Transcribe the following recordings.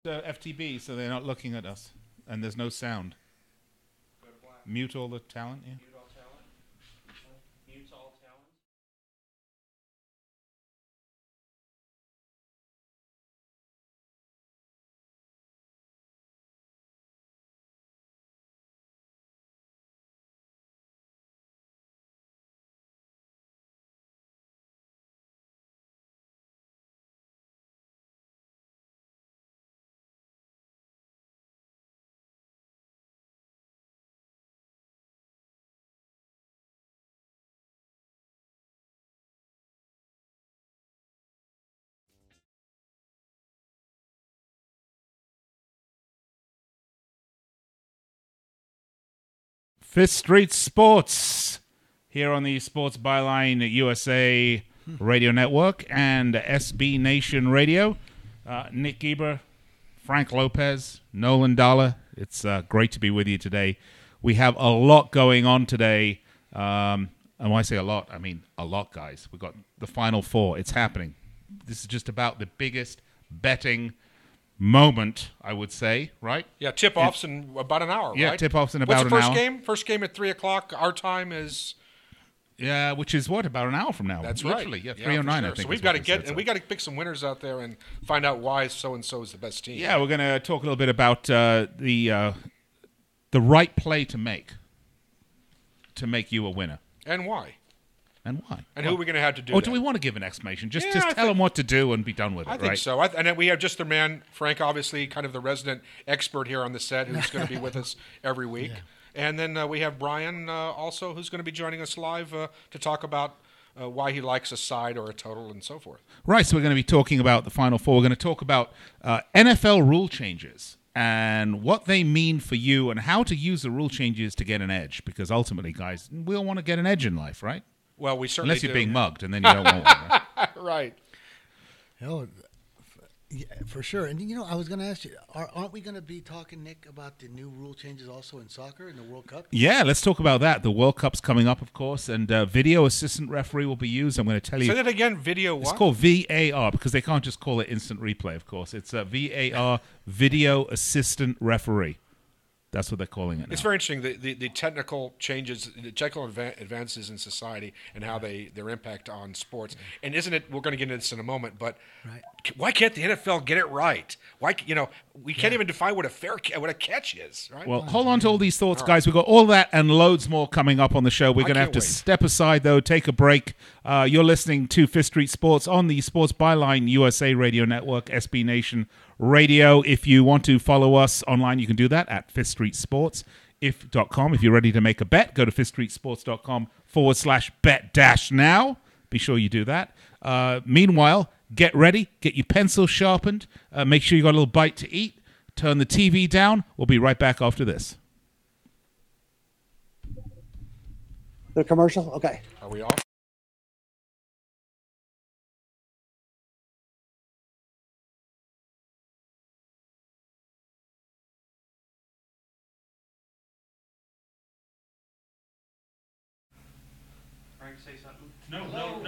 FTB, so they're not looking at us, and there's no sound. Mute all the talent. Yeah. Mute all talent. Mute all talent. Fifth Street Sports here on the Sports Byline USA Radio Network and SB Nation Radio. Nick Geber, Frank Lopez, Nolan Dollar. It's great to be with you today. We have a lot going on today. And when I say a lot, I mean a lot, guys. We've got the Final Four. It's happening. This is just about the biggest betting moment, I would say, right? Yeah, tip-offs in about an hour, Yeah, right? tip-offs in about What's an the first hour. game? First game at 3 o'clock. Our time is... Yeah, which is what, about an hour from now? That's Literally, right. yeah, 3:09, for I sure. think. So we've is got what to they get, said, and we got to pick some winners out there and find out why so-and-so is the best team. Yeah, we're going to talk a little bit about the right play to make you a winner. And why? And why? And who are we going to have to do Or that? do we want to give an explanation? Just Yeah, just I tell think- them what to do and be done with it, I think right? so. And then we have just the man, Frank, obviously, kind of the resident expert here on the set who's going to be with us every week. And then we have Brian also, who's going to be joining us live to talk about why he likes a side or a total and so forth. Right, so we're going to be talking about the Final Four. We're going to talk about NFL rule changes and what they mean for you and how to use the rule changes to get an edge. Because ultimately, guys, we all want to get an edge in life, right? Well, we certainly Unless you're do. being mugged, and then you don't want one. Right? Right. Oh, yeah, for sure. And I was going to ask you, aren't we going to be talking, Nick, about the new rule changes also in soccer in the World Cup? Yeah, let's talk about that. The World Cup's coming up, of course, and video assistant referee will be used. I'm going to tell you. Say that again, video what? It's called VAR because they can't just call it instant replay, of course. It's VAR, video assistant referee. That's what they're calling it now. It's very interesting, the technical changes, the technical advances in society and how their impact on sports. And isn't it, we're going to get into this in a moment, but Right. why can't the NFL get it right? Why, we can't even define what a catch is, right? Well, hold on to all these thoughts, guys. We've got all that and loads more coming up on the show. We're going to have can't to wait. step aside, though, take a break. You're listening to Fifth Street Sports on the Sports Byline USA Radio Network, SB Nation Radio. If you want to follow us online, you can do that at Fifth Street Sports. If.com. If you're ready to make a bet, go to fifthstreetsports.com/bet-now. Be sure you do that. Meanwhile, get ready, get your pencil sharpened, make sure you got a little bite to eat, turn the TV down. We'll be right back after this. The commercial? Okay. Are we off? Frank, say something. No, no.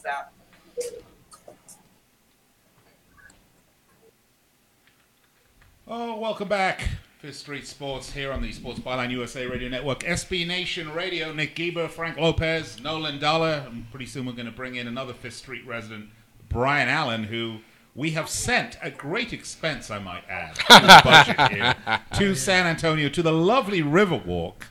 What's that? Oh, welcome back. Fifth Street Sports here on the Sports Byline USA Radio Network. SB Nation Radio, Nick Gieber, Frank Lopez, Nolan Dollar. And pretty soon we're going to bring in another Fifth Street resident, Brian Allen, who we have sent at great expense, I might add, to the budget here, to San Antonio, to the lovely Riverwalk,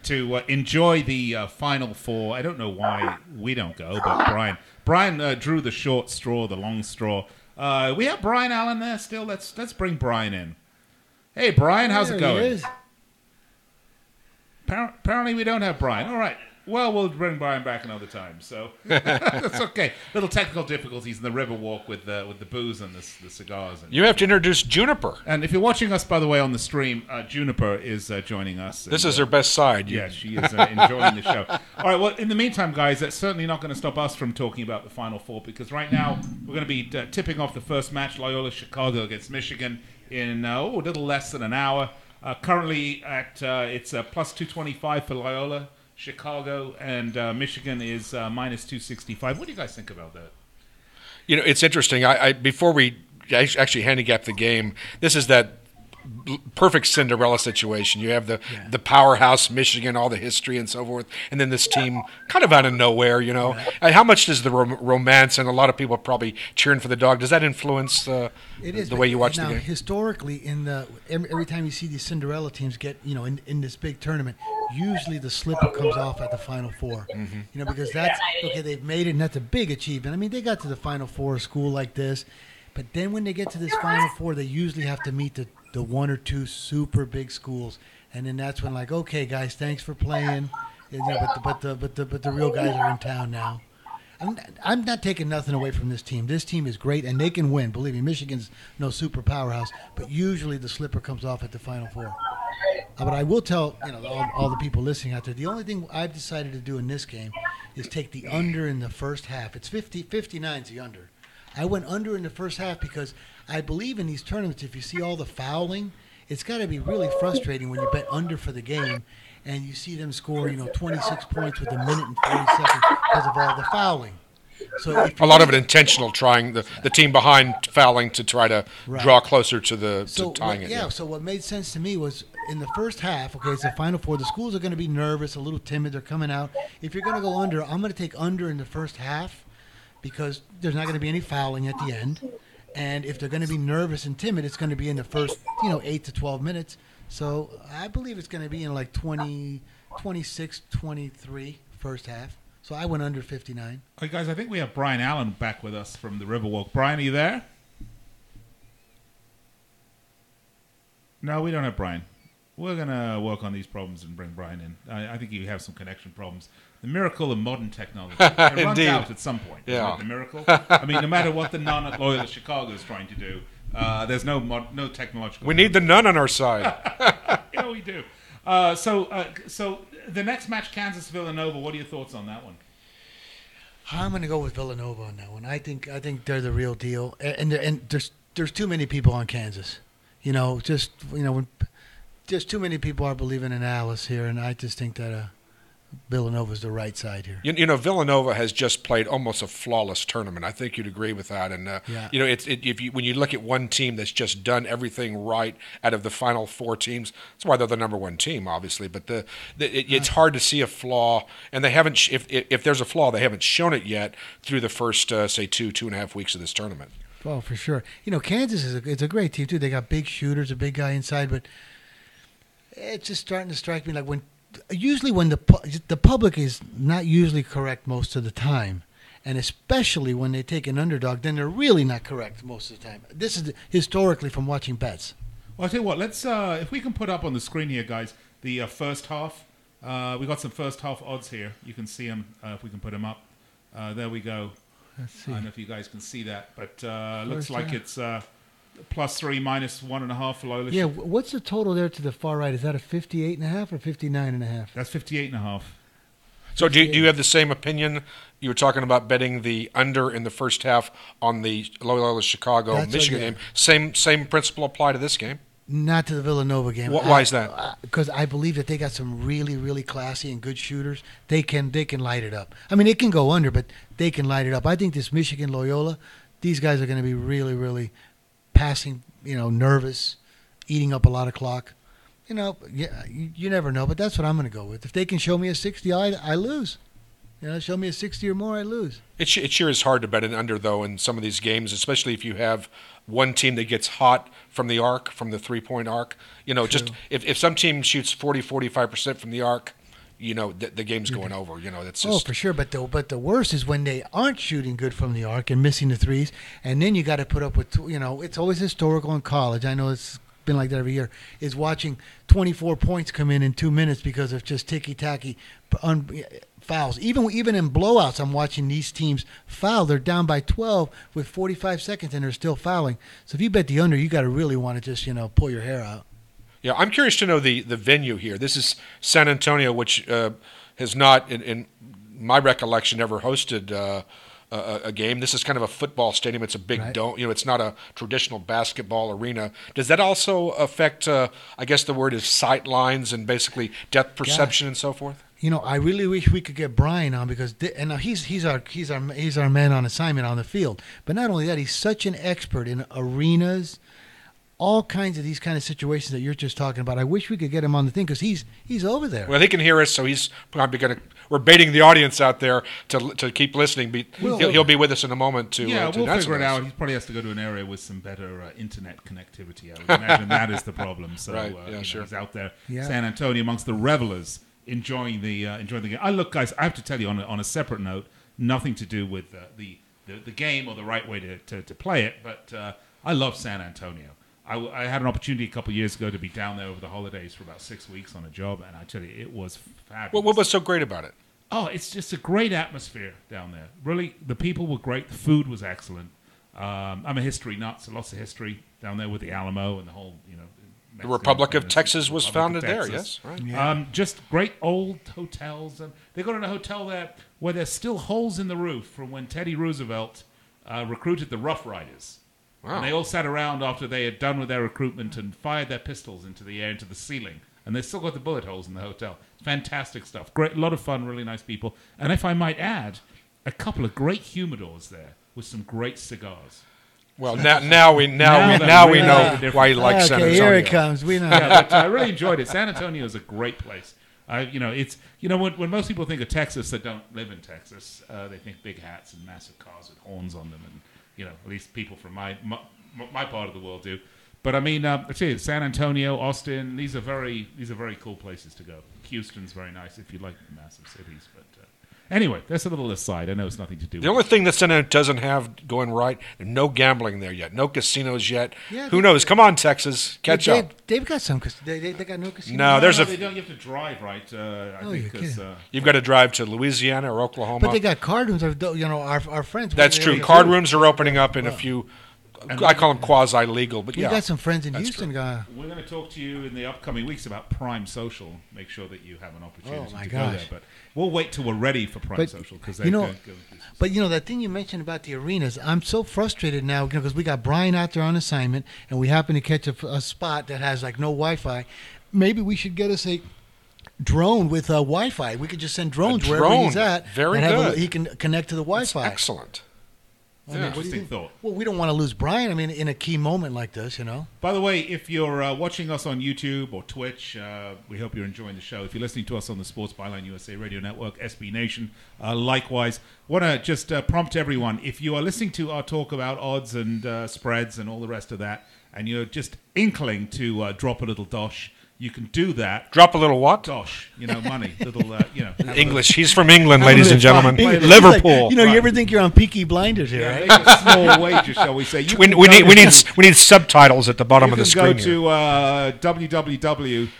to enjoy the Final Four. I don't know why we don't go, but Brian drew the short straw, the long straw. We have Brian Allen there still. Let's bring Brian in. Hey, Brian, how's it going? Apparently we don't have Brian. All right. Well, we'll bring Brian back another time, so that's okay. Little technical difficulties in the Riverwalk with the booze and the cigars. You have to introduce Juniper. And if you're watching us, by the way, on the stream, Juniper is joining us. This is her best side. Yeah, she is enjoying the show. All right, well, in the meantime, guys, that's certainly not going to stop us from talking about the Final Four, because right now we're going to be tipping off the first match, Loyola Chicago against Michigan, in a little less than an hour. Currently, it's plus 225 for Loyola. Chicago, and Michigan is minus 265. What do you guys think about that? You know, it's interesting. I before we actually handicap the game, this is that perfect Cinderella situation. You have the powerhouse Michigan, all the history and so forth, and then this team kind of out of nowhere, you know. And how much does the romance, and a lot of people probably cheering for the dog, does that influence the way you watch the game? Historically, every time you see these Cinderella teams get, in this big tournament, usually the slipper comes off at the Final Four. Mm-hmm. Because that's, okay, they've made it, and that's a big achievement. I mean, they got to the Final Four, a school like this, but then when they get to this Final Four, they usually have to meet the one or two super big schools, and then that's when, like, okay, guys, thanks for playing, but the real guys are in town now. I'm not taking nothing away from this team. This team is great, and they can win. Believe me, Michigan's no super powerhouse, but usually the slipper comes off at the Final Four. But I will tell all the people listening out there, the only thing I've decided to do in this game is take the under in the first half. It's 59 is the under. I went under in the first half because I believe in these tournaments, if you see all the fouling, it's got to be really frustrating when you bet under for the game and you see them score, 26 points with a minute and 40 seconds because of all the fouling. So a lot of it intentional, trying the team behind fouling to try to draw closer to tying it. Yeah, so what made sense to me was in the first half, okay, it's the Final Four. The schools are going to be nervous, a little timid. They're coming out. If you're going to go under, I'm going to take under in the first half because there's not going to be any fouling at the end. And if they're going to be nervous and timid, it's going to be in the first, 8 to 12 minutes. So I believe it's going to be in like 26, 23 first half. So I went under 59. Hey guys, I think we have Brian Allen back with us from the Riverwalk. Brian, are you there? No, we don't have Brian. We're going to work on these problems and bring Brian in. I think you have some connection problems. The miracle of modern technology. It runs out at some point. Yeah. The miracle. I mean, no matter what the nun at Loyola Chicago is trying to do, there's no technological. We need the nun on our side. Yeah, we do. So the next match, Kansas-Villanova. What are your thoughts on that one? I'm going to go with Villanova on that one. I think they're the real deal, and there's too many people on Kansas. Just too many people are believing in Alice here, and I just think that Villanova's the right side here. Villanova has just played almost a flawless tournament. I think you'd agree with that. And when you look at one team that's just done everything right out of the Final Four teams, that's why they're the number one team, obviously. But it's hard to see a flaw, and they haven't. If there's a flaw, they haven't shown it yet through the first two and a half weeks of this tournament. Well, for sure. Kansas is a great team too. They got big shooters, a big guy inside, but it's just starting to strike me like when the public is not usually correct most of the time, and especially when they take an underdog, then they're really not correct most of the time. This is historically from watching bets. Well, I'll tell you what. Let's if we can put up on the screen here, guys, the first half. We got some first half odds here. You can see them if we can put them up. There we go. Let's see. I don't know if you guys can see that, but looks like it's +3, -1.5 for Loyola. Yeah, what's the total there to the far right? Is that a 58.5 or 59.5? That's 58.5. So do you have the same opinion? You were talking about betting the under in the first half on the Loyola Chicago Michigan game. Same principle apply to this game? Not to the Villanova game. Why is that? Because I believe that they got some really, really classy and good shooters. They can light it up. I mean, it can go under, but they can light it up. I think this Michigan Loyola, these guys are going to be really, really passing, nervous, eating up a lot of clock. You never know, but that's what I'm going to go with. If they can show me a 60, I lose. Show me a 60 or more, I lose. It sure is hard to bet an under, though, in some of these games, especially if you have one team that gets hot from the arc, from the three-point arc. Just if some team shoots 40, 45% from the arc, the game's going over. That's just... Oh, for sure. But the worst is when they aren't shooting good from the arc and missing the threes, and then you got to put up with, it's always historical in college. I know it's been like that every year, is watching 24 points come in 2 minutes because of just ticky-tacky fouls. Even in blowouts, I'm watching these teams foul. They're down by 12 with 45 seconds, and they're still fouling. So if you bet the under, you got to really want to just, pull your hair out. Yeah, I'm curious to know the venue here. This is San Antonio, which has not, in my recollection, ever hosted a game. This is kind of a football stadium. It's a big dome. It's not a traditional basketball arena. Does that also affect, I guess the word is sight lines and basically depth perception and so forth? I really wish we could get Brian on because he's our man on assignment on the field. But not only that, he's such an expert in arenas, all kinds of these kind of situations that you're just talking about. I wish we could get him on the thing because he's over there. Well, he can hear us, so he's probably going to. We're baiting the audience out there to keep listening. He'll be with us in a moment to. Yeah, we'll figure it out. He probably has to go to an area with some better internet connectivity. I would imagine that is the problem. So right. Yeah, sure. He's out there, San Antonio, amongst the revelers, enjoying the game. Look, guys, I have to tell you on a separate note, nothing to do with the game or the right way to play it, but I love San Antonio. I had an opportunity a couple of years ago to be down there over the holidays for about 6 weeks on a job, and I tell you, it was fabulous. What was so great about it? Oh, it's just a great atmosphere down there. Really, the people were great. The food was excellent. I'm a history nut, so lots of history down there with the Alamo and the whole, the Republic of Texas was founded there, yes? Right. Yeah. Just great old hotels. They got in a hotel there where there's still holes in the roof from when Teddy Roosevelt recruited the Rough Riders. Wow. And they all sat around after they had done with their recruitment and fired their pistols into the air, into the ceiling. And they still got the bullet holes in the hotel. Fantastic stuff. Great, a lot of fun, really nice people. And if I might add, a couple of great humidors there with some great cigars. Well, now we know why you like San Antonio. Okay, here it comes. We know. Yeah, but I really enjoyed it. San Antonio is a great place. It's when most people think of Texas that don't live in Texas, they think big hats and massive cars with horns on them, and at least people from my part of the world do. But I mean, I tell you, San Antonio, Austin, these are very cool places to go. Houston's very nice if you like massive cities. But anyway, that's a little aside. I know it's nothing to do with it. The only thing that San Antonio doesn't have going right, no gambling there yet, no casinos yet. Yeah, who knows? Come on, Texas, catch up. They've got some because they got no casinos. No, they don't. You have to drive, right? You've got to drive to Louisiana or Oklahoma. But they got card rooms. Our friends. That's true. Card rooms are opening up in a few. I call them quasi-legal, but we got some friends in Houston. We're going to talk to you in the upcoming weeks about Prime Social. Make sure that you have an opportunity to go there. But we'll wait till we're ready for Prime Social because they go. But that thing you mentioned about the arenas, I'm so frustrated now because we got Brian out there on assignment, and we happen to catch a spot that has like no Wi-Fi. Maybe we should get us a drone with Wi-Fi. We could just send drones wherever he's at. Very good. He can connect to the Wi-Fi. That's excellent. Interesting thought. Well, we don't want to lose Brian. I mean, in a key moment like this, By the way, if you're watching us on YouTube or Twitch, we hope you're enjoying the show. If you're listening to us on the Sports Byline USA Radio Network, SB Nation, likewise, want to just prompt everyone, if you are listening to our talk about odds and spreads and all the rest of that, and you're just inkling to drop a little dosh, you can do that. Drop a little what? Dosh, money. Little, English. He's from England, ladies and gentlemen. Liverpool. Like, you ever think you're on Peaky Blinders here, right? Make a small wager, shall we say. We need subtitles at the bottom of the screen. You can go to www.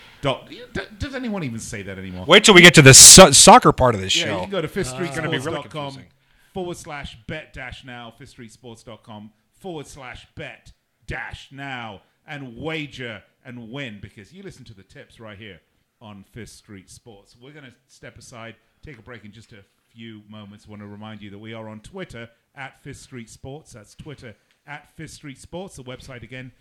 Does anyone even say that anymore? Wait till we get to the soccer part of this show. Yeah, you can go to fifthstreetsports.com/bet-now, fifthstreetsports.com/bet-now, and wager and win, because you listen to the tips right here on Fifth Street Sports. We're going to step aside, take a break in just a few moments. I want to remind you that we are on Twitter at Fifth Street Sports. That's Twitter at Fifth Street Sports. The website again,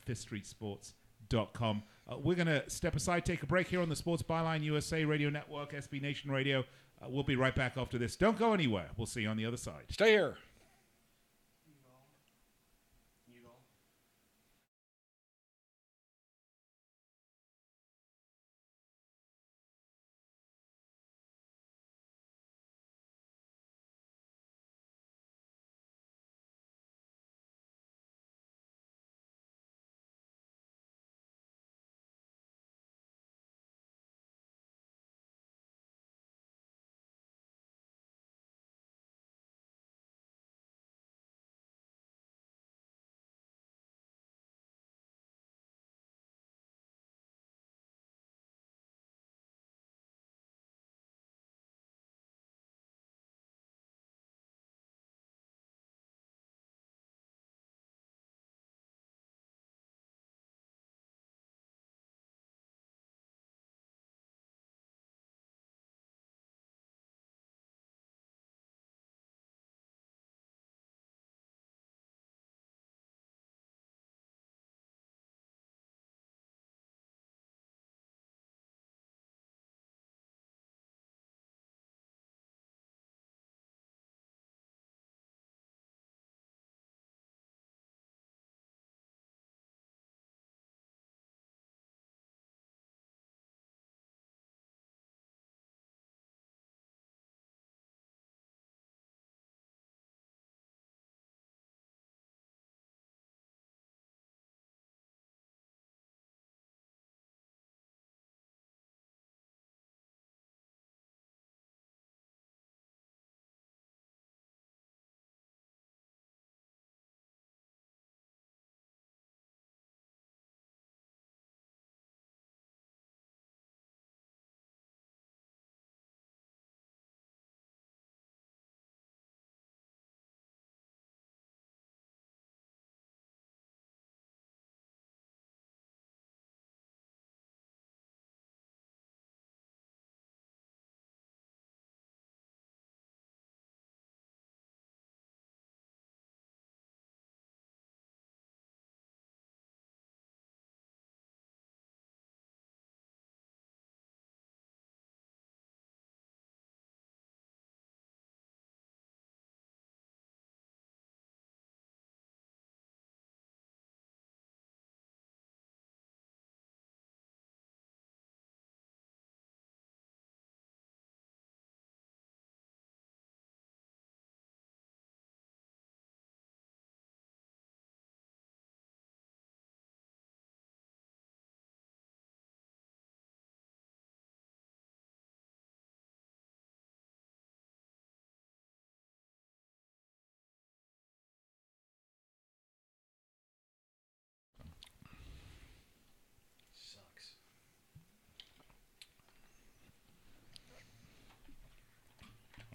FifthStreetSports.com. We're going to step aside, take a break here on the Sports Byline USA Radio Network, SB Nation Radio. We'll be right back after this. Don't go anywhere. We'll see you on the other side. Stay here.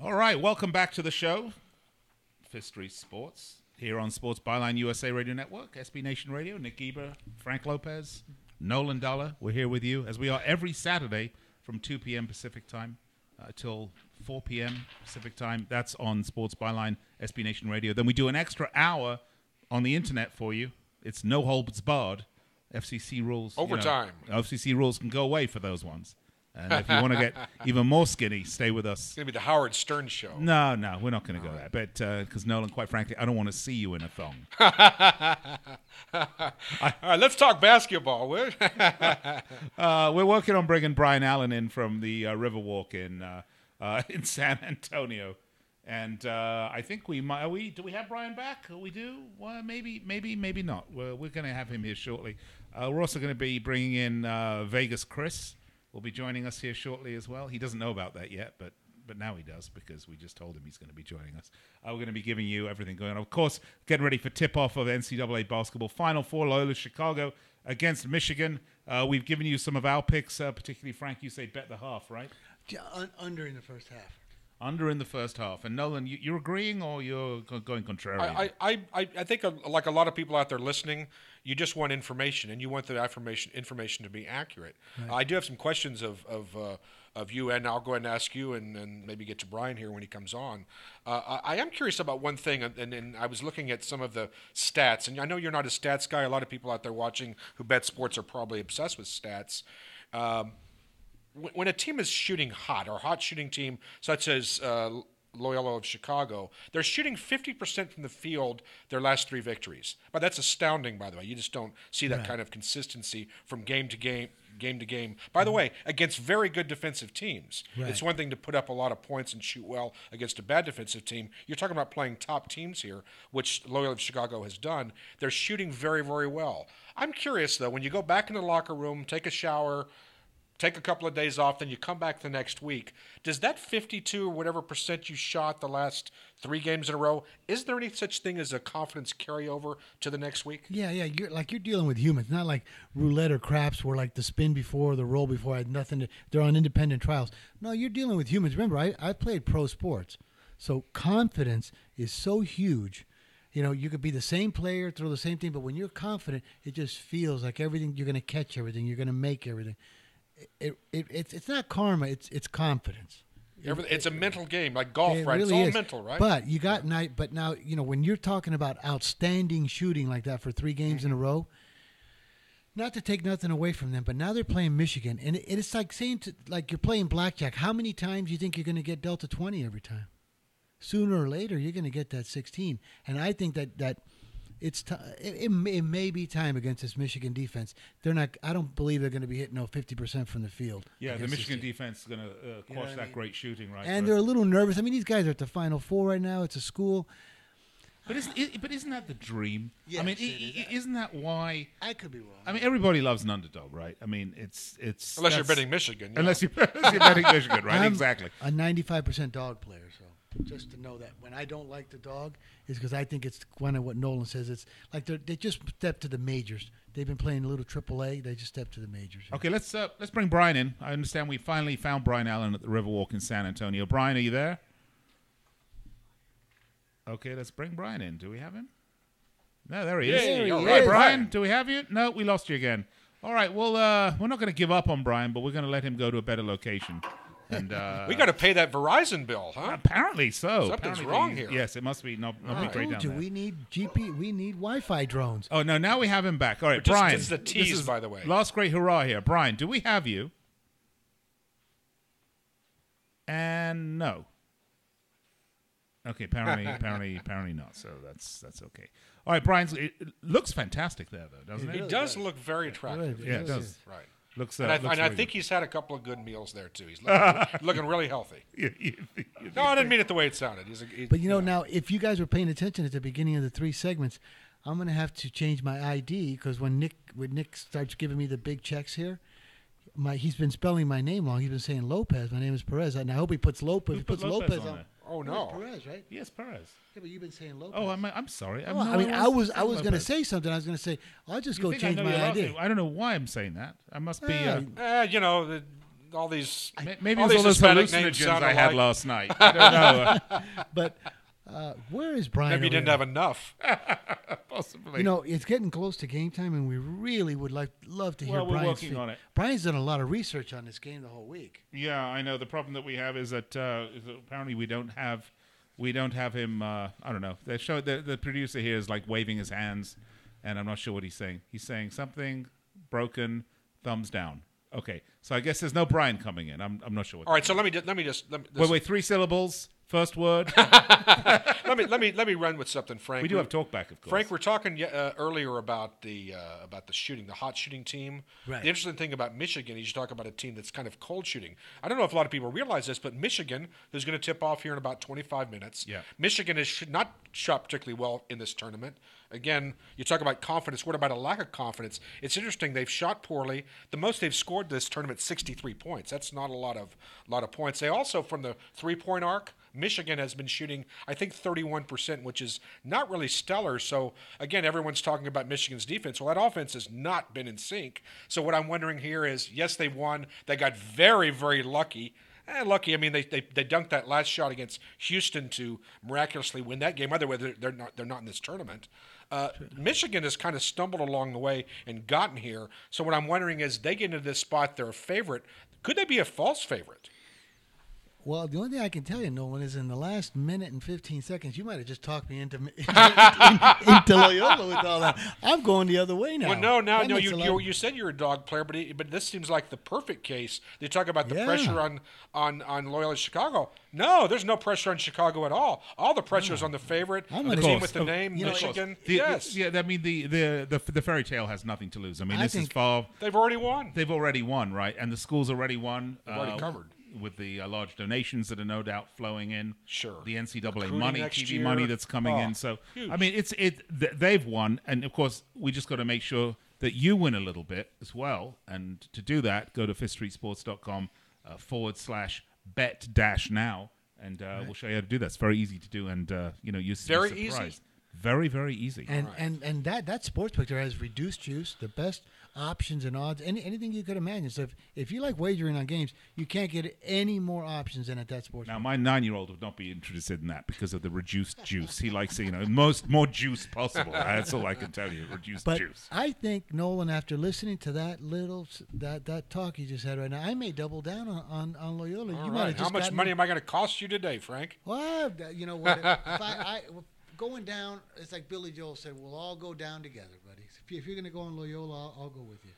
All right, welcome back to the show. Fifth Street Sports, here on Sports Byline USA Radio Network, SB Nation Radio. Nick Geber, Frank Lopez, Nolan Dollar. We're here with you, as we are every Saturday from 2 p.m. Pacific Time till 4 p.m. Pacific Time. That's on Sports Byline, SB Nation Radio. Then we do an extra hour on the internet for you. It's no holds barred. FCC rules. Overtime. FCC rules can go away for those ones. And if you want to get even more skinny, stay with us. It's going to be the Howard Stern show. No, we're not going to go there. But because Nolan, quite frankly, I don't want to see you in a thong. All right, let's talk basketball. We're working on bringing Brian Allen in from the Riverwalk in San Antonio. And I think we might. Do we have Brian back? We do. Well, maybe not. We're going to have him here shortly. We're also going to be bringing in Vegas Chris. Will be joining us here shortly as well. He doesn't know about that yet, but now he does because we just told him he's going to be joining us. We're going to be giving you everything going on. Of course, getting ready for tip-off of NCAA basketball. Final Four, Loyola Chicago against Michigan. We've given you some of our picks, particularly, Frank, you say bet the half, right? Under in the first half. under in the first half. And Nolan, you're agreeing or you're going contrarian? I think like a lot of people out there listening, you just want information, and you want the information to be accurate. Right. I do have some questions of you, and I'll go ahead and ask you, and maybe get to Brian here when he comes on. I am curious about one thing, and I was looking at some of the stats, and I know you're not a stats guy. A lot of people out there watching who bet sports are probably obsessed with stats. When a team is shooting hot, or a hot shooting team such as Loyola of Chicago, they're shooting 50% from the field their last 3 victories. But that's astounding, by the way. You just don't see that kind of consistency from game to game. By the way, against very good defensive teams. Right. It's one thing to put up a lot of points and shoot well against a bad defensive team. You're talking about playing top teams here, which Loyola of Chicago has done. They're shooting very, very well. I'm curious, though, when you go back in the locker room, take a shower, take a couple of days off, then you come back the next week. Does that 52 or whatever percent you shot the last 3 games in a row, is there any such thing as a confidence carryover to the next week? Yeah. You're dealing with humans, not like roulette or craps where like the spin before, the roll before had nothing. They're on independent trials. No, you're dealing with humans. Remember, I played pro sports, so confidence is so huge. You know, you could be the same player, throw the same thing, but when you're confident, it just feels like everything. You're going to catch everything. You're going to make everything. It's not karma. It's confidence. It's a mental game, like golf, right? Really It's all is. mental, right? But now when you're talking about outstanding shooting like that for 3 games in a row, not to take nothing away from them, but now they're playing Michigan, and it's like saying like you're playing blackjack. How many times do you think you're going to get Delta 20 every time? Sooner or later, you're going to get that 16, and I think that. It may be time against this Michigan defense. They're not. I don't believe they're going to be hitting 50% from the field. Yeah, the against this Michigan team. defense is going to quash that great shooting, right? And they're a little nervous. I mean, these guys are at the Final Four right now. It's a school. But isn't that the dream? Yes, I mean, it is. isn't that why? I could be wrong. I mean, everybody loves an underdog, right? I mean, it's unless you're betting Michigan. unless you're betting Michigan, right? I'm Exactly. a 95% dog player, so just to know that when I don't like the dog is because I think it's kind of what Nolan says. It's like they just stepped to the majors. They've been playing a little AAA. They just stepped to the majors. Okay, let's bring Brian in. I understand we finally found Brian Allen at the Riverwalk in San Antonio. Brian, are you there? Okay, let's bring Brian in. Do we have him? No, there he is. There he All is. right, Brian, Brian. do we have you? No, we lost you again. All right, well, we're not going to give up on Brian, but we're going to let him go to a better location. And We got to pay that Verizon bill, huh? apparently so. Something's Apparently, wrong here. Yes, it must be not be I great down told you there. we need GP. We need Wi-Fi drones. Oh, no, now we have him back. All right, Just- Brian. this is the tease, this is by the way. Last great hurrah here. Brian, do we have you? And no. Okay, apparently not. So that's okay. All right, Brian. It looks fantastic there, though, doesn't it? He does look very attractive. Really, Yeah, it does. Right. Looks. And I looks think really he's had a couple of good meals there too. He's looking really healthy. good. No, I didn't mean it the way it sounded. But now, if you guys were paying attention at the beginning of the 3 segments, I'm going to have to change my ID because when Nick starts giving me the big checks here, he's been spelling my name wrong. He's been saying Lopez. My name is Perez, and I hope he puts Lopez. Who He put puts Lopez Lopez on on. there? Oh No, no. it's Perez, right? Yes, Perez. Yeah, but you've been saying Lopez. Oh, I'm sorry. Well, I mean, I was going to say something. I was going to say I'll just go change my ID. I don't know why I'm saying that. I must be. You know, all these. Maybe all it was all these those Hispanic names hallucinogens sound I had alike. last night. I don't know. But where is Brian? Maybe you over didn't there? have enough. Possibly. You know, it's getting close to game time, and we really would love to hear Well, we're Brian's working on it. Brian's done a lot of research on this game the whole week. Yeah, I know. The problem that we have is that apparently we don't have him. I don't know. They show the producer here is like waving his hands, and I'm not sure what he's saying. He's saying something broken, thumbs down. Okay, so I guess there's no Brian coming in. I'm not sure what. All right, so let me just Wait, 3 syllables. First word. let me run with something, Frank. We do have talkback, of course. Frank, we're talking earlier about the shooting, the hot shooting team. Right. The interesting thing about Michigan is you talk about a team that's kind of cold shooting. I don't know if a lot of people realize this, but Michigan, who's going to tip off here in about 25 minutes. Yeah. Michigan has not shot particularly well in this tournament. Again, you talk about confidence. What about a lack of confidence? It's interesting. They've shot poorly. The most they've scored this tournament, 63 points. That's not a lot of points. They also, from the 3-point arc, Michigan has been shooting, I think, 31%, which is not really stellar. So, again, everyone's talking about Michigan's defense. Well, that offense has not been in sync. So what I'm wondering here is, yes, they won. They got very, very lucky. Lucky. I mean, they dunked that last shot against Houston to miraculously win that game. Otherwise, they're not in this tournament. Michigan has kind of stumbled along the way and gotten here. So what I'm wondering is, they get into this spot, they're a favorite. Could they be a false favorite? Well, the only thing I can tell you, Nolan, is in the last minute and 15 seconds, you might have just talked me into Loyola with all that. I'm going the other way now. Well, no. That makes a lot- You said you're a dog player, but this seems like the perfect case. They talk about the pressure on Loyola Chicago. No, there's no pressure on Chicago at all. All the pressure is on the favorite, I'm the gonna- team Of with the course. name, You know, Michigan. Yeah, I mean the fairy tale has nothing to lose. I mean, I this is think- far. They've already won. They've already won, right? And the school's already won. They've already covered. With the large donations that are no doubt flowing in. Sure. The NCAA Recruiting money, next TV year. money that's coming Oh, in. So, huge. I mean, they've won. And, of course, we just got to make sure that you win a little bit as well. And to do that, go to fifthstreetsports.com /bet-now. And we'll show you how to do that. It's very easy to do. And, you're Very surprised. easy? Very, very easy. And that sportsbook there has reduced juice, the best options and odds, anything you could imagine. So if you like wagering on games, you can't get any more options than at that sportsbook. Now, my 9-year-old would not be interested in that because of the reduced juice. He likes, more juice possible. That's all I can tell you. Reduced But juice. I think, Nolan, after listening to that that talk you just had right now, I may double down on Loyola. All You might right. have How just much gotten- money am I going to cost you today, Frank? Well, you know what? Going down, it's like Billy Joel said, we'll all go down together, buddy. If you're going to go on Loyola, I'll go with you.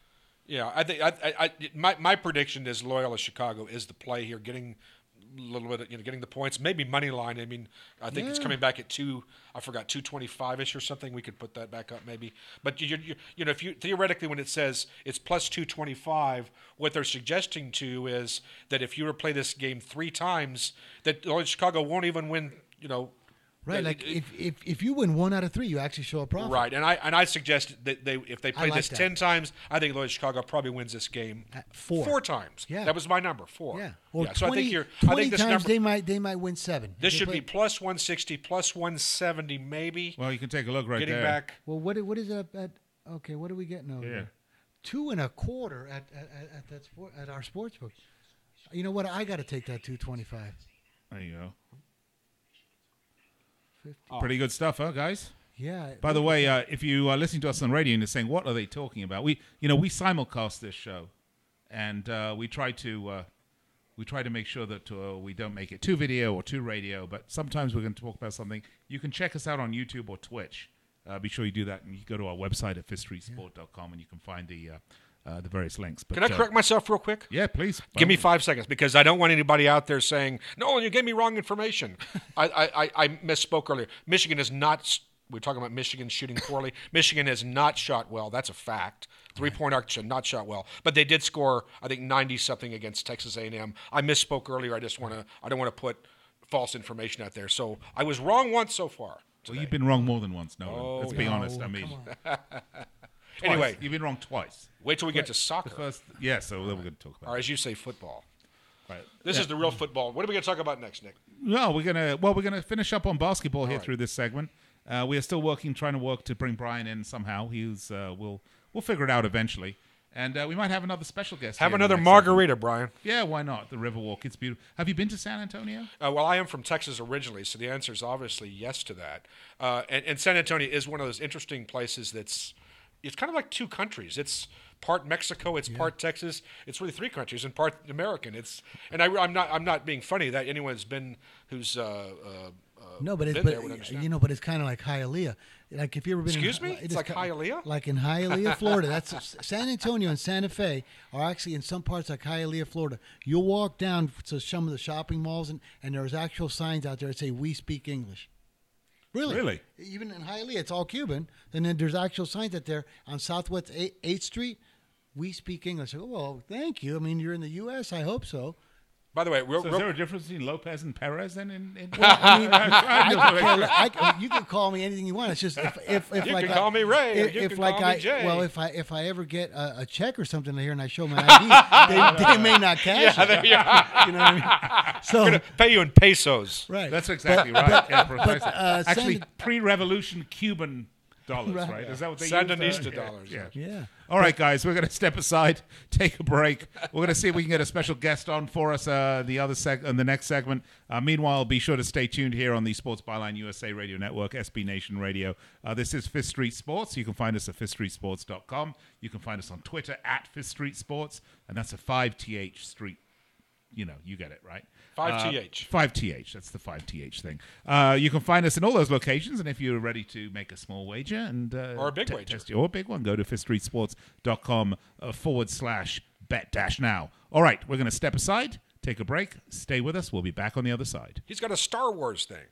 Yeah, I think my prediction is Loyola Chicago is the play here, getting a little bit, getting the points, maybe money line. I mean, I think it's Yeah. coming back at 225-ish or something. We could put that back up maybe. But if you theoretically, when it says it's plus 225, what they're suggesting to is that if you were to play this game 3 times, that Loyola Chicago won't even win. Right, that- like if you win 1 out of 3, you actually show a profit. Right, and I suggest that if they play like this that. 10 times, I think Loyola Chicago probably wins this game 4. 4 times. Yeah. That was my number, 4. Yeah. Or So 20, I 20 think this times number, they might win 7. this They should play- be plus 160, plus 170 maybe. Well, you can take a look right Getting there. back. Well, what is it at? Okay, what are we getting over Yeah. there? 2.25 at that sport at our sports book. You know what? I got to take that 225. There you go. 50. Pretty good stuff, huh, guys? Yeah. By the way, if you are listening to us on radio and you're saying, "What are they talking about?" We simulcast this show, and we try to make sure that we don't make it too video or too radio. But sometimes we're going to talk about something. You can check us out on YouTube or Twitch. Be sure you do that, and you go to our website at fifthstreetsport.com, and you can find the various links. But, Can I correct myself real quick? Yeah, please. Give me 5 seconds because I don't want anybody out there saying, "No, you gave me wrong information." I misspoke earlier. Michigan is not. We're talking about Michigan shooting poorly. Michigan has not shot well. That's a fact. 3-point arcs have not shot well, but they did score, I think, 90-something against Texas A&M. I misspoke earlier. I don't want to put false information out there. So I was wrong once so far. Well, you've been wrong more than once, Nolan. Let's be no, honest. I come mean, on. twice. Anyway. You've been wrong twice. Wait till we get to The soccer, first, yeah. So then we're going to talk about. or as you say, football. Right. This is the real football. What are we going to talk about next, Nick? No, we're gonna finish up on basketball here through this segment. We are still trying to work to bring Brian in somehow. We'll figure it out eventually, and we might have another special guest. Have here in the another next margarita, Brian. segment. Yeah, why not? The Riverwalk, it's beautiful. Have you been to San Antonio? Well, I am from Texas originally, so the answer is obviously yes to that. And San Antonio is one of those interesting places it's kind of like 2 countries. It's part Mexico, it's part Texas. It's really 3 countries and part American. I'm not being funny that anyone's been who's No, but been there would understand. but it's kind of like Hialeah. Like if you ever been. Excuse me? It's like Hialeah? Like in Hialeah, Florida. That's San Antonio and Santa Fe are actually in some parts like Hialeah, Florida. You'll walk down to some of the shopping malls and there's actual signs out there that say "We speak English." Really? Even in Hialeah, it's all Cuban. And then there's actual signs out there on Southwest 8th Street. We speak English. I go, well, thank you. I mean, you're in the U.S. I hope so. By the way, So is there a difference between Lopez and Perez then? Well, I mean, you can call me anything you want. It's just if You like can call me Ray, or If, you if can like call me Jay. well, if I ever get a check or something here and I show my ID, they may not cash it. there you are. You know what I mean? So I'm going to pay you in pesos. right, That's exactly right. Yeah, precisely. San- Actually, pre-revolution Cuban dollars, Right. right? Is that what they Sandinista use? dollars, Yeah. Yeah. All right, guys, we're going to step aside, take a break. We're going to see if we can get a special guest on for us the next segment. Meanwhile, be sure to stay tuned here on the Sports Byline USA Radio Network, SB Nation Radio. This is Fifth Street Sports. You can find us at fifthstreetsports.com. You can find us on Twitter at Fifth Street Sports, and that's a 5TH Street. You know, you get it, right? 5TH. 5TH. That's the 5TH thing. You can find us in all those locations, and if you're ready to make a small wager and Or a big wager. or a big one, go to fifthstreetsports.com /bet-now. All right, we're going to step aside, take a break. Stay with us. We'll be back on the other side. He's got a Star Wars thing.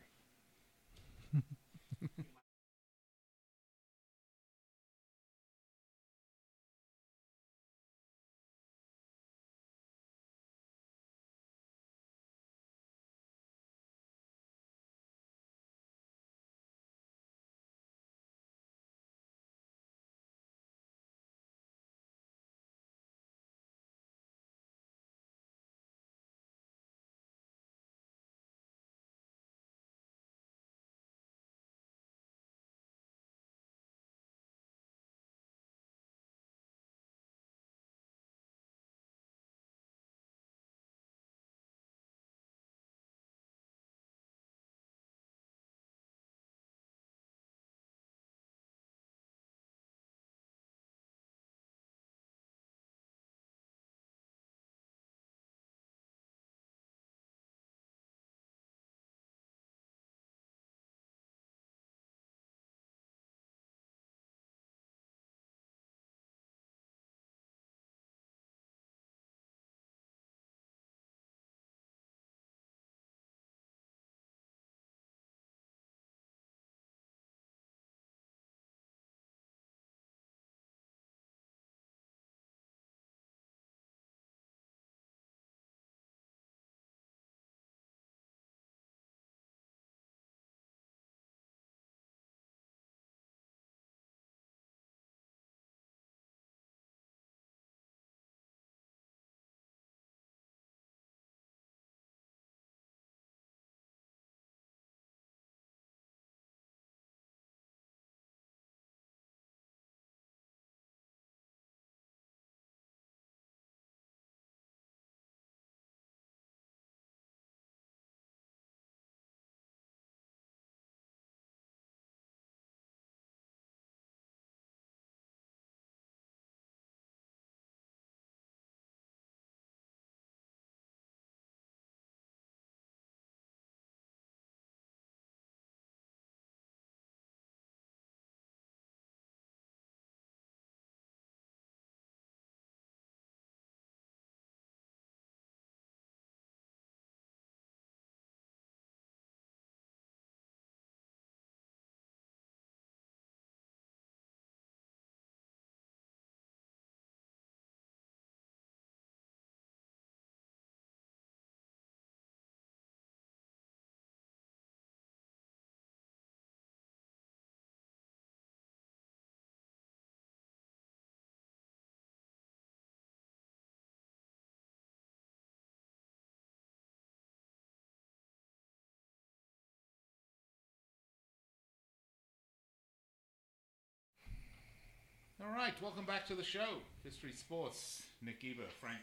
All right, welcome back to the show. Fifth Street Sports. Nick Eber, Frank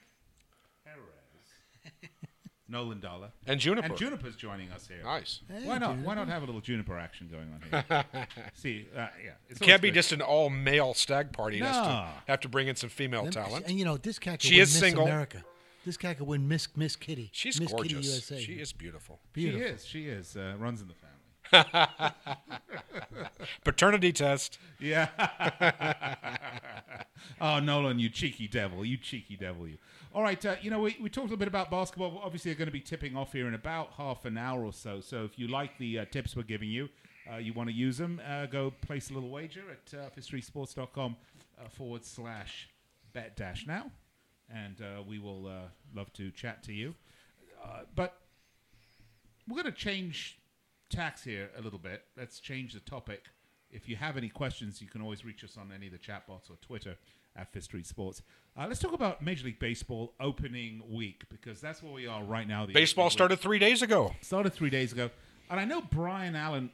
Perez, Nolan Dollar. And Juniper. And Juniper's joining us here. Nice. Hey, Why not? Juniper. Why not have a little Juniper action going on here? See, yeah, it's Can't always be good. just an all-male stag party. It has No. to have to bring in some female talent. And you know, this cat could She win is Miss single. America. This cat could win Miss Kitty. She's Miss gorgeous. Kitty USA. She is beautiful. Beautiful. She is. Runs in the family. Paternity test. Yeah. Oh, Nolan, you cheeky devil. You cheeky devil, you. All right, we talked a bit about basketball. Obviously, they're going to be tipping off here in about half an hour or so. So if you like the tips we're giving you, you want to use them, go place a little wager at fifthstreetsports.com /bet-now. And we will love to chat to you. But we're going to change tacks here a little bit. Let's change the topic. If you have any questions, you can always reach us on any of the chat bots or Twitter at Fifth Street Sports. Let's talk about Major League Baseball opening week, because that's where we are right now. The Baseball opening started 3 days ago. week. Started 3 days ago. And I know Brian Allen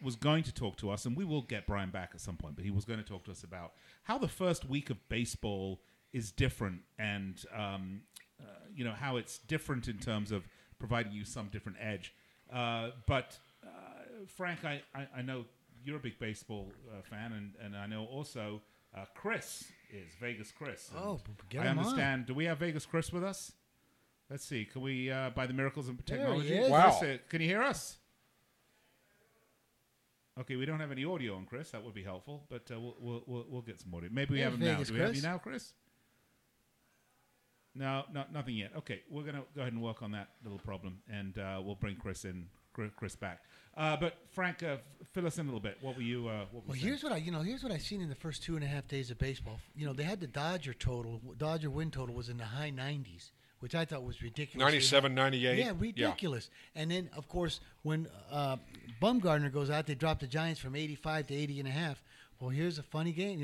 was going to talk to us, and we will get Brian back at some point, but he was going to talk to us about how the first week of baseball is different, and how it's different in terms of providing you some different edge. But Frank, I know you're a big baseball fan, and I know also Chris is Vegas Chris. Oh, get I him on. understand. Do we have Vegas Chris with us? Let's see. Can we, by the miracles of technology? There he is. Wow. Chris, can you hear us? Okay, we don't have any audio on Chris. That would be helpful, but we'll get some audio. Maybe we have him now. Vegas Do we have you Chris. now, Chris? No, nothing yet. Okay, we're gonna go ahead and work on that little problem, and we'll bring Chris back. But Frank, fill us in a little bit. What were you? What were Well, you here's what I've seen in the first 2.5 days of baseball. They had the Dodger win total was in the high 90s, which I thought was ridiculous. 97, 98. Yeah, ridiculous. And then, of course, when Bumgarner goes out, they drop the Giants from 85 to 80.5. Well, here's a funny game.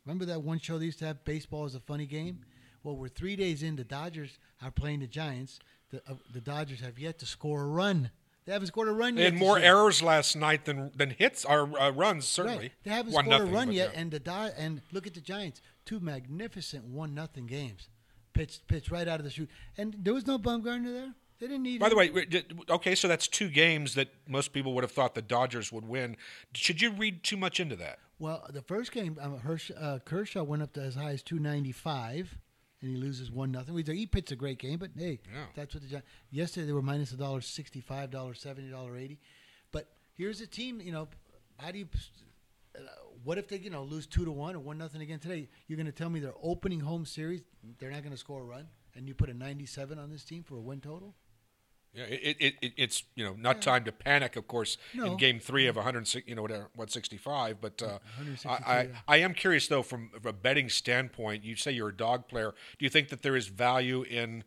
Remember that one show they used to have, Baseball is a Funny Game? Well, we're 3 days in. The Dodgers are playing the Giants. The Dodgers have yet to score a run. They haven't scored a run They yet. had this more year. errors last night than hits or runs, certainly. Right. They haven't 1-0, scored a run but yet, yeah. and look at the Giants. 2 magnificent 1-0 games. Pitched right out of the chute. And there was no Bumgarner there. They didn't need By him. the way, okay, so that's 2 games that most people would have thought the Dodgers would win. Should you read too much into that? Well, the first game, Kershaw went up to as high as 295, and he loses 1-0. He pitched a great game, but hey, Yeah. that's what the Giants. Yesterday they were minus $1.65, $1.70, $1.80. But here's a team. How do you? What if they lose 2-1 or 1-0 again today? You're going to tell me their opening home series they're not going to score a run, and you put a 97 on this team for a win total? Yeah, it's not time to panic, of course, No. in Game 3 of 160, 165. But 162, I am curious though, from a betting standpoint. You say you're a dog player. Do you think that there is value in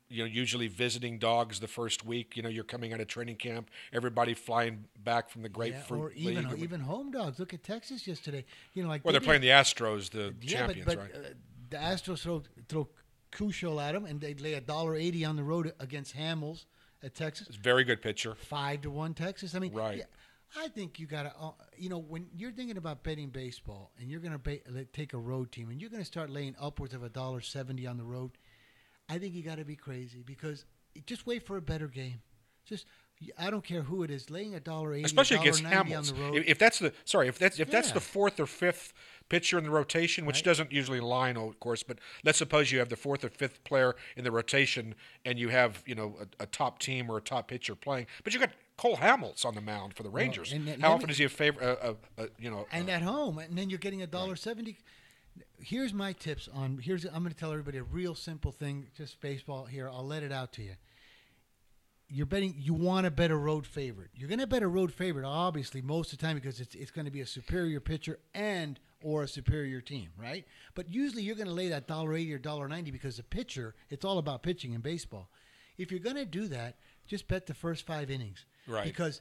usually visiting dogs the first week? You're coming out of training camp, everybody flying back from the grapefruit or even home dogs. Look at Texas yesterday. Well, they're playing the Astros, the champions, but, right? The Astros throw Kushel at them, and they lay $1.80 on the road against Hamels at Texas. It's a very good pitcher. 5-1 Texas. I mean, Right. yeah, I think you got to, when you're thinking about betting baseball and you're going to take a road team and you're going to start laying upwards of $1.70 on the road, I think you got to be crazy because just wait for a better game. I don't care who it is, laying $1.80, Especially against $1.90 on Hamels. the road. If that's the Yeah. fourth or fifth pitcher in the rotation, which Right. doesn't usually line, of course, but let's suppose you have the fourth or fifth player in the rotation, and you have a top team or a top pitcher playing, but you got Cole Hamels on the mound for the Rangers. and How let often me- is he a favorite? And at home, and then you're getting $1.70. Here's my tips I'm going to tell everybody a real simple thing, just baseball here. I'll let it out to you. You're betting. You want to bet a road favorite. You're going to bet a road favorite, obviously, most of the time because it's going to be a superior pitcher or a superior team, right? But usually you're going to lay that $1.80 or $1.90 because the pitcher. It's all about pitching in baseball. If you're going to do that, just bet the first 5 innings, Right. Because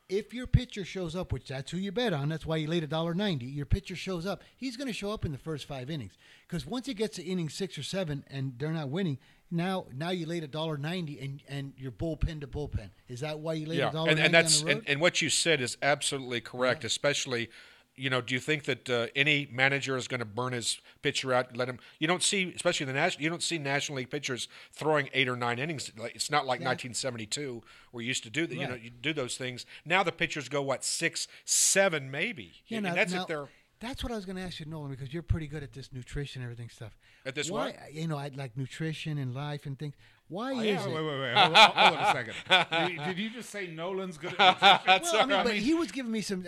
if your pitcher shows up, which that's who you bet on, that's why you laid $1.90. Your pitcher shows up. He's going to show up in the first 5 innings because once it gets to inning 6 or 7 and they're not winning, now you laid $1.90 and you're bullpen to bullpen. Is that why you laid Yeah, $1.90 and that's on the road? and what you said is absolutely correct. Especially, do you think that any manager is going to burn his pitcher out? Let him. You don't see, especially you don't see National League pitchers throwing 8 or 9 innings. It's not like 1972 where you used to do that. Right. You do those things. Now the pitchers go 6, 7 maybe. Yeah, and now- that's now, if they're. That's what I was going to ask you, Nolan, because you're pretty good at this nutrition and everything stuff. At this why, what? I like nutrition and life and things. Why is Yeah, it? wait. Hold on a second. Did you just say Nolan's good at nutrition? Well, I mean, but he was giving me some.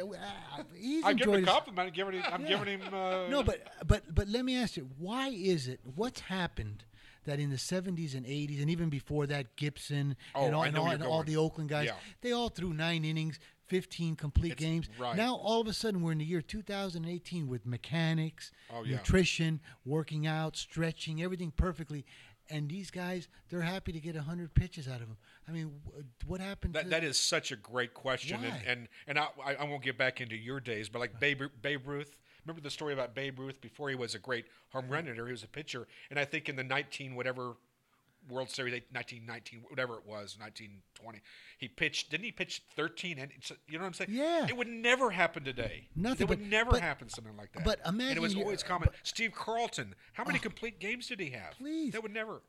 He's I give him a enjoyed his- compliment. I'm giving him. No, but let me ask you, why is it? What's happened that in the 70s and 80s and even before that, Gibson Oh, and all, I know where and you're all going. the Oakland guys, Yeah. they all threw 9 innings, 15 complete games. right. Now all of a sudden we're in the year 2018 with mechanics, Oh, yeah. nutrition, working out, stretching, everything perfectly. And these guys, they're happy to get 100 pitches out of them. I mean, what happened? That is such a great question, Why? and I won't get back into your days, but like Babe Ruth. Remember the story about Babe Ruth before he was a great home run hitter? He was a pitcher, and I think in the World Series 1919, whatever it was, 1920. He pitched. Didn't he pitch 13? And you know what I'm saying? Yeah. It would never happen today. Nothing, It would but- never but- happen something like that. but and imagine it was you- always common. Steve Carlton. How many complete games did he have? Please. That would never.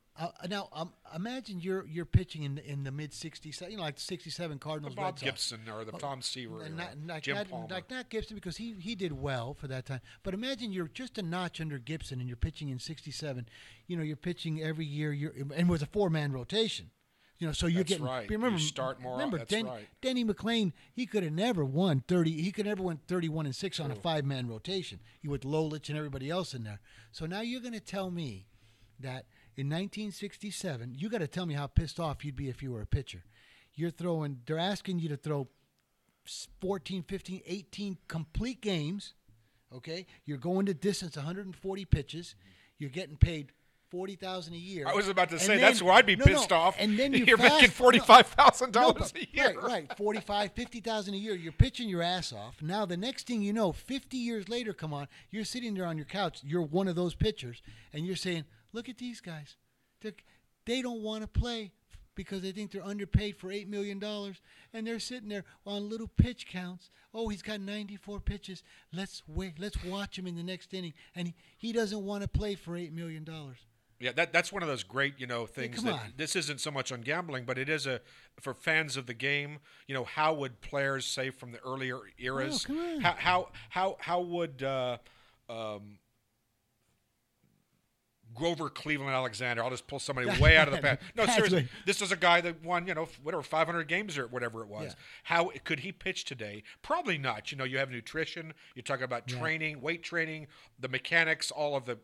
Now, imagine you're pitching in the mid '60s, like the '67 The Cardinals. Bob Red Sox. Gibson or the Tom Seaver or Not, Jim not, Palmer. not Gibson, because he did well for that time. But imagine you're just a notch under Gibson and you're pitching in '67. You're pitching every year. And it was a 4-man rotation. So you're That's getting. right. Remember, You start more. Remember, That's right. Denny McLain. He could have never won 30. He could never win 31-6 on a 5-man rotation. He with Lolich and everybody else in there. So now you're going to tell me that in 1967, you got to tell me how pissed off you'd be if you were a pitcher. They're asking you to throw 14, 15, 18 complete games. Okay, you're going to distance 140 pitches. You're getting paid $40,000 a year. I was about to And say then- that's where I'd be no, pissed no, off. And then you're making $45,000 a year. Right, $50,000 a year. You're pitching your ass off. Now the next thing you know, 50 years later, come on, you're sitting there on your couch. You're one of those pitchers, and you're saying, "Look at these guys. They don't want to play because they think they're underpaid for $8 million, and they're sitting there on little pitch counts. Oh, he's got 94 pitches. Let's wait. Let's watch him in the next inning, and he doesn't want to play for $8 million." Yeah, that's one of those great, things come that on. this isn't so much on gambling, but it is for fans of the game. How would players say from the earlier eras? Oh, come on. How would Grover Cleveland Alexander? I'll just pull somebody way out of the past. No, That's seriously, right. this is a guy that won, 500 games or whatever it was. Yeah. How could he pitch today? Probably not. You have nutrition. You're talking about training, weight training, the mechanics, all of the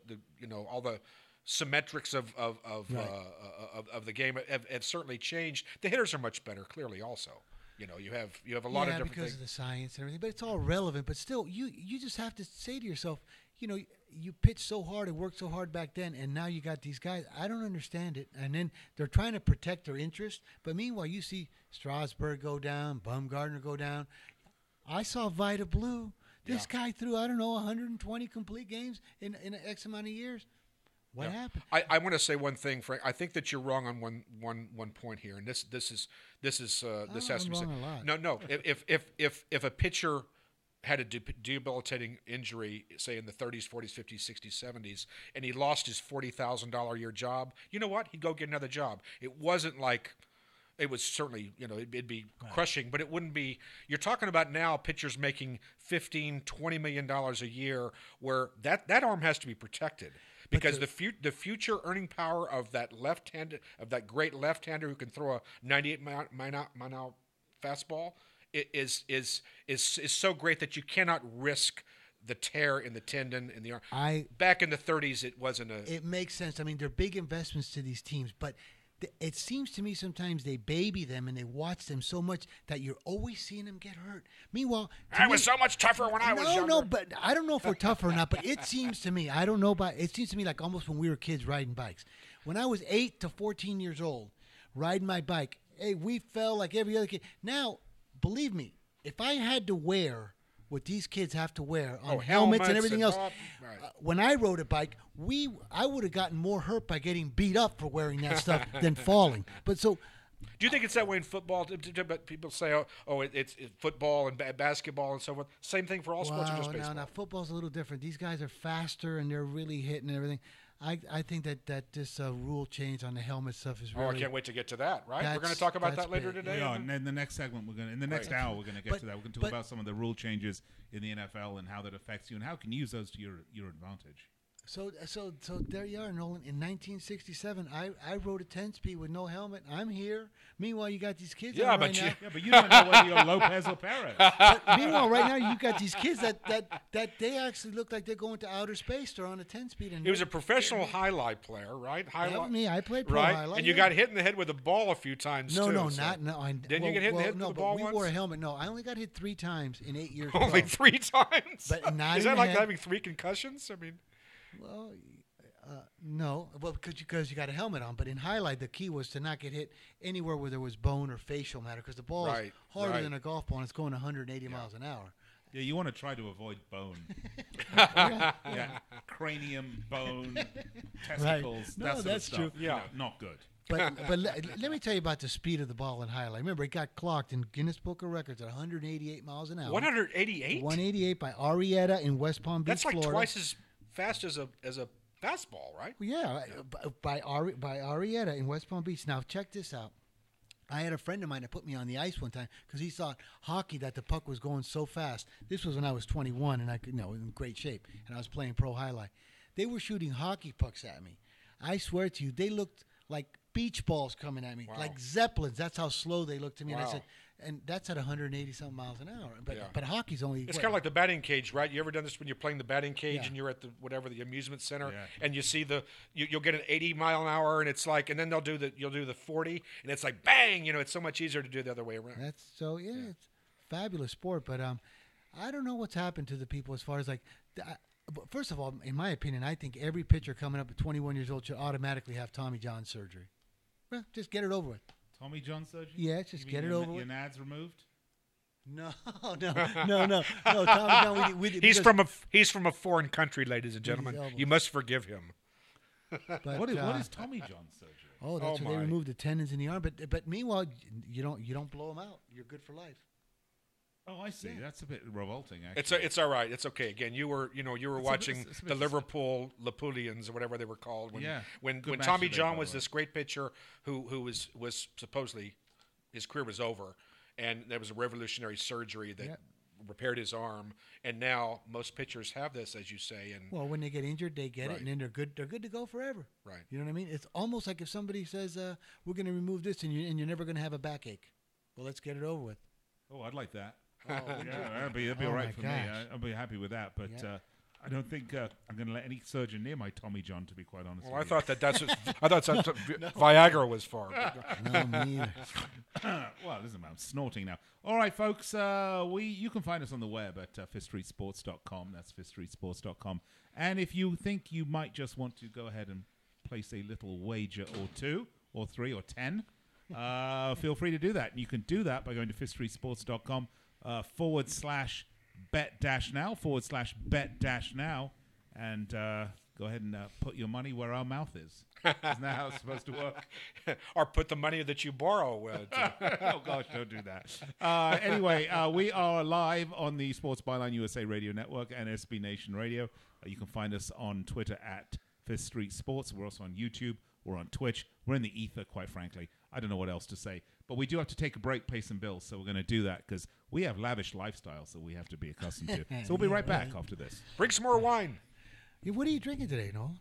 all the symmetrics of the game have certainly changed. The hitters are much better, clearly. Also, you have a lot of different because things. of the science and everything, but it's all relevant. But still, you just have to say to yourself, you pitched so hard and worked so hard back then, and now you got these guys. I don't understand it. And then they're trying to protect their interest, but meanwhile, you see Strasburg go down, Bumgarner go down. I saw Vida Blue. This guy threw 120 complete games in X amount of years. What happened? I want to say one thing, Frank. I think that you're wrong on one point here, and this has to be said. wrong a lot. No. If a pitcher had a debilitating injury, say in the 30s, 40s, 50s, 60s, 70s, and he lost his $40,000 a year job, you know what? He'd go get another job. It wasn't like. It was certainly, it'd be crushing, but it wouldn't be. You're talking about now pitchers making $15, $20 million a year, where that arm has to be protected because the future earning power of that great left-hander who can throw a 98 mile an hour fastball is so great that you cannot risk the tear in the tendon in the arm. Back in the 30s, it wasn't a. It makes sense. I mean, they're big investments to these teams, but it seems to me sometimes they baby them and they watch them so much that you're always seeing them get hurt. Meanwhile, I was so much tougher when I was younger. No, but I don't know if we're tougher or not. But it seems to me, I don't know, but it seems to me like almost when we were kids riding bikes. When I was 8 to 14 years old, riding my bike, hey, we fell like every other kid. Now, believe me, if I had to wear what these kids have to wear on helmets and everything else. When I rode a bike, I would have gotten more hurt by getting beat up for wearing that stuff than falling. But so, do you think it's that way in football? But people say, it's football and basketball and so forth. Same thing for all sports, or just baseball? No, football's a little different. These guys are faster and they're really hitting and everything. I think that this rule change on the helmet stuff is really. I can't wait to get to that. Right, we're going to talk about that later today. Yeah, and in the next segment, in the next hour, we're going to get to that. We're going to talk about some of the rule changes in the NFL and how that affects you and how can you use those to your advantage. So there you are, Nolan. In 1967, I rode a 10-speed with no helmet. I'm here. Meanwhile, you got these kids. Yeah, but now. Yeah, but you don't know whether you're Lopez or Perez. But meanwhile, right now, you got these kids that they actually look like they're going to outer space. They're on a 10-speed. He was a professional highlight player, right? That me. I played pro right? highlight. And you got hit in the head with a ball a few times. No, too, no, so. Didn't you get hit in the head no, with the ball we once? wore a helmet. No, I only got hit 3 times in 8 years. Only pro. 3 times. But not Is in that the like head. having 3 concussions? I mean. Well, no. Well, because you got a helmet on. But in highlight, the key was to not get hit anywhere where there was bone or facial matter, because the ball is harder than a golf ball and it's going 180 miles an hour. Yeah, you want to try to avoid bone. Yeah, cranium, bone, testicles. Right. No, that sort that's of stuff. true. Yeah. Not good. But let me tell you about the speed of the ball in highlight. Remember, it got clocked in Guinness Book of Records at 188 miles an hour. 188. 188 by Arrieta in West Palm Beach, That's like Florida. twice as fast as a fastball, right? Well, yeah, by Arrieta in West Palm Beach. Now, check this out. I had a friend of mine that put me on the ice one time because he thought hockey that the puck was going so fast. This was when I was 21 and I could, in great shape, and I was playing pro highlight. They were shooting hockey pucks at me. I swear to you, they looked like beach balls coming at me, Wow. like zeppelins. That's how slow they looked to me. And I Wow. said, and that's at 180-something miles an hour. But Yeah. but hockey's only It's kind of like the batting cage, right? You ever done this when you're playing the batting cage Yeah. and you're at the amusement center Yeah. and you see you'll get an 80 mile an hour and it's like, and then you'll do the 40 and it's like bang, it's so much easier to do the other way around. That's so it's a fabulous sport, but I don't know what's happened to the people as far as like. But first of all, in my opinion, I think every pitcher coming up at 21 years old should automatically have Tommy John surgery. Well, just get it over with. Tommy John surgery? Yeah, just You get mean it your, over Your with. nads removed? No. Tommy John. He's from a foreign country, ladies and His gentlemen. elbows. You must forgive him. But, What is Tommy John surgery? Oh, that's Oh, where they my. remove the tendons in the arm. But meanwhile, you don't blow them out. You're good for life. Oh, I see. That's a bit revolting, actually. It's all right. It's okay. Again, you were watching it's a the bit- Liverpool Lapulians or whatever they were called when Yeah. when Good match Tommy today, John by was the way. this great pitcher who was supposedly his career was over, and there was a revolutionary surgery that Yeah. repaired his arm, and now most pitchers have this, as you say, and Well, when they get injured, they get Right. it, and then they're good. They're good to go forever. Right. You know what I mean? It's almost like if somebody says, "We're going to remove this, and you're never going to have a backache." Well, let's get it over with. Oh, I'd like that. Oh, Yeah, that'd be Oh, all right my for gosh. me. I'll be happy with that. But Yeah. I don't think I'm going to let any surgeon near my Tommy John, to be quite honest well, I with thought that's what, Viagra was for. No, me either. Well, listen, I'm snorting now. All right, folks, you can find us on the web at fifthstreetsports.com. That's fifthstreetsports.com. And if you think you might just want to go ahead and place a little wager or two or three or 10, feel free to do that. And you can do that by going to fifthstreetsports.com /bet-now, and go ahead and put your money where our mouth is. Isn't that how it's supposed to work? Or put the money that you borrow. Oh, gosh, don't do that. Anyway, we are live on the Sports Byline USA Radio Network and SB Nation Radio. You can find us on Twitter at Fifth Street Sports. We're also on YouTube. We're on Twitch. We're in the ether, quite frankly. I don't know what else to say. But we do have to take a break, pay some bills, so we're going to do that because we have lavish lifestyles that we have to be accustomed to. So we'll be right back after this. Bring some more wine. Yeah, what are you drinking today, Noel?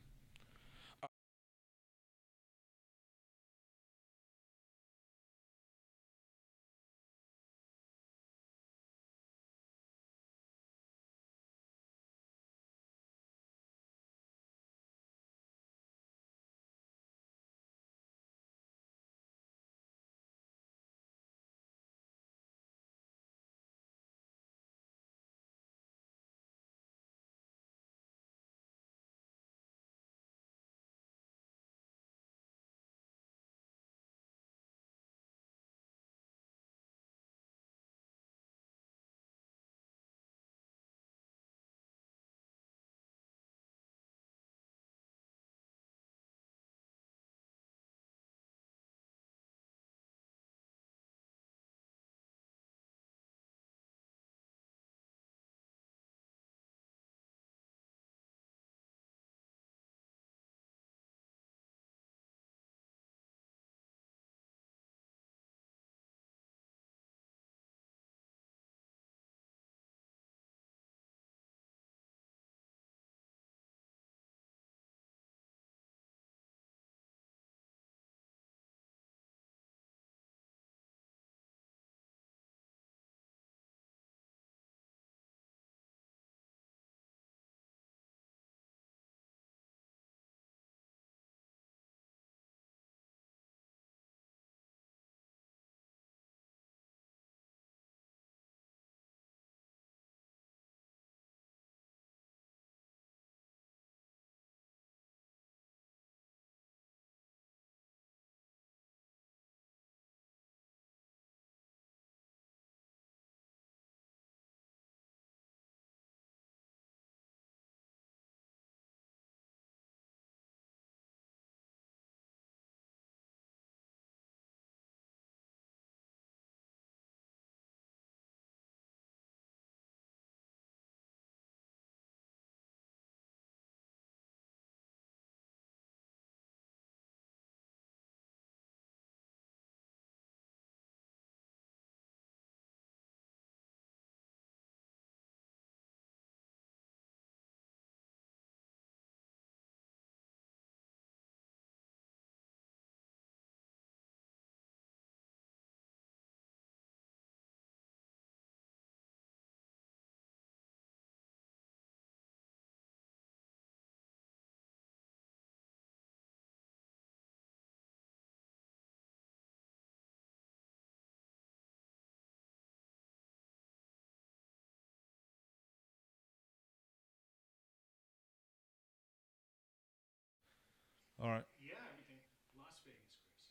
All right. Yeah, everything. Las Vegas, Chris.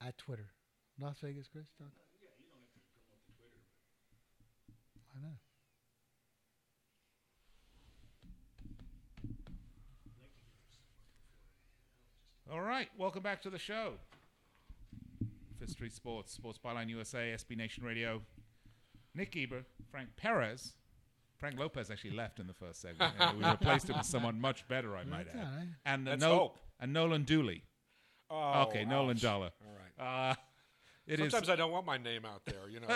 At Twitter. Las Vegas, Chris? Yeah, you don't have to promote the Twitter. Why not? I'd like to give you some work before. All right. Welcome back to the show. Fifth Street Sports, Sports Byline USA, SB Nation Radio. Nick Eber, Frank Perez. Frank Lopez actually left in the first segment. We replaced him with someone much better, I might That's add. all right. And Let's hope. And Nolan Dooley. Oh, Okay, Nolan ouch. Dollar. All right. It is. Sometimes I don't want my name out there. You know,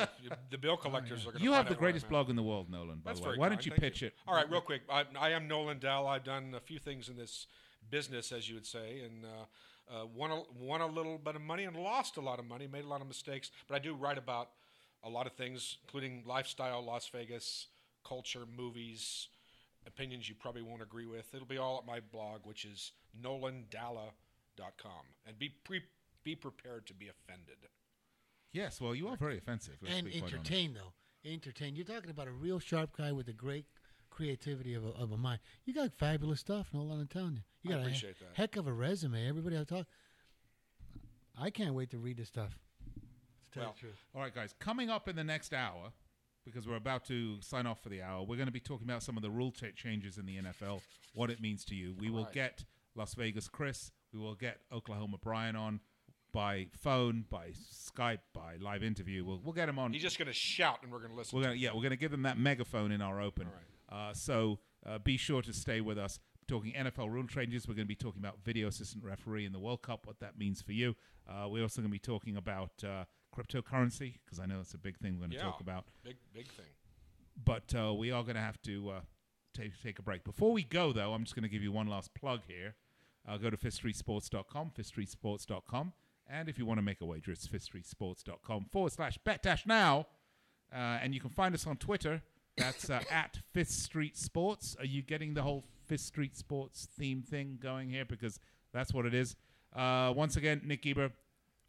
the bill collectors are going to. You have the greatest blog in the world, Nolan. By That's the way, very why kind. don't you Thank pitch it? All right, real quick. I am Nolan Dell. I've done a few things in this business, as you would say, and won a little bit of money and lost a lot of money, made a lot of mistakes. But I do write about a lot of things, including lifestyle, Las Vegas, culture, movies, opinions you probably won't agree with. It'll be all at my blog, which is nolandalla.com. And be prepared to be offended. Yes, well, you are very offensive. Let's And be quite honest. entertain, though. Entertain. You're talking about a real sharp guy with a great creativity of a mind. You got fabulous stuff, Nolan, I'm telling you. You I got appreciate a that. heck of a resume. Everybody I talk. I can't wait to read this stuff. To tell Well, the truth. All right, guys. Coming up in the next hour, because we're about to sign off for the hour, we're going to be talking about some of the rule changes in the NFL, what it means to you. We will Right. get Las Vegas Chris. We will get Oklahoma Brian on by phone, by Skype, by live interview. We'll get him on. He's just going to shout, and we're going to listen. We're gonna give them that megaphone in our open. All right. So be sure to stay with us. Talking NFL rule changes, we're going to be talking about video assistant referee in the World Cup, what that means for you. We're also going to be talking about cryptocurrency, because I know that's a big thing we're going to talk about. Big thing. But we are going to have to take a break. Before we go, though, I'm just going to give you one last plug here. Go to fifthstreetsports.com, fifthstreetsports.com. And if you want to make a wager, it's fifthstreetsports.com/bet-now. And you can find us on Twitter. That's at Fifth Street Sports. Are you getting the whole Fifth Street Sports theme thing going here? Because that's what it is. Once again, Nick Eber,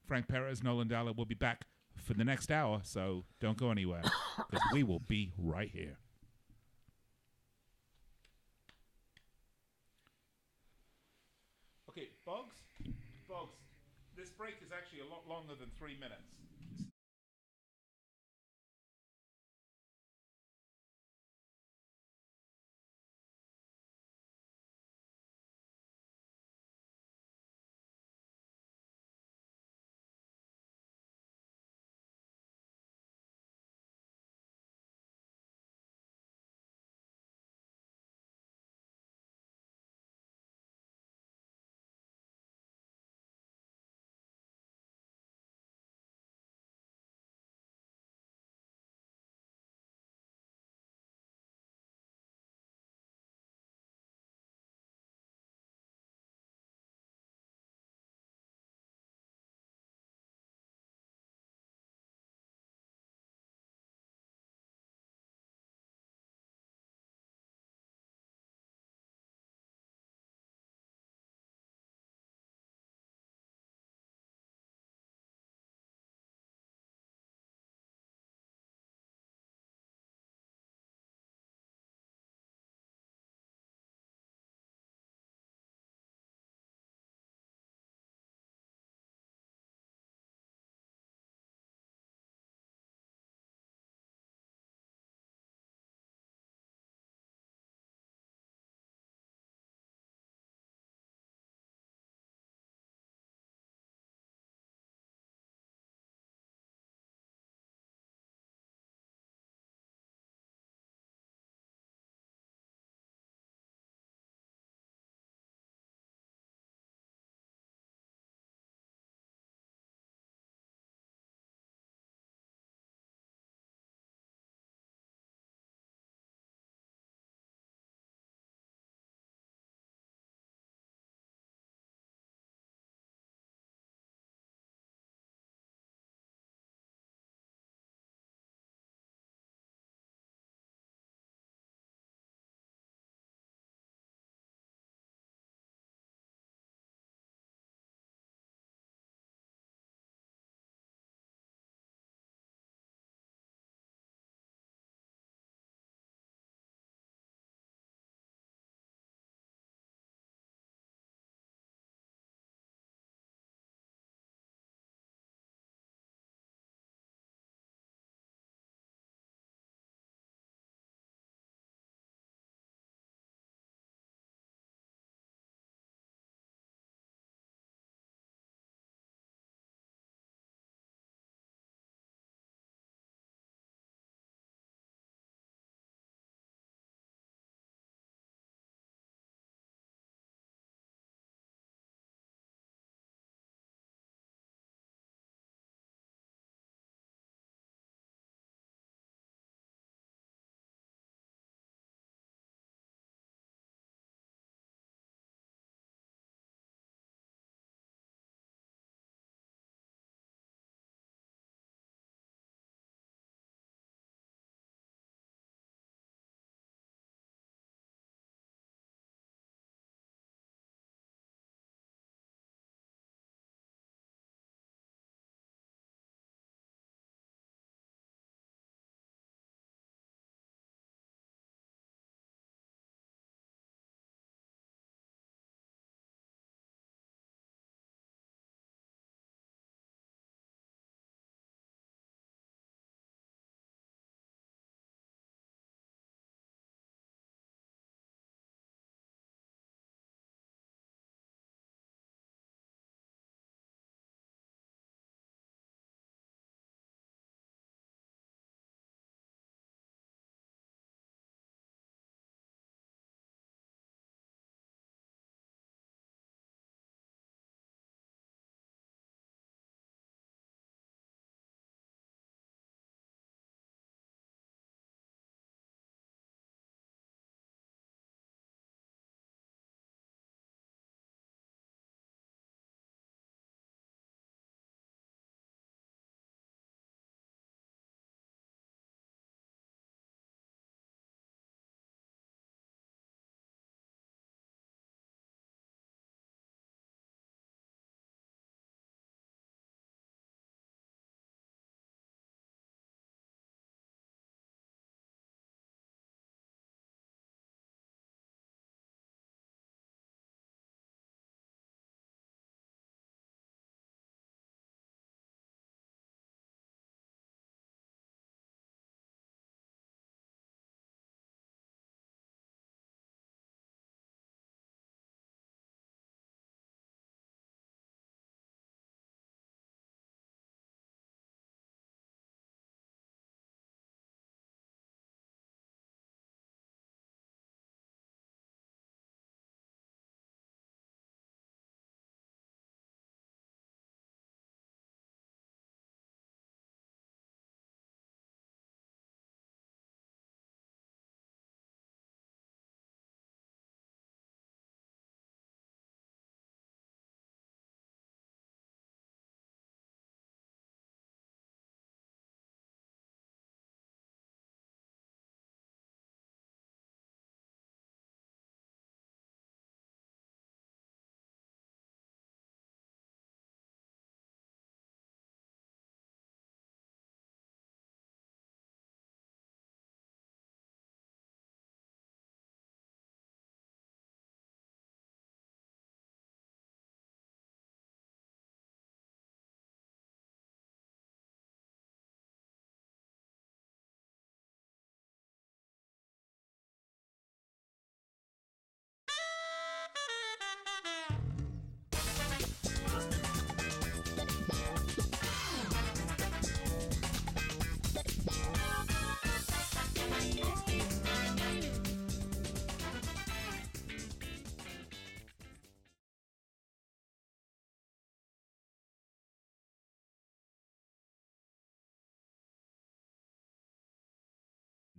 Frank Perez, Nolan Dalla will be back for the next hour. So don't go anywhere, because we will be right here. Okay, Bugs, this break is actually a lot longer than 3 minutes.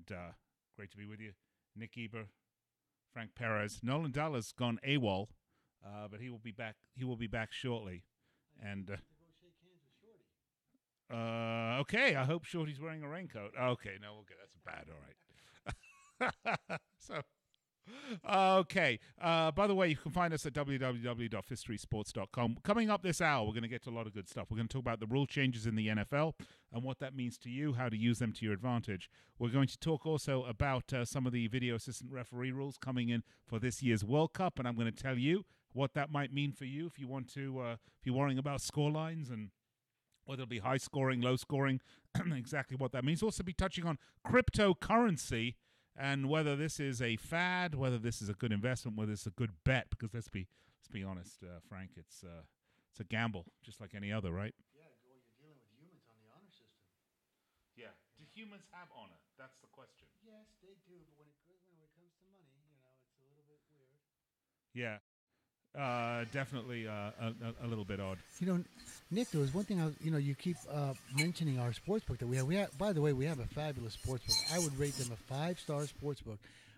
And great to be with you. Nick Eber, Frank Perez. Nolan Dalla's gone AWOL, but he will be back. He will be back shortly. And okay, I hope Shorty's wearing a raincoat. Okay, no, okay, that's bad. All right. So. Okay. By the way, you can find us at www.fifthstreetsports.com. Coming up this hour, we're going to get to a lot of good stuff. We're going to talk about the rule changes in the NFL and what that means to you, how to use them to your advantage. We're going to talk also about some of the video assistant referee rules coming in for this year's World Cup, and I'm going to tell you what that might mean for you if you want to, if you're worrying about score lines and whether it'll be high scoring, low scoring, exactly what that means. Also be touching on cryptocurrency and whether this is a fad, whether this is a good investment, whether it's a good bet. Because let's be honest, Frank, it's a gamble, just like any other, right? Yeah, well, you're dealing with humans on the honor system. Yeah. Do humans have honor? That's the question. Yes, they do, but when it comes to money, it's a little bit weird. Yeah. Definitely a little bit odd. Nick, there was one thing you keep mentioning our sports book that we have. By the way, we have a fabulous sports book. I would rate them a 5-star sports book.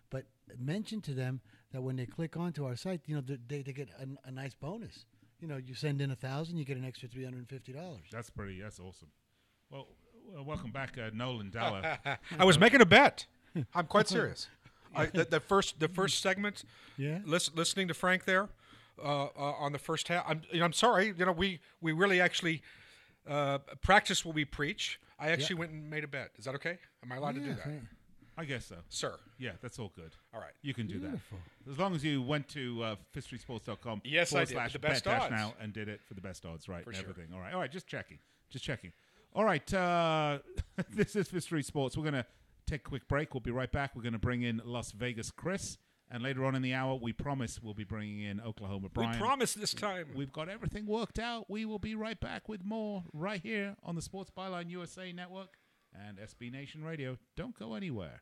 But mention to them that when they click onto our site, they get a nice bonus. You send in 1,000, you get an extra $350. That's awesome. Well, welcome back, Nolan Dalla. I was making a bet. I'm quite serious. The first segment. Yeah. Listening to Frank there. On the first half, I'm sorry. We really actually practice what we preach. I actually went and made a bet. Is that okay? Am I allowed to do that, Right. I guess so. sir? Yeah, that's all good. All right. You can do Beautiful. that. As long as you went to fifthstreetsports.com Yes, I did. The best odds. now and did it for the best odds, right? For and sure. everything. All right. Just checking. All right. This is Fifth Street Sports. We're going to take a quick break. We'll be right back. We're going to bring in Las Vegas Chris. And later on in the hour, we promise we'll be bringing in Oklahoma Brian. We promise this time. We've got everything worked out. We will be right back with more right here on the Sports Byline USA Network and SB Nation Radio. Don't go anywhere.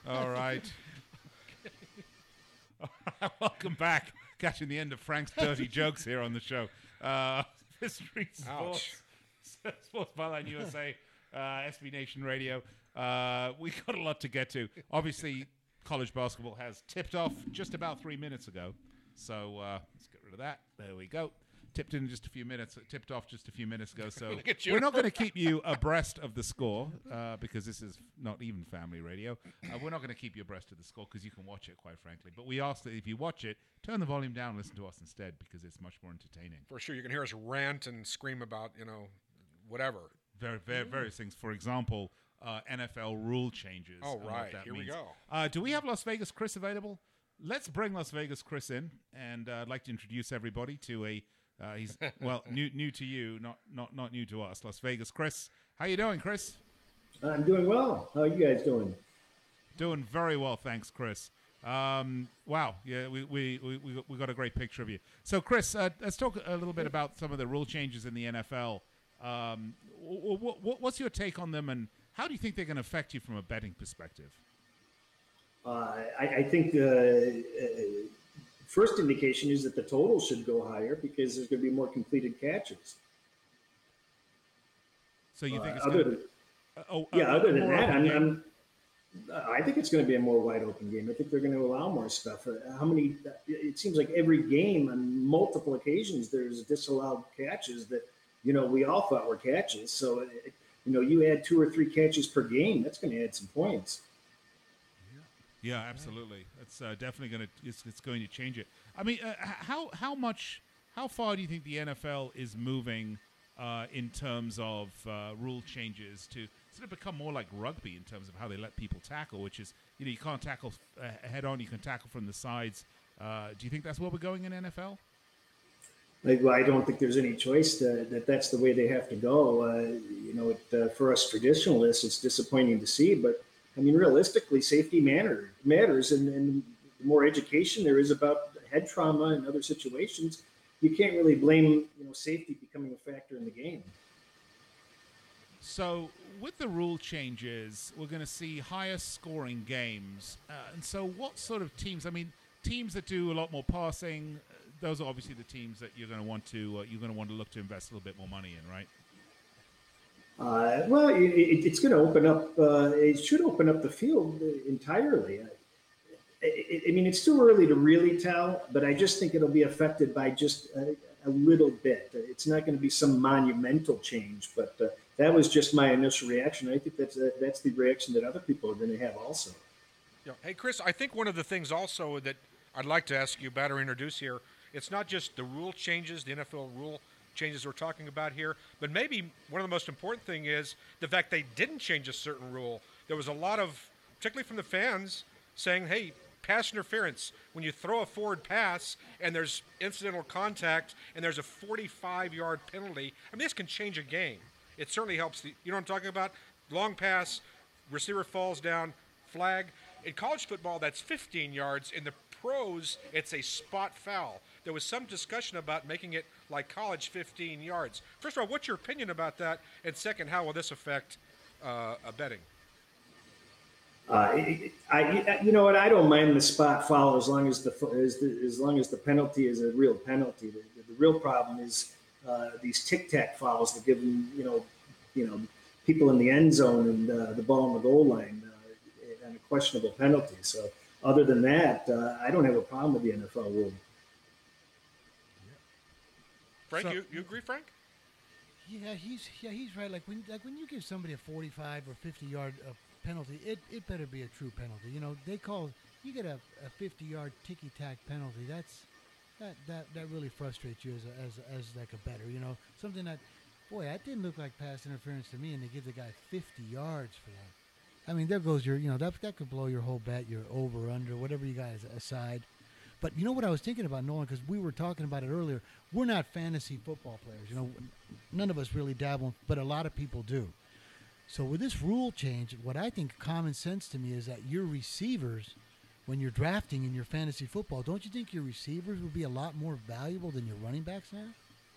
All right. Welcome back. Catching the end of Frank's dirty jokes here on the show. Street Sports, Sports Byline USA, SB Nation Radio. We got a lot to get to. Obviously, college basketball has tipped off just about 3 minutes ago. So let's get rid of that. There we go. Tipped off just a few minutes ago. So we're not going to keep you abreast of the score because this is not even family radio. We're not going to keep you abreast of the score because you can watch it, quite frankly. But we ask that if you watch it, turn the volume down and listen to us instead because it's much more entertaining. For sure, you can hear us rant and scream about, whatever. Various things. For example, NFL rule changes. Oh, right. Here we go. Do we have Las Vegas Chris available? Let's bring Las Vegas Chris in, and I'd like to introduce everybody to a he's new to you, not new to us. Las Vegas Chris, how you doing, Chris? I'm doing well. How are you guys doing? Doing very well, thanks, Chris. Wow, yeah, we got a great picture of you. So, Chris, let's talk a little bit about some of the rule changes in the NFL. What's your take on them, and how do you think they're going to affect you from a betting perspective? I think the first indication is that the total should go higher because there's going to be more completed catches. So you think it's other than that, I think it's going to be a more wide open game. I think they're going to allow more stuff. It seems like every game on multiple occasions there's disallowed catches that we all thought were catches. So you add 2 or 3 catches per game, that's going to add some points. Yeah, absolutely. It's definitely going to it's going to change it. I mean, how far do you think the NFL is moving in terms of rule changes to sort of become more like rugby in terms of how they let people tackle, which is you can't tackle head on, you can tackle from the sides. Do you think that's where we're going in NFL? I don't think there's any choice that's the way they have to go. For us traditionalists, it's disappointing to see, but I mean, realistically, safety matters, and the more education there is about head trauma and other situations, you can't really blame safety becoming a factor in the game. So, with the rule changes, we're going to see higher scoring games, and so what sort of teams? I mean, teams that do a lot more passing, those are obviously the teams that you're going to want to look to invest a little bit more money in, right? It's going to open up. It should open up the field entirely. I mean, it's too early to really tell, but I just think it'll be affected by just a little bit. It's not going to be some monumental change, but that was just my initial reaction. I think that's the reaction that other people are going to have also. Yeah. Hey, Chris, I think one of the things also that I'd like to ask you about or introduce here, it's not just the rule changes, the NFL rule changes we're talking about here, but maybe one of the most important thing is the fact they didn't change a certain rule. There was a lot of, particularly from the fans, saying, hey, pass interference, when you throw a forward pass and there's incidental contact and there's a 45-yard penalty, I mean, this can change a game. It certainly helps. You know what I'm talking about? Long pass, receiver falls down, flag. In college football, that's 15 yards. In the pros, it's a spot foul. There was some discussion about making it like college 15 yards. First of all, what's your opinion about that? And second, how will this affect betting? You know what? I don't mind the spot foul as long as the penalty is a real penalty. The real problem is these tic-tac fouls that give them, people in the end zone and the ball on the goal line and a questionable penalty. So other than that, I don't have a problem with the NFL rule. Frank, you agree, Frank? Yeah, he's right. Like when you give somebody a 45 or 50-yard penalty, it better be a true penalty. You get a 50-yard ticky-tack penalty. That really frustrates you as like a bettor. Something that, boy, that didn't look like pass interference to me, and they give the guy 50 yards for that. I mean, there goes your, that could blow your whole bet, your over, under, whatever you guys aside. But you know what I was thinking about, Nolan, because we were talking about it earlier. We're not fantasy football players. None of us really dabble, but a lot of people do. So with this rule change, what I think common sense to me is that your receivers, when you're drafting in your fantasy football, don't you think your receivers would be a lot more valuable than your running backs now?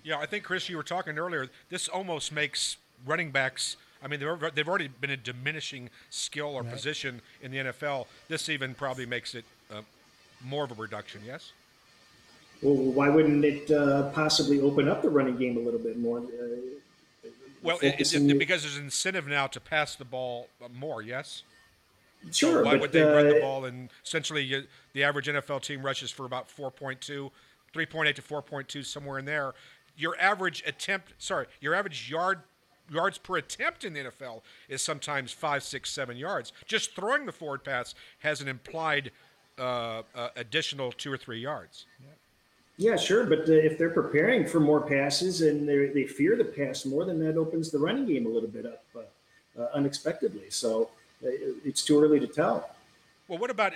Yeah, I think, Chris, you were talking earlier, this almost makes running backs. I mean, they've already been a diminishing skill or position in the NFL. This even probably makes it more of a reduction. Yes. Well, why wouldn't it possibly open up the running game a little bit more? Well, because there's incentive now to pass the ball more. Yes. Sure. So why but, would they run the ball? And essentially, the average NFL team rushes for about 3.8 to 4.2, somewhere in there. Your average yards per attempt in the NFL is sometimes 5, 6, 7 yards. Just throwing the forward pass has an implied additional 2 or 3 yards. Yeah, sure. But if they're preparing for more passes and they fear the pass more, then that opens the running game a little bit up unexpectedly. So it's too early to tell. Well, what about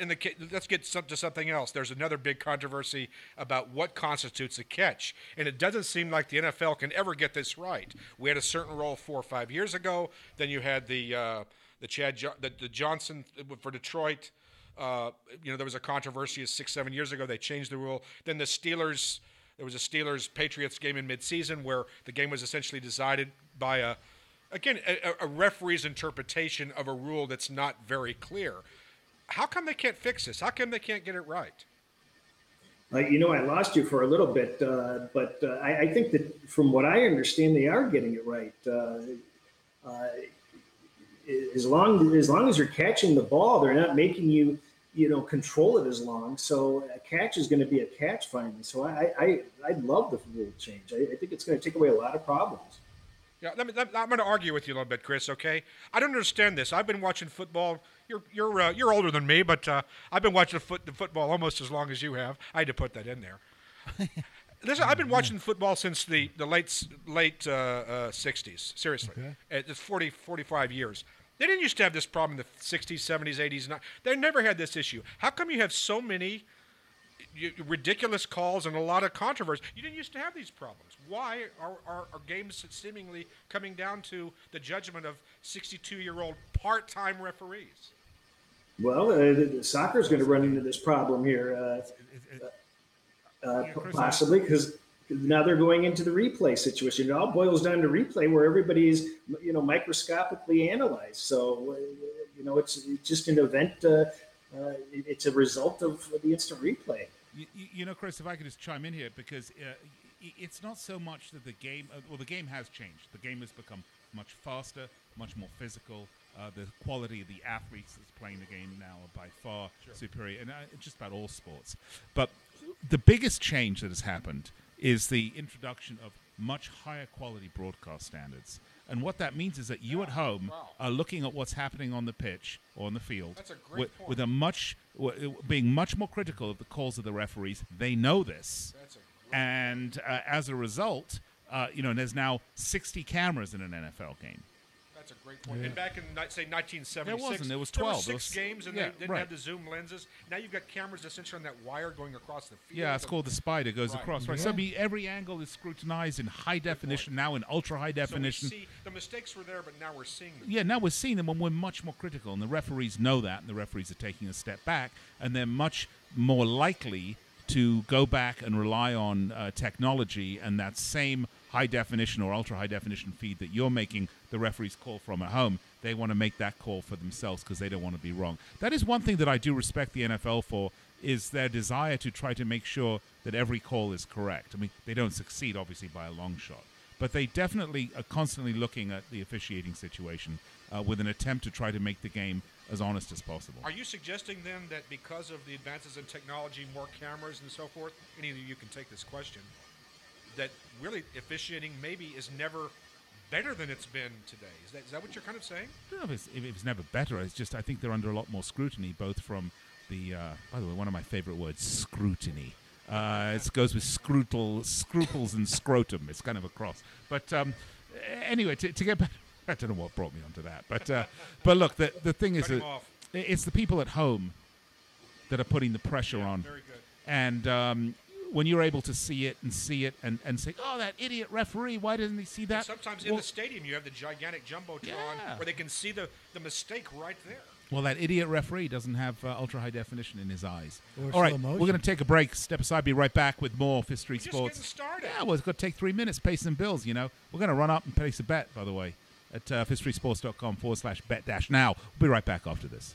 let's get to something else. There's another big controversy about what constitutes a catch, and it doesn't seem like the NFL can ever get this right. We had a certain rule 4 or 5 years ago. Then you had the Johnson for Detroit. There was a controversy 6, 7 years ago. They changed the rule. Then there was a Steelers-Patriots game in midseason where the game was essentially decided by a referee's interpretation of a rule that's not very clear. How come they can't fix this? How come they can't get it right? I lost you for a little bit, but I think that from what I understand, they are getting it right. As long as you're catching the ball, they're not making you control it as long. So a catch is going to be a catch finally. So I love the rule change. I think it's going to take away a lot of problems. Yeah, I'm going to argue with you a little bit, Chris. Okay, I don't understand this. I've been watching football. You're older than me, but I've been watching football almost as long as you have. I had to put that in there. Listen, I've been watching football since the late 60s. Seriously, it's 45 years. They didn't used to have this problem in the 60s, 70s, 80s. They never had this issue. How come you have so many ridiculous calls and a lot of controversy? You didn't used to have these problems. Why are games seemingly coming down to the judgment of 62-year-old part-time referees? Well, soccer is going to run into this problem here, possibly, because now they're going into the replay situation. It all boils down to replay, where everybody is, microscopically analyzed. So, it's just an event. It's a result of the instant replay. Chris, if I could just chime in here, because it's not so much that the game has changed. The game has become much faster, much more physical. The quality of the athletes that's playing the game now are by far superior, and just about all sports. But the biggest change that has happened is the introduction of much higher quality broadcast standards. And what that means is that you at home are looking at what's happening on the pitch or on the field with being much more critical of the calls of the referees. They know this. And as a result, there's now 60 cameras in an NFL game. That's a great point. Yeah. And back in, say, 1976, there wasn't. There was 12. There were 6 games, and they didn't have the zoom lenses. Now you've got cameras essentially on that wire going across the field. Yeah, it's called the spider. Goes across. Right. So every angle is scrutinized in high definition, now in ultra-high definition. So we see the mistakes were there, but now we're seeing them. Yeah, now we're seeing them, and we're much more critical. And the referees know that, and the referees are taking a step back, and they're much more likely to go back and rely on technology and that same high definition or ultra high definition feed that you're making the referees call from at home. They want to make that call for themselves because they don't want to be wrong. That is one thing that I do respect the NFL for, is their desire to try to make sure that every call is correct. I mean, they don't succeed, obviously, by a long shot. But they definitely are constantly looking at the officiating situation with an attempt to try to make the game as honest as possible. Are you suggesting then that because of the advances in technology, more cameras and so forth, any of you can take this question, that really officiating maybe is never better than it's been today? Is that what you're kind of saying? I don't know if it's never better. It's just I think they're under a lot more scrutiny, both from the, by the way, one of my favorite words, scrutiny. It goes with scruples and scrotum. It's kind of a cross. But anyway, to get back, I don't know what brought me onto that. But look, the thing is that it's the people at home that are putting the pressure on. Very good. And when you're able to see it and say, oh, that idiot referee, why didn't he see that? And sometimes in the stadium you have the gigantic jumbotron where they can see the mistake right there. Well, that idiot referee doesn't have ultra-high definition in his eyes. All right, we're going to take a break. Step aside, be right back with more Fifth Street Sports. Just getting started. Yeah, well, it's going to take 3 minutes, pay some bills, We're going to run up and place a bet, by the way. at fifthstreetsports.com/bet-now. We'll be right back after this.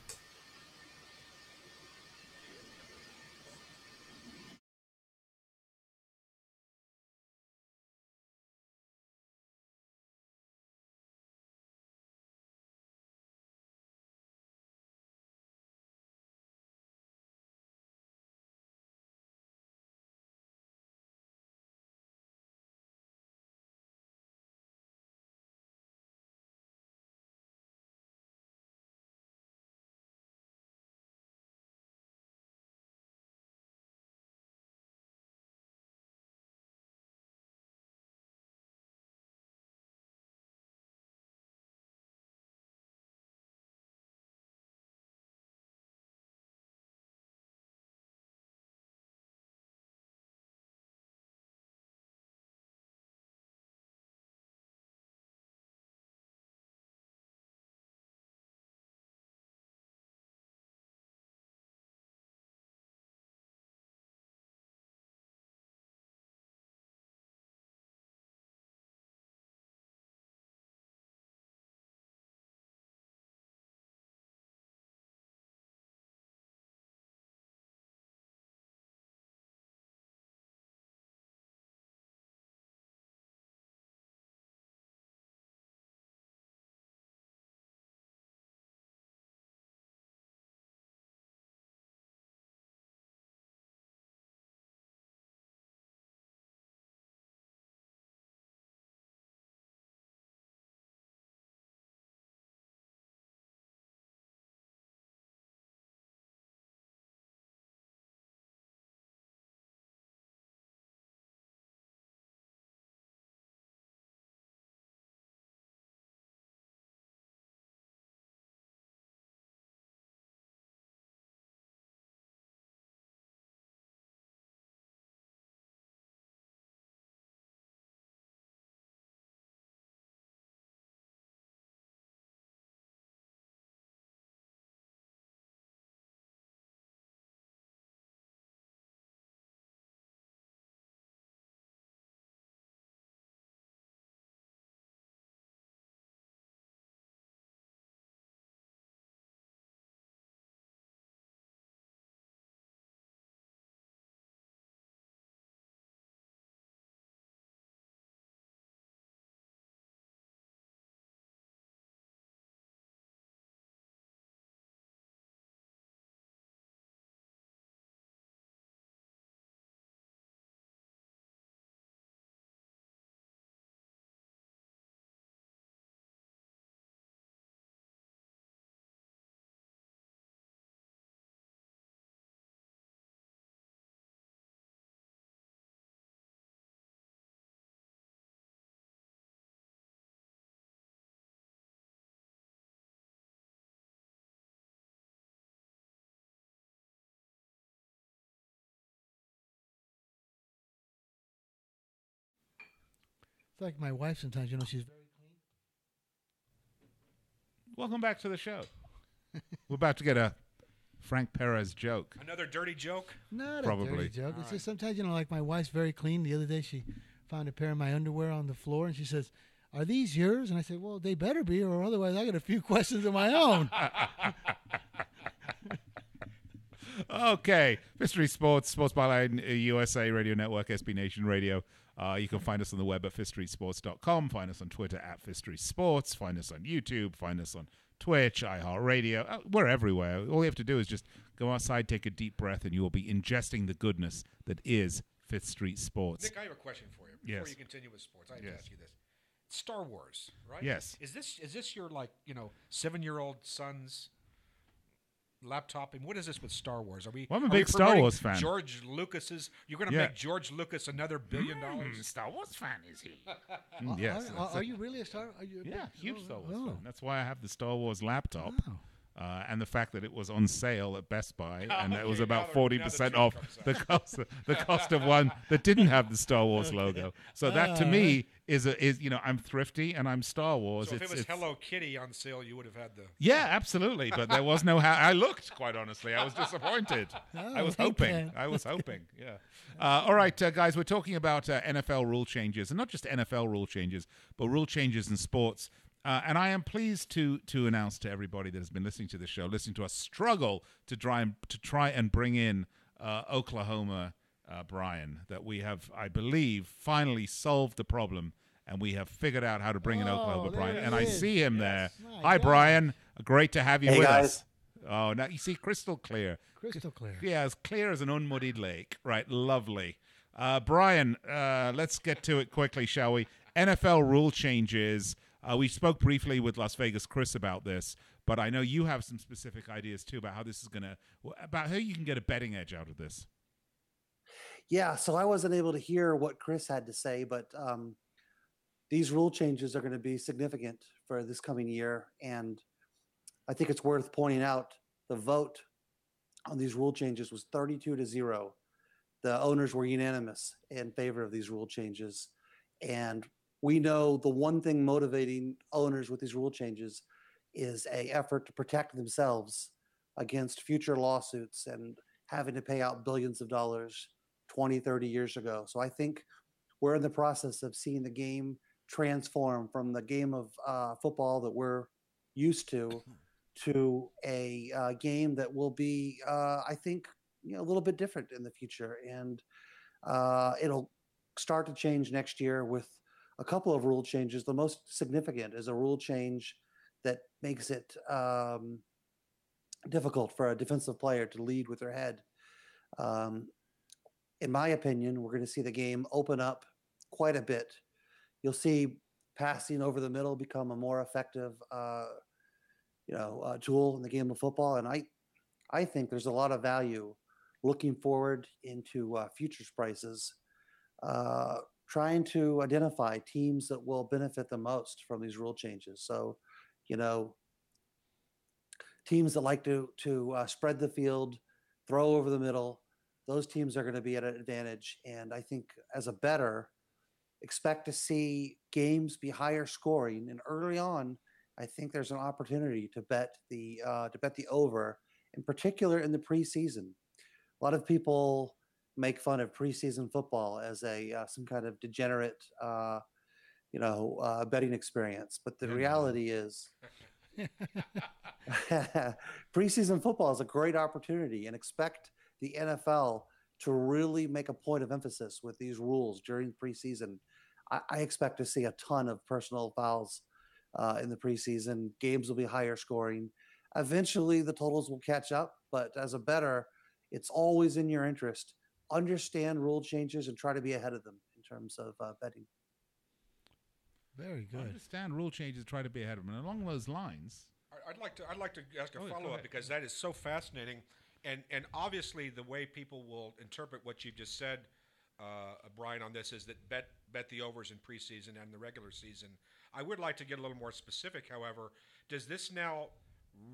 It's like my wife sometimes, she's very clean. Welcome back to the show. We're about to get a Frank Perez joke. Another dirty joke? Not Probably. a dirty joke. It's just sometimes, like my wife's very clean. The other day she found a pair of my underwear on the floor and she says, "Are these yours?" And I said, "Well, they better be, or otherwise I got a few questions of my own." Okay. Fifth Street Sports, Sports Byline, USA Radio Network, SB Nation Radio. You can find us on the web at fifthstreetsports.com. Find us on Twitter at Fifth Street Sports. Find us on YouTube. Find us on Twitch, iHeartRadio. We're everywhere. All you have to do is just go outside, take a deep breath, and you will be ingesting the goodness that is Fifth Street Sports. Nick, I have a question for you before you continue with sports. I have to ask you this. Star Wars, right? Yes. Is this your 7-year-old son's laptop? And what is this with Star Wars? I'm a big Star Wars fan. George Lucas's. You're going to make George Lucas another $1 billion? Star Wars fan is he? Yes. Are you really a Star? Huge Star Wars fan. That's why I have the Star Wars laptop. Wow. And the fact that it was on sale at Best Buy, and it was about 40% off the cost of one that didn't have the Star Wars logo. So that to me is I'm thrifty and I'm Star Wars. So if it was Hello Kitty on sale, you would have had the. Yeah, absolutely. But there was no. I looked, quite honestly. I was disappointed. I was hoping. Yeah. All right, guys. We're talking about NFL rule changes, and not just NFL rule changes, but rule changes in sports. And I am pleased to announce to everybody that has been listening to the show, listening to us struggle to try and bring in Oklahoma Brian, that we have, I believe, finally solved the problem, and we have figured out how to bring in Oklahoma Brian. And I see him there. Hi, Brian. Great to have you with us. Oh, now you see, crystal clear. Crystal clear. Yeah, as clear as an unmuddied lake. Right, lovely. Brian, let's get to it quickly, shall we? NFL rule changes. We spoke briefly with Las Vegas Chris about this, but I know you have some specific ideas too about how this is about how you can get a betting edge out of this. Yeah, so I wasn't able to hear what Chris had to say, but these rule changes are going to be significant for this coming year. And I think it's worth pointing out the vote on these rule changes was 32-0. The owners were unanimous in favor of these rule changes. And we know the one thing motivating owners with these rule changes is an effort to protect themselves against future lawsuits and having to pay out billions of dollars 20, 30 years ago. So I think we're in the process of seeing the game transform from the game of football that we're used to a game that will be, I think, a little bit different in the future. And it'll start to change next year with a couple of rule changes. The most significant is a rule change that makes it difficult for a defensive player to lead with their head. In my opinion, we're going to see the game open up quite a bit. You'll see passing over the middle become a more effective, tool in the game of football. And I think there's a lot of value looking forward into futures prices, trying to identify teams that will benefit the most from these rule changes. So, teams that like to spread the field, throw over the middle, those teams are going to be at an advantage. And I think as a bettor, expect to see games be higher scoring. And early on, I think there's an opportunity to bet the over, in particular in the preseason. A lot of people make fun of preseason football as some kind of degenerate, betting experience. But the reality is, preseason football is a great opportunity, and expect the NFL to really make a point of emphasis with these rules during preseason. I expect to see a ton of personal fouls in the preseason. Games will be higher scoring. Eventually, the totals will catch up. But as a bettor, it's always in your interest. Understand rule changes and try to be ahead of them in terms of betting. Very good. Understand rule changes, try to be ahead of them. And along those lines, I'd like to ask a follow-up, because that is so fascinating. And obviously the way people will interpret what you've just said, Brian, on this is that bet the overs in preseason and the regular season. I would like to get a little more specific, however. Does this now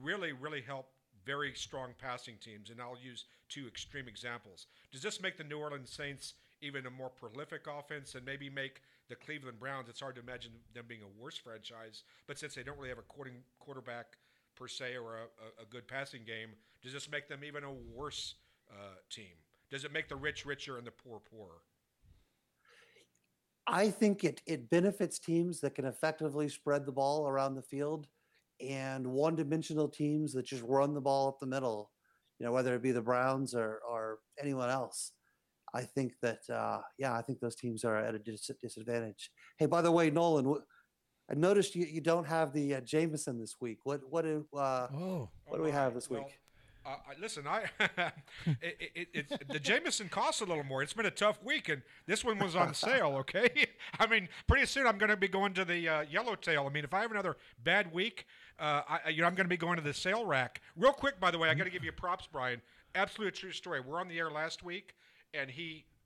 really, really help very strong passing teams? And I'll use two extreme examples. Does this make the New Orleans Saints even a more prolific offense, and maybe make the Cleveland Browns? It's hard to imagine them being a worse franchise, but since they don't really have a quarterback per se, or a good passing game, does this make them even a worse team? Does it make the rich richer and the poor poorer? I think it benefits teams that can effectively spread the ball around the field, and one-dimensional teams that just run the ball up the middle, whether it be the Browns or anyone else. I think that, I think those teams are at a disadvantage. Hey, by the way, Nolan, I noticed you don't have the Jameson this week. What do we have this week? Listen, the Jameson costs a little more. It's been a tough week, and this one was on sale, okay? I mean, pretty soon I'm going to be going to the Yellowtail. I mean, if I have another bad week, I'm going to be going to the sale rack. Real quick, by the way, I got to give you props, Brian. Absolute true story. We're on the air last week, and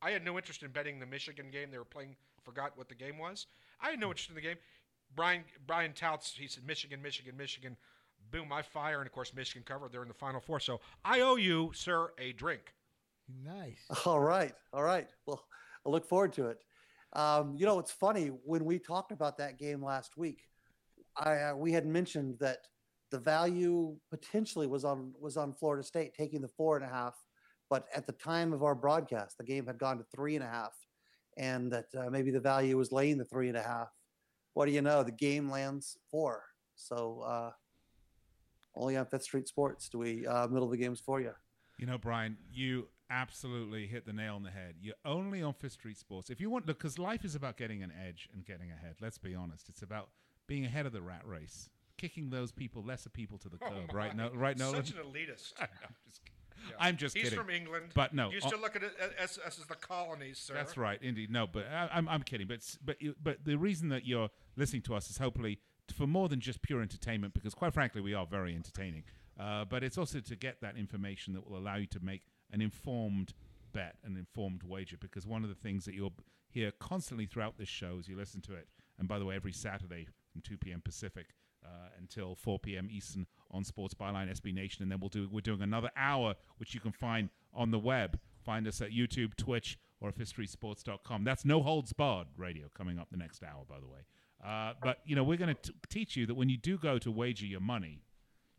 I had no interest in betting the Michigan game. They were playing, forgot what the game was. I had no interest in the game. Brian touts, he said, Michigan. Boom, I fire, and of course Michigan covered. They're in the Final Four, so I owe you, sir, a drink. Nice. All right. Well, I look forward to it. It's funny, when we talked about that game last week, we had mentioned that the value potentially was on Florida State taking the 4.5, but at the time of our broadcast, the game had gone to 3.5, and that maybe the value was laying the 3.5. what do you know? The game lands 4. So only on Fifth Street Sports do we middle the games for you. You know, Brian, you absolutely hit the nail on the head. You're only on Fifth Street Sports. If you want, because life is about getting an edge and getting ahead. Let's be honest. It's about being ahead of the rat race, kicking those lesser people to the curb. Right? No, right? No. Such an elitist. I'm just He's kidding. from England. But no, Used to look at it as the colonies, sir. That's right, indeed. No, but I'm kidding. But the reason that you're listening to us is hopefully for more than just pure entertainment, because quite frankly, we are very entertaining. But it's also to get that information that will allow you to make an informed bet, an informed wager. Because one of the things that you'll hear constantly throughout this show as you listen to it, and by the way, every Saturday from 2 p.m. Pacific until 4 p.m. Eastern on Sports Byline SB Nation, and then we're doing another hour, which you can find on the web. Find us at YouTube, Twitch, or at FifthStreetSports.com. That's No Holds Barred radio coming up the next hour, by the way. But we're going to teach you that when you do go to wager your money,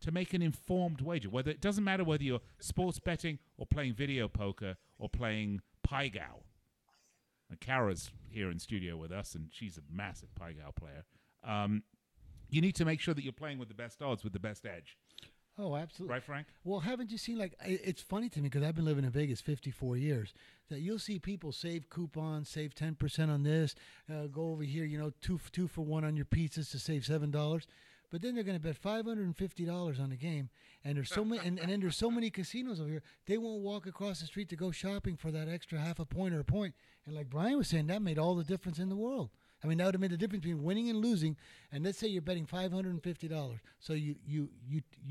to make an informed wager. Whether it doesn't matter whether you're sports betting or playing video poker or playing Pai Gow. And Kara's here in studio with us, and she's a massive Pai Gow player. You need to make sure that you're playing with the best odds, with the best edge. Oh, absolutely. Right, Frank? Well, haven't you seen, it's funny to me because I've been living in Vegas 54 years, that you'll see people save coupons, save 10% on this, go over here, 2 for 1 on your pizzas to save $7. But then they're going to bet $550 on the game, and there's so many, and then there's so many casinos over here. They won't walk across the street to go shopping for that extra half a point or a point. And like Brian was saying, that made all the difference in the world. I mean, that would have made the difference between winning and losing. And let's say you're betting $550, so you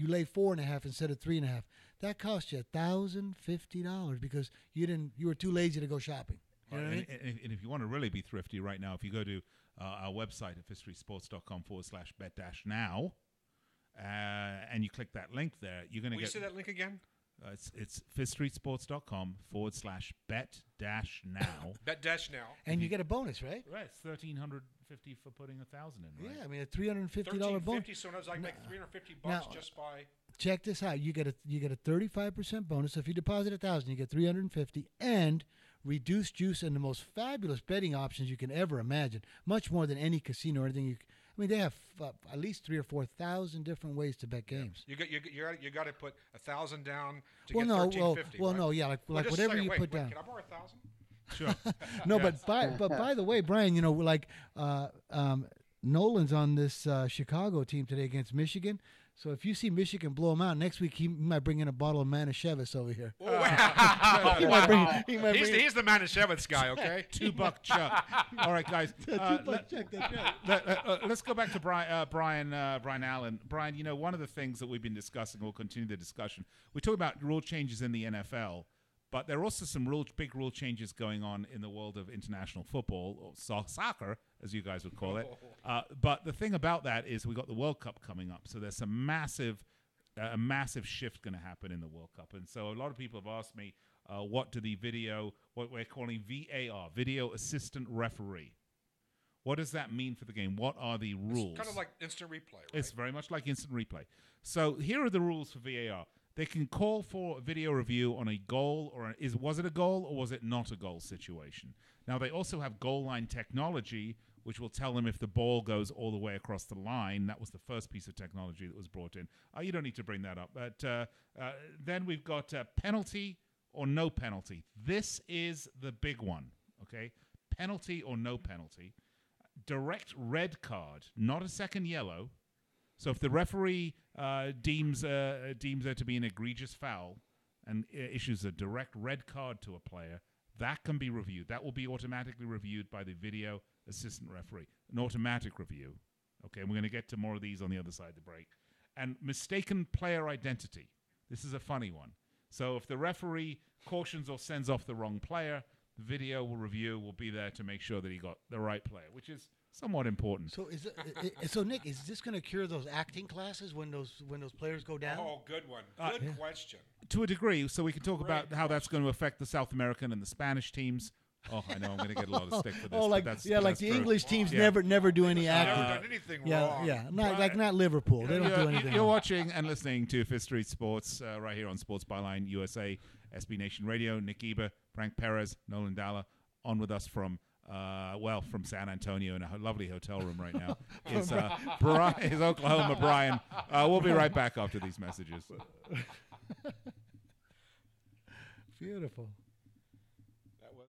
lay 4.5 instead of 3.5. That cost you $1,050 because you were too lazy to go shopping. You know what I mean? And if you want to really be thrifty right now, if you go to our website at fifthstreetsports.com/bet-now, and you click that link there, you're going to get... Will you say that link again? It's fifthstreetsports.com/bet-now. Bet-now. And you get a bonus, right? Right, it's $1,350 for putting 1,000 in, right? Yeah, I mean, a $350 bonus. $1,350, so I make $350 just by... Check this out. You get a 35% bonus. So if you deposit $1,000, you get $350 and reduced juice and the most fabulous betting options you can ever imagine. Much more than any casino or anything. They have at least 3,000 or 4,000 different ways to bet games. You got to put $1,000 down to well, get no, $1,350. Well, no, yeah, like whatever you put down. Can I borrow $1,000? Sure. No, but by the way, Brian, Nolan's on this Chicago team today against Michigan. So if you see Michigan blow them out next week, he might bring in a bottle of Manischewitz over here. He's the Manischewitz guy, okay? $2 Chuck. All right, guys. $2 Chuck, that's right. Let's go back to Brian Allen. Brian, one of the things that we've been discussing, we'll continue the discussion. We talk about rule changes in the NFL, but there are also some big rule changes going on in the world of international football, or soccer, as you guys would call it. But the thing about that is we've got the World Cup coming up, so there's a massive shift going to happen in the World Cup. And so a lot of people have asked me, what we're calling VAR, Video Assistant Referee. What does that mean for the game? What are the rules? It's kind of like instant replay, right? It's very much like instant replay. So here are the rules for VAR. They can call for a video review on a goal, was it a goal or was it not a goal situation? Now, they also have goal line technology, which will tell them if the ball goes all the way across the line. That was the first piece of technology that was brought in. You don't need to bring that up. But then we've got penalty or no penalty. This is the big one, okay? Penalty or no penalty. Direct red card, not a second yellow. So if the referee deems there to be an egregious foul and issues a direct red card to a player, that can be reviewed. That will be automatically reviewed by the video assistant referee. An automatic review. Okay, and we're going to get to more of these on the other side of the break. And mistaken player identity. This is a funny one. So if the referee cautions or sends off the wrong player, the video review will be there to make sure that he got the right player, which is somewhat important. So Nick, is this going to cure those acting classes when those players go down? Oh, good one. Good question. To a degree, so we can talk about how that's going to affect the South American and the Spanish teams. Oh, I know I'm going to get a lot of stick for this. Oh, like the English teams never do any acting. Never done anything wrong. Yeah, not Liverpool. They don't do anything. You're watching and listening to Fifth Street Sports right here on Sports Byline USA, SB Nation Radio. Nick Eber, Frank Perez, Nolan Dalla, on with us from well, from San Antonio in a lovely hotel room right now, is Oklahoma Brian. We'll be right back after these messages. Beautiful. That was.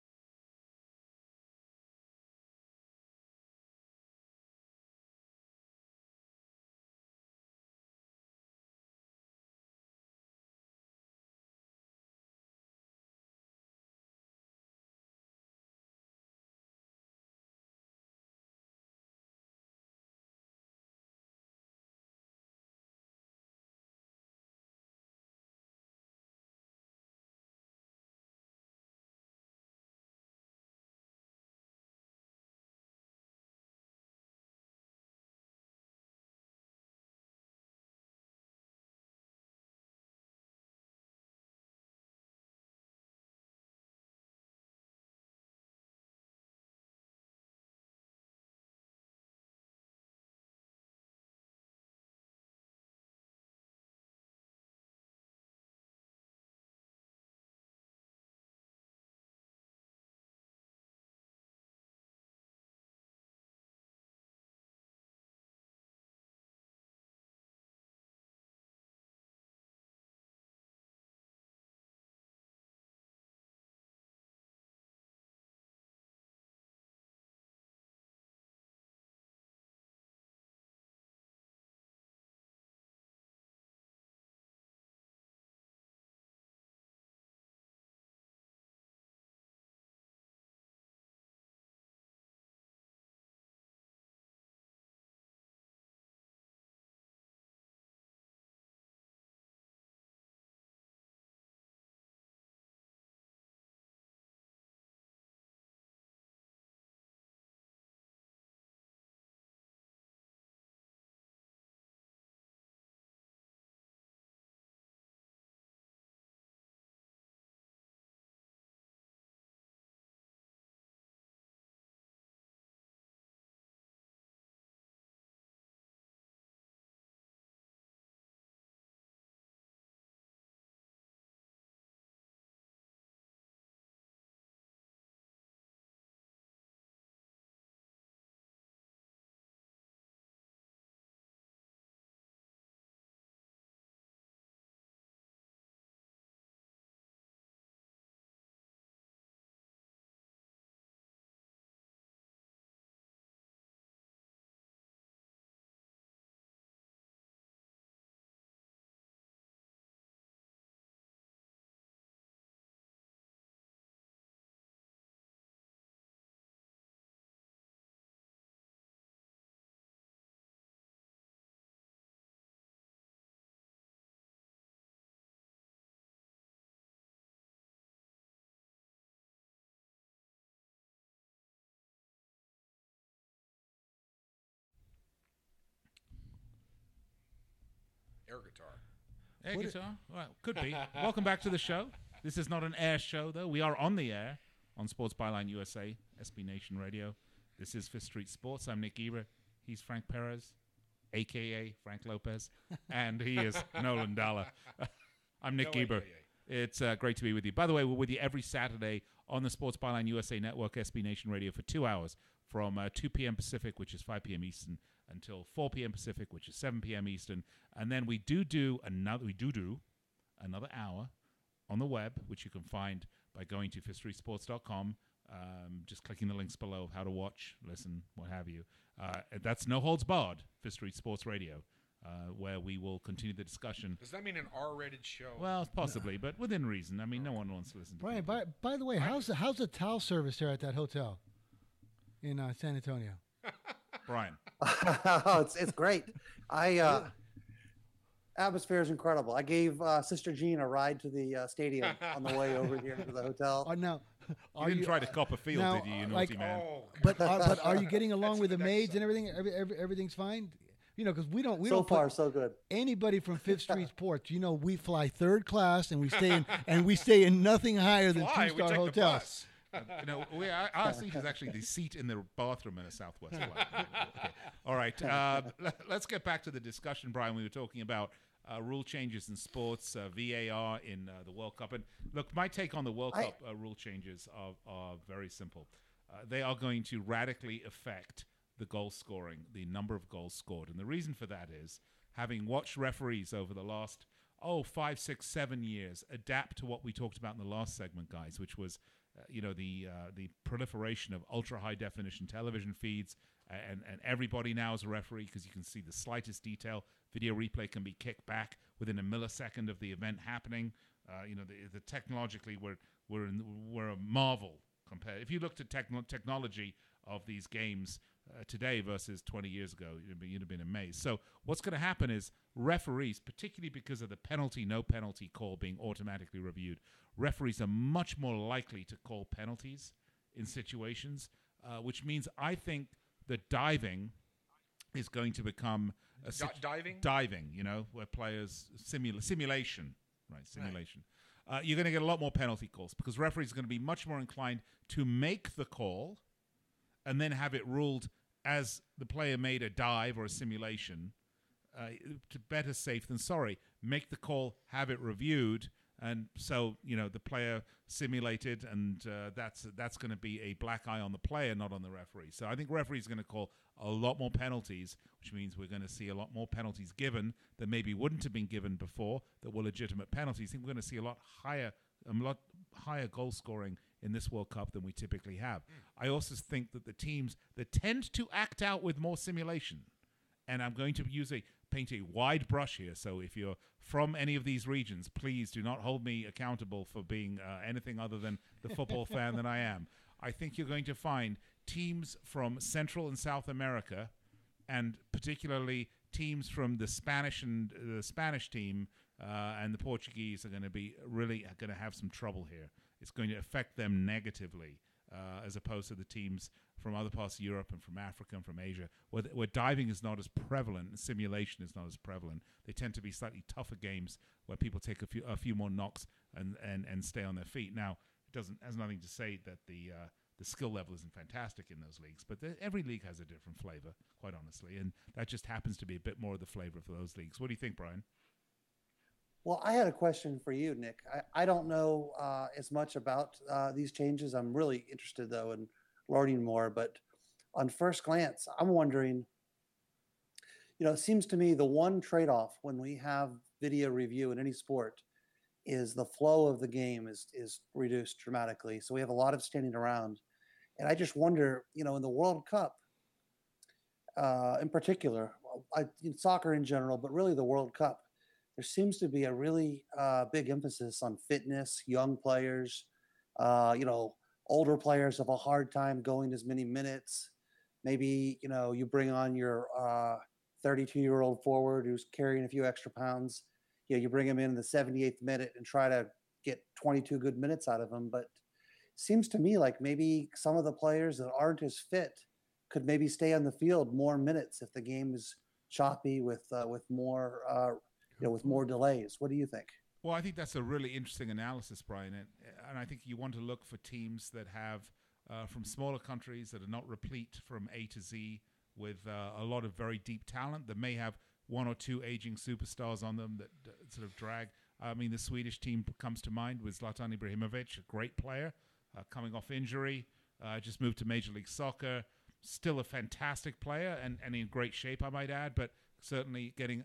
Air guitar. Air guitar? Well, could be. Welcome back to the show. This is not an air show, though. We are on the air on Sports Byline USA, SB Nation Radio. This is Fifth Street Sports. I'm Nick Eber. He's Frank Perez, a.k.a. Frank Lopez. And he is Nolan Dalla. I'm Nick No Eber. AKA. It's great to be with you. By the way, we're with you every Saturday on the Sports Byline USA Network, SB Nation Radio, for 2 hours from 2 p.m. Pacific, which is 5 p.m. Eastern, until 4 p.m. Pacific, which is 7 p.m. Eastern. And then we do another hour on the web, which you can find by going to fifthstreetsports.com, just clicking the links below of how to watch, listen, what have you. That's No Holds Barred, Fifth Street Sports Radio, where we will continue the discussion. Does that mean an R-rated show? Well, possibly, but within reason. I mean, no one wants to listen to Brian, people. by the way, how's the towel service there at that hotel in San Antonio? Brian. Oh, it's great. Atmosphere is incredible. I gave Sister Jean a ride to the stadium on the way over here to the hotel. Now, You didn't try to cop a field, now, did you like- naughty man? Oh, but are you getting along That's with the the next maids song. and everything? Everything's fine. You know, because we don't So put far, so good. anybody from Fifth Street Sports. You know, we fly third class and we stay in nothing higher than Why? We 2-star take hotels. the bus. Our seat is actually the seat in the bathroom in a Southwest flight. Okay. All right. Let's get back to the discussion, Brian. We were talking about rule changes in sports, VAR in the World Cup. And look, my take on the World Cup rule changes are very simple. they are going to radically affect the goal scoring, the number of goals scored. And the reason for that is, having watched referees over the last 5, 6, 7 years adapt to what we talked about in the last segment, guys, which was the proliferation of ultra high definition television feeds, and everybody now is a referee because you can see the slightest detail. Video replay can be kicked back within a millisecond of the event happening. The technologically we're a marvel compared. If you looked at technology of these games today versus 20 years ago, you'd have been amazed. So what's going to happen is referees, particularly because of the penalty, no penalty call being automatically reviewed, referees are much more likely to call penalties in situations, which means I think that diving is going to become diving, where players simulation. Right, simulation. Right. You're going to get a lot more penalty calls because referees are going to be much more inclined to make the call and then have it ruled as the player made a dive or a simulation. To better safe than sorry. Make the call, have it reviewed, and so the player simulated, and that's going to be a black eye on the player, not on the referee. So I think referees are going to call a lot more penalties, which means we're going to see a lot more penalties given that maybe wouldn't have been given before that were legitimate penalties. I think we're going to see a lot higher goal scoring in this World Cup than we typically have. I also think that the teams that tend to act out with more simulation, and I'm going to paint a wide brush here, so if you're from any of these regions, please do not hold me accountable for being anything other than the football fan that I am. I think you're going to find teams from Central and South America, and particularly teams from the Spanish team and the Portuguese are going to be really going to have some trouble here. It's going to affect them negatively. As opposed to the teams from other parts of Europe and from Africa and from Asia, where diving is not as prevalent and simulation is not as prevalent. They tend to be slightly tougher games where people take a few more knocks and stay on their feet. Now, it has nothing to say that the skill level isn't fantastic in those leagues, but every league has a different flavor, quite honestly, and that just happens to be a bit more of the flavor for those leagues. What do you think, Brian? Well, I had a question for you, Nick. I don't know as much about these changes. I'm really interested, though, in learning more. But on first glance, I'm wondering, it seems to me the one trade-off when we have video review in any sport is the flow of the game is reduced dramatically. So we have a lot of standing around. And I just wonder, in the World Cup in particular, in soccer in general, but really the World Cup, there seems to be a really big emphasis on fitness, young players. Older players have a hard time going as many minutes. Maybe, you bring on your 32-year-old forward who's carrying a few extra pounds. You bring him in the 78th minute and try to get 22 good minutes out of him. But it seems to me like maybe some of the players that aren't as fit could maybe stay on the field more minutes if the game is choppy with more with more delays. What do you think? Well, I think that's a really interesting analysis, Brian. And I think you want to look for teams that have, from smaller countries that are not replete from A to Z with a lot of very deep talent that may have one or two aging superstars on them that sort of drag. I mean, the Swedish team comes to mind with Zlatan Ibrahimovic, a great player, coming off injury, just moved to Major League Soccer, still a fantastic player and in great shape, I might add, but certainly getting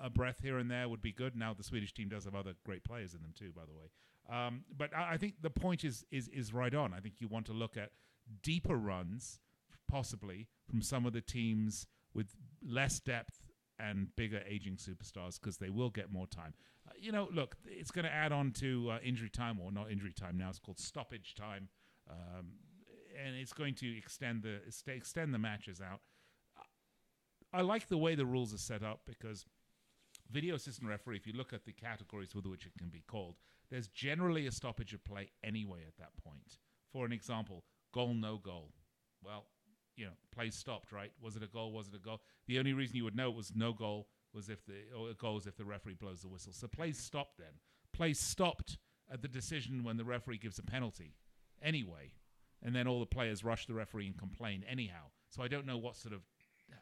a breath here and there would be good. Now the Swedish team does have other great players in them too, by the way. But I think the point is right on. I think you want to look at deeper runs, possibly, from some of the teams with less depth and bigger aging superstars because they will get more time. Look, it's going to add on to injury time, or not injury time now. It's called stoppage time. And it's going to extend the matches out. I like the way the rules are set up because video assistant referee, if you look at the categories with which it can be called, there's generally a stoppage of play anyway at that point. For an example, goal, no goal. Well, play stopped, right? Was it a goal? Was it a goal? The only reason you would know it was no goal was if the referee blows the whistle. So play stopped then. Play stopped at the decision when the referee gives a penalty anyway. And then all the players rush the referee and complain anyhow. So I don't know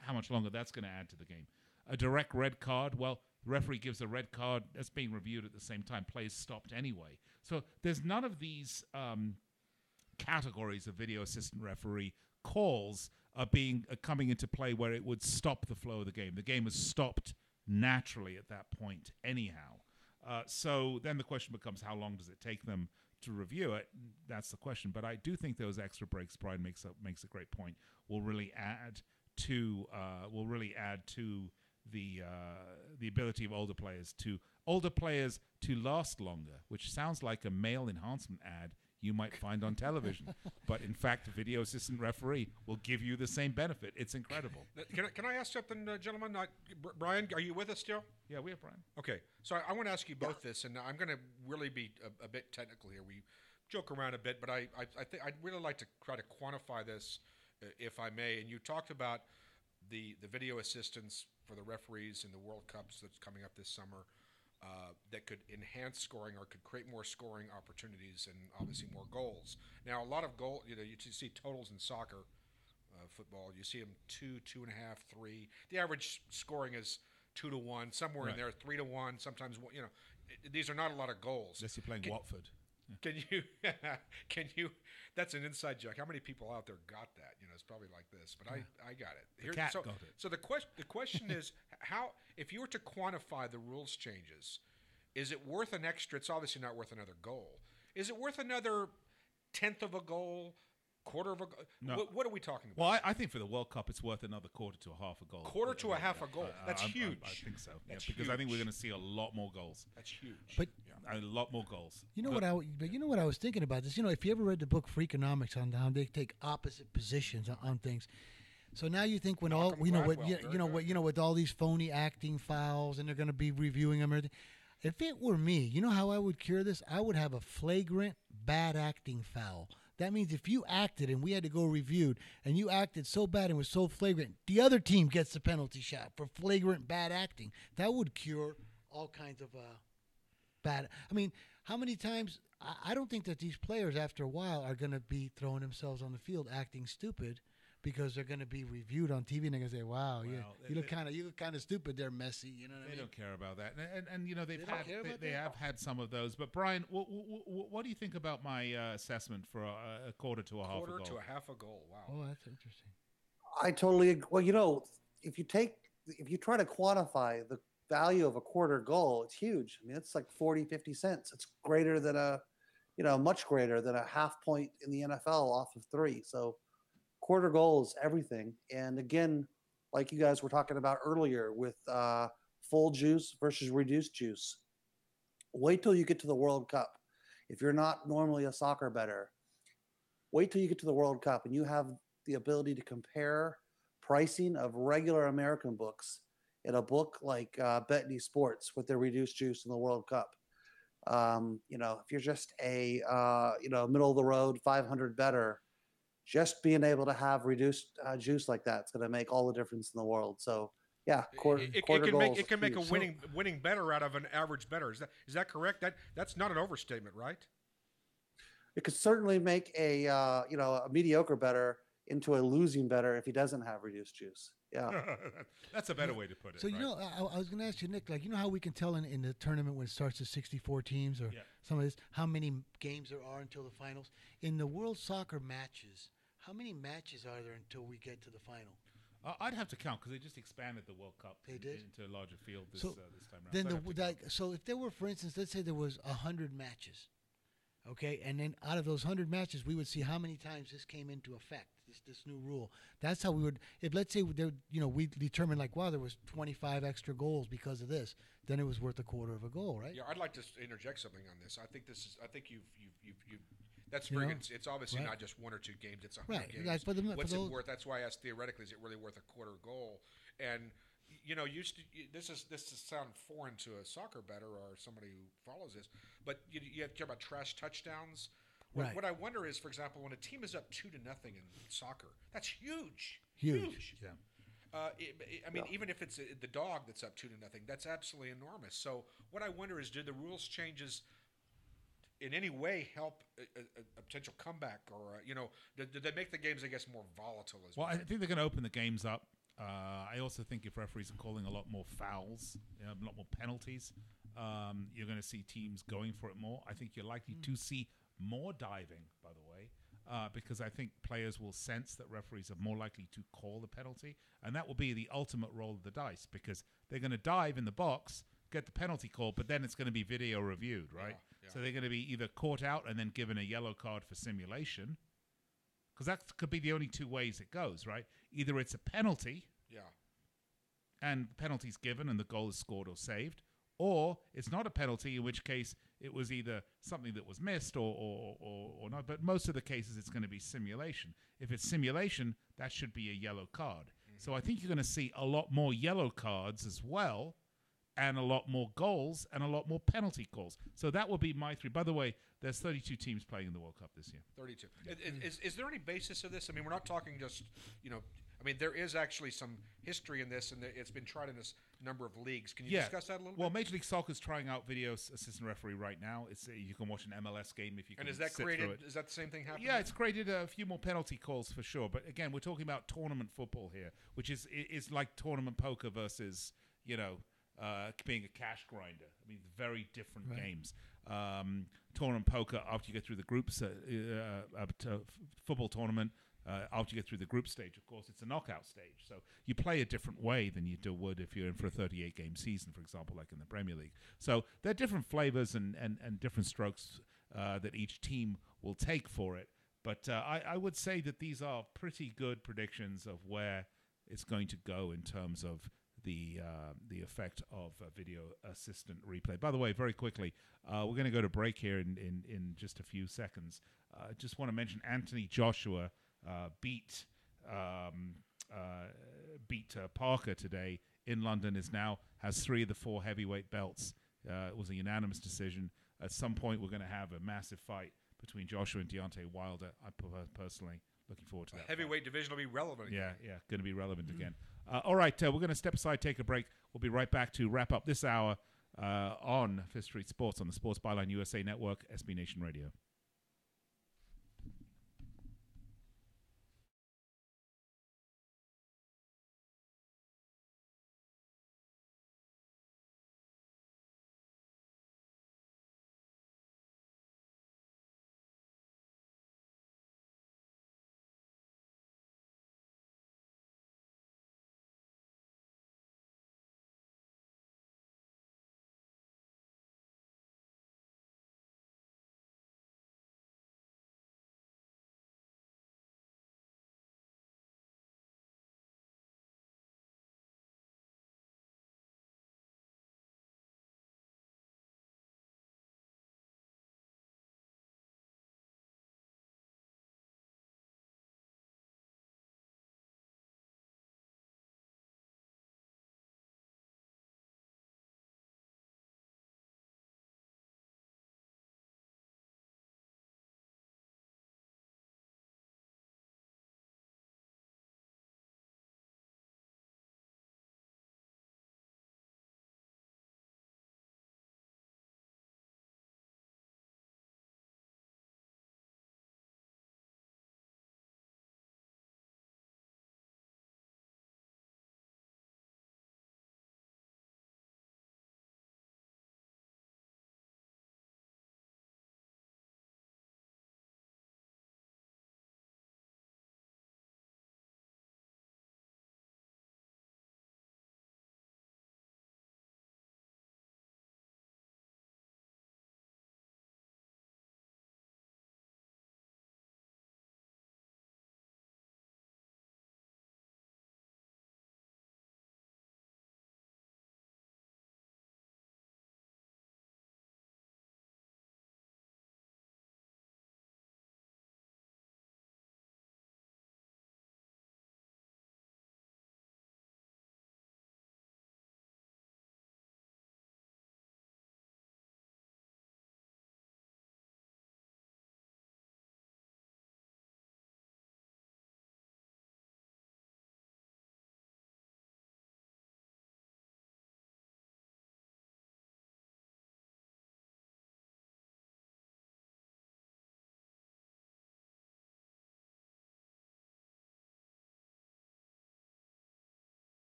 how much longer that's going to add to the game. A direct red card, well, the referee gives a red card that's being reviewed at the same time. Play is stopped anyway. So there's none of these categories of video assistant referee calls are coming into play where it would stop the flow of the game. The game has stopped naturally at that point anyhow. So then the question becomes, how long does it take them to review it? That's the question. But I do think those extra breaks, Brian makes a great point, will really add to the ability of older players to last longer, which sounds like a male enhancement ad you might find on television. But in fact, a video assistant referee will give you the same benefit. It's incredible. Can I ask something, gentlemen? Brian, are you with us still? Yeah, we have Brian. Okay, so I want to ask you both this, and I'm going to really be a bit technical here. We joke around a bit, but I think I'd really like to try to quantify this, if I may. And you talked about the video assistants for the referees in the World Cups that's coming up this summer, that could enhance scoring or could create more scoring opportunities and obviously more goals. Now, a lot of you see totals in soccer, football. You see them 2, 2.5, 3. The average scoring is 2-1, somewhere in there, 3-1. Sometimes these are not a lot of goals. Unless you're playing Watford. Can you? That's an inside joke. How many people out there got that? It's probably like this, but I got it. The cat got it. So the question is, how, if you were to quantify the rules changes, is it worth an extra? It's obviously not worth another goal. Is it worth another tenth of a goal? Quarter of a goal? No. What are we talking about? Well, I think for the World Cup, it's worth another quarter to a half a goal. Quarter to a half a goal. That's huge. I think so. That's because huge. I think we're going to see a lot more goals. That's huge. But A lot more goals. you know what I was thinking about this. If you ever read the book Freakonomics on how they take opposite positions on things. So now you think when Malcolm Gladwell, with all these phony acting fouls and they're going to be reviewing them and everything. If it were me, you know how I would cure this? I would have a flagrant bad acting foul. That means if you acted and we had to go reviewed and you acted so bad and was so flagrant, the other team gets the penalty shot for flagrant bad acting. That would cure all kinds of bad. I mean, how many times? I don't think that these players after a while are going to be throwing themselves on the field acting stupid because they're going to be reviewed on TV and they're going to say, "Wow, you look kind of stupid there, Messi." You know what I mean? They don't care about that, and they have had some of those. But Brian, what do you think about my assessment for a quarter to a half a goal? Quarter to a half a goal. Wow. Oh, that's interesting. I totally agree. Well, if you try to quantify the value of a quarter goal, it's huge. I mean, it's like 40, 50 cents. It's greater than much greater than a half point in the NFL off of 3. So quarter goal is everything. And again, like you guys were talking about earlier with full juice versus reduced juice, wait till you get to the World Cup. If you're not normally a soccer bettor, wait till you get to the World Cup and you have the ability to compare pricing of regular American books in a book like Betney Sports with their reduced juice in the World Cup. If you're just a middle of the road 500 bettor, just being able to have reduced juice like that is going to make all the difference in the world. So yeah, quarter goals. It can make a winning bettor out of an average bettor. Is that correct? That's not an overstatement, right? It could certainly make a mediocre bettor into a losing bettor if he doesn't have reduced juice. Yeah, that's a better way to put it. So I was going to ask you, Nick, how we can tell in the tournament when it starts at 64 teams or some of this, how many games there are until the finals. In the World Soccer matches, how many matches are there until we get to the final? I'd have to count because they just expanded the World Cup into a larger field this time around. Then so if there were, for instance, let's say there was 100 matches, okay, and then out of those 100 matches, we would see how many times this came into effect. This new rule. That's how we would. If let's say we determined there was 25 extra goals because of this, then it was worth a quarter of a goal, right? Yeah, I'd like to interject something on this. I think you've. That's it's obviously not just 1 or 2 games. It's 100 games. Right. What's it worth? That's why I asked theoretically, is it really worth a quarter goal? And this is sound foreign to a soccer bettor or somebody who follows this, but you have to care about trash touchdowns. Right. What I wonder is, for example, when a team is up 2-0 in soccer, that's huge. Huge. Yeah. Even if it's the dog that's up 2-0, that's absolutely enormous. So what I wonder is, do the rules changes in any way help a potential comeback, or did they make the games, I guess, more volatile as well? Well, I think they're going to open the games up. I also think if referees are calling a lot more fouls, a lot more penalties, you're going to see teams going for it more. I think you're likely to see more diving, by the way. because I think players will sense that referees are more likely to call the penalty, and that will be the ultimate roll of the dice because they're going to dive in the box, get the penalty call, but then it's going to be video reviewed, right? Yeah. So they're going to be either caught out and then given a yellow card for simulation, because that could be the only two ways it goes, right? Either it's a penalty, Yeah. and the penalty's given and the goal is scored or saved, or it's not a penalty, in which case it was either something that was missed or not. But most of the cases, it's going to be simulation. If it's simulation, that should be a yellow card. So I think you're going to see a lot more yellow cards as well, and a lot more goals and a lot more penalty calls. So that will be my three. By the way, there's 32 teams playing in the World Cup this year. 32. Is there any basis of this? I mean, we're not talking just, I mean, there is actually some history in this, and it's been tried in this number of leagues. Can you discuss that a little Well, bit? Major League Soccer is trying out video assistant referee right now. It's you can watch an MLS game if you can. And is that sit through created? it. Is that the same thing happening? Yeah, it's created a few more penalty calls for sure. But again, we're talking about tournament football here, which is like tournament poker versus being a cash grinder. I mean, very different games. Tournament poker, after you get through the groups, football tournament, after you get through the group stage, of course, it's a knockout stage. So you play a different way than you would if you're in for a 38-game season, for example, like in the Premier League. So there are different flavors and different strokes that each team will take for it. But I would say that these are pretty good predictions of where it's going to go in terms of the effect of video assistant replay. By the way, very quickly, we're going to go to break here in just a few seconds. Just want to mention Anthony Joshua beat Parker today in London. Has 3 of the 4 heavyweight belts. It was a unanimous decision. At some point, we're going to have a massive fight between Joshua and Deontay Wilder. I personally looking forward to that. Heavyweight division will be relevant again. Yeah, going to be relevant again. All right, we're going to step aside, take a break. We'll be right back to wrap up this hour on Fifth Street Sports on the Sports Byline USA Network, SB Nation Radio.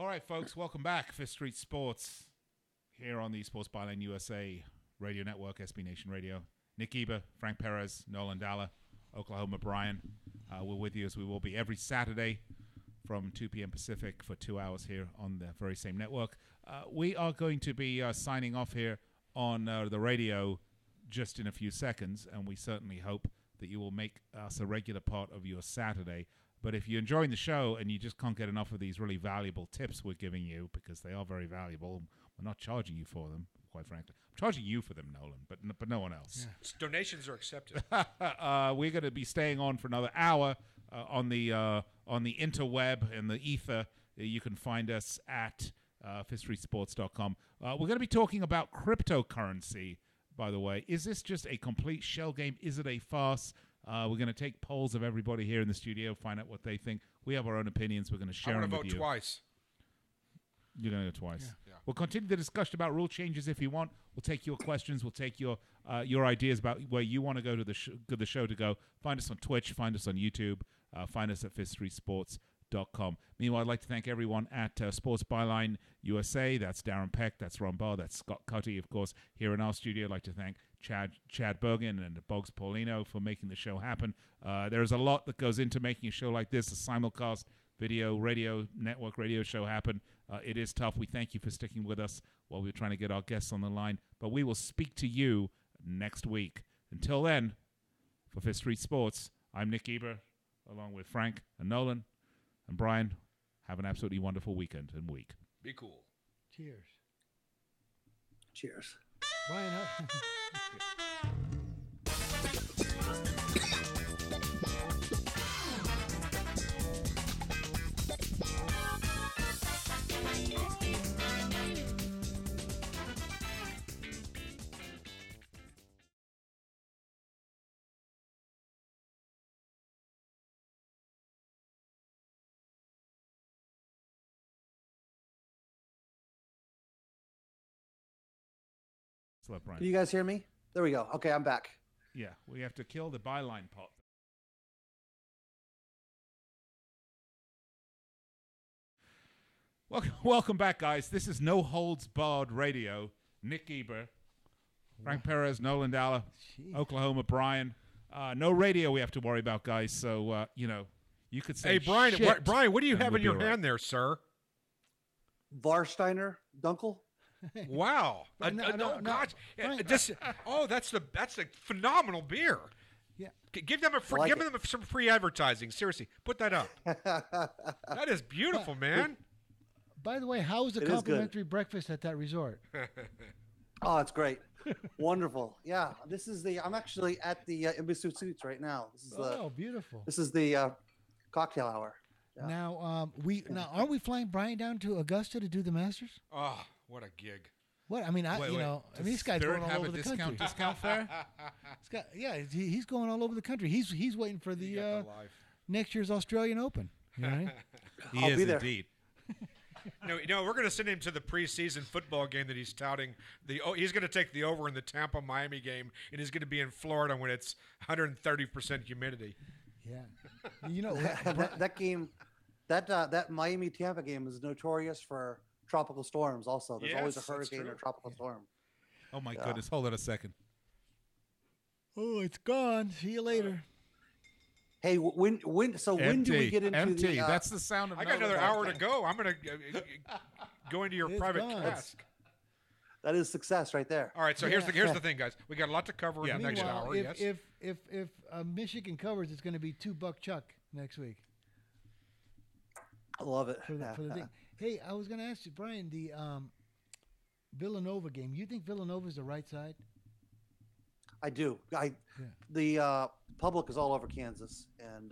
All right, folks, welcome back. Fifth Street Sports here on the Sports Byline USA Radio Network, SB Nation Radio. Nick Eber, Frank Perez, Nolan Dalla, Oklahoma Brian. We're with you as we will be every Saturday from 2 p.m. Pacific for 2 hours here on the very same network. We are going to be signing off here on the radio just in a few seconds, and we certainly hope that you will make us a regular part of your Saturday. But if you're enjoying the show and you just can't get enough of these really valuable tips we're giving you, because they are very valuable, we're not charging you for them, quite frankly. I'm charging you for them, Nolan, but no one else. Yeah. Donations are accepted. We're going to be staying on for another hour on the interweb and the ether. You can find us at fifthstreetsports.com. We're going to be talking about cryptocurrency, by the way. Is this just a complete shell game? Is it a farce? We're going to take polls of everybody here in the studio, find out what they think. We have our own opinions. We're going to share them with you. I'm going to vote twice. You're going to go twice. Yeah. We'll continue the discussion about rule changes if you want. We'll take your questions. We'll take your ideas about where you want to go to the show to go. Find us on Twitch. Find us on YouTube. Find us at fifthstreetsports.com. Meanwhile, I'd like to thank everyone at Sports Byline USA. That's Darren Peck. That's Ron Barr. That's Scott Cutty, of course, here in our studio. I'd like to thank Chad Bergen and Boggs Paulino for making the show happen. There's a lot that goes into making a show like this, a simulcast video, radio, network radio show happen. It is tough. We thank you for sticking with us while we're trying to get our guests on the line. But we will speak to you next week. Until then, for Fifth Street Sports, I'm Nick Eber, along with Frank and Nolan and Brian. Have an absolutely wonderful weekend and week. Be cool. Cheers. Cheers. Brian, Let Brian. Can you guys hear me? There we go. Okay, I'm back. Yeah, we have to kill the byline part. Welcome back, guys. This is No Holds Barred Radio. Nick Eber, Frank Perez, Nolan Dalla, Oklahoma Brian. No radio we have to worry about, guys. So, you could say, hey, Brian, shit, Brian, what do you have in your right. hand there, sir? Varsteiner Dunkel. Wow! No, gosh! Brian, That's a phenomenal beer. Yeah. Give them some free advertising. Seriously, put that up. That is beautiful, man. By the way, how was the It is complimentary breakfast at that resort? Oh, it's great. Wonderful. Yeah, I'm actually at the Embassy Suites right now. Beautiful. This is the cocktail hour. Yeah. Now, aren't we flying Brian down to Augusta to do the Masters? Oh, what a gig! What I mean, this guy's going all over the country. Discount fare? He's going all over the country. He's waiting for the next year's Australian Open. You know? I'll be there. Indeed. No, we're going to send him to the preseason football game that he's touting. He's going to take the over in the Tampa-Miami game, and he's going to be in Florida when it's 130% humidity. Yeah, that game, that Miami Tampa game is notorious for tropical storms. Also, there's always a hurricane or tropical storm. Oh my goodness! Hold on a second. Oh, it's gone. See you later. Hey, when do we get into empty? the? That's the sound of. I got another hour to go. I'm going to go into your private cask. That is success right there. All right, so here's the thing, guys. We got a lot to cover in the next hour. If Michigan covers, it's going to be $2 Chuck next week. I love it. For the thing. Hey, I was going to ask you, Brian, the Villanova game. You think Villanova is the right side? I do. The public is all over Kansas, and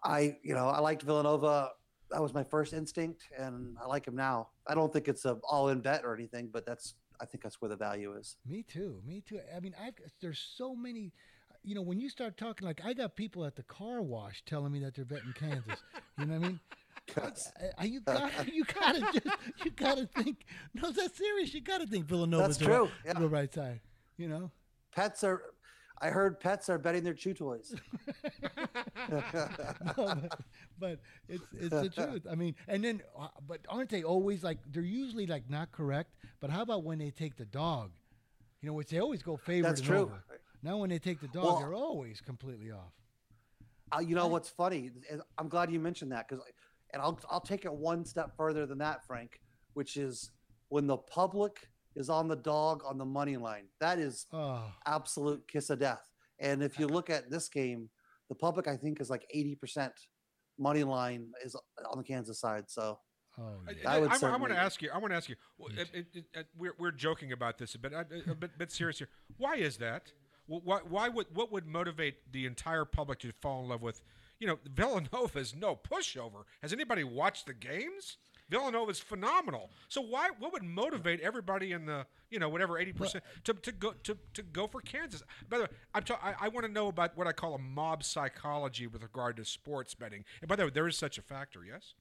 I liked Villanova. That was my first instinct, and I like him now. I don't think it's an all-in bet or anything, but I think that's where the value is. Me too. I mean, there's so many. When you start talking, like I got people at the car wash telling me that they're betting Kansas. You know what I mean? You gotta think. No, that's serious. You gotta think Villanova's the right side. Pets are. I heard pets are betting their chew toys. No, but it's the truth. I mean, and then, but aren't they always like, they're usually like not correct, but how about when they take the dog? You know, which they always go favorite That's and true. over. Now when they take the dog, Well, they're always completely off. You know what's funny? I'm glad you mentioned that and I'll take it one step further than that, Frank, which is when the public is on the dog on the money line. That is Oh, absolute kiss of death. And if you look at this game, the public I think is like 80% money line is on the Kansas side. So oh, yeah. I would want certainly- to ask you. I want to ask you. Well, we're joking about this a bit serious here. Why is that? What would motivate the entire public to fall in love with? You know, Villanova is no pushover. Has anybody watched the games? Villanova is phenomenal. So what would motivate everybody in the whatever 80% to go for Kansas? By the way, I want to know about what I call a mob psychology with regard to sports betting. And by the way, there is such a factor. Yes.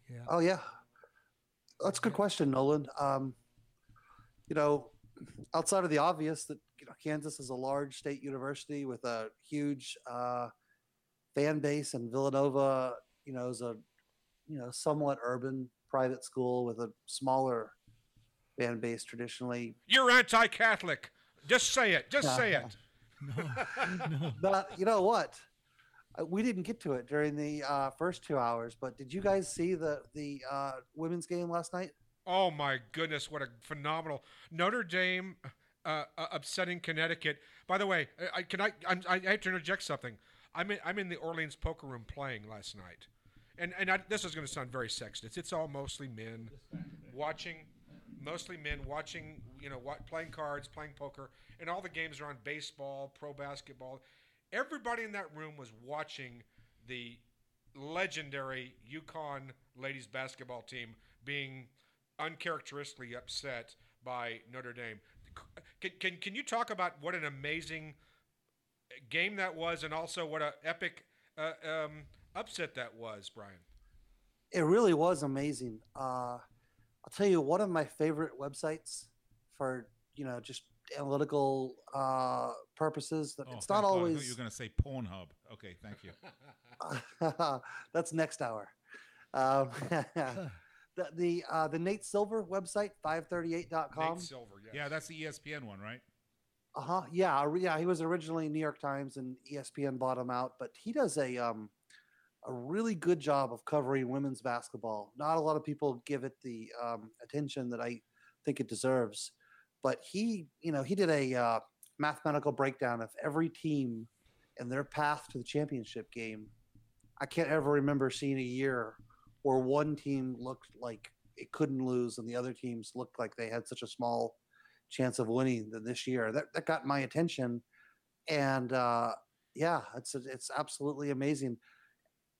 Yeah. Oh yeah, that's a good question, Nolan. Outside of the obvious that Kansas is a large state university with a huge fan base, and Villanova, is a somewhat urban private school with a smaller fan base traditionally. You're anti-Catholic. Just say it. Just say it. But you know what? We didn't get to it during the first 2 hours. But did you guys see the women's game last night? Oh my goodness! What a phenomenal Notre Dame upsetting Connecticut. By the way, I have to interject something. I'm in the Orleans poker room playing last night, and this is going to sound very sexist. It's all mostly men watching, playing cards, playing poker, and all the games are on baseball, pro basketball. Everybody in that room was watching the legendary UConn ladies basketball team being uncharacteristically upset by Notre Dame. Can you talk about what an amazing game that was, and also what an epic upset that was, Brian? It really was amazing. I'll tell you, one of my favorite websites for just analytical purposes. That it's not thank God. I always. thought you were going to say Pornhub. Okay, thank you. That's next hour. The Nate Silver website, 538.com. Nate Silver, yes. Yeah, that's the ESPN one, right? Yeah. He was originally New York Times, and ESPN bought him out. But he does a really good job of covering women's basketball. Not a lot of people give it the attention that I think it deserves. But he did a mathematical breakdown of every team and their path to the championship game. I can't ever remember seeing a year where one team looked like it couldn't lose and the other teams looked like they had such a small chance of winning than this year. That got my attention. And it's absolutely amazing.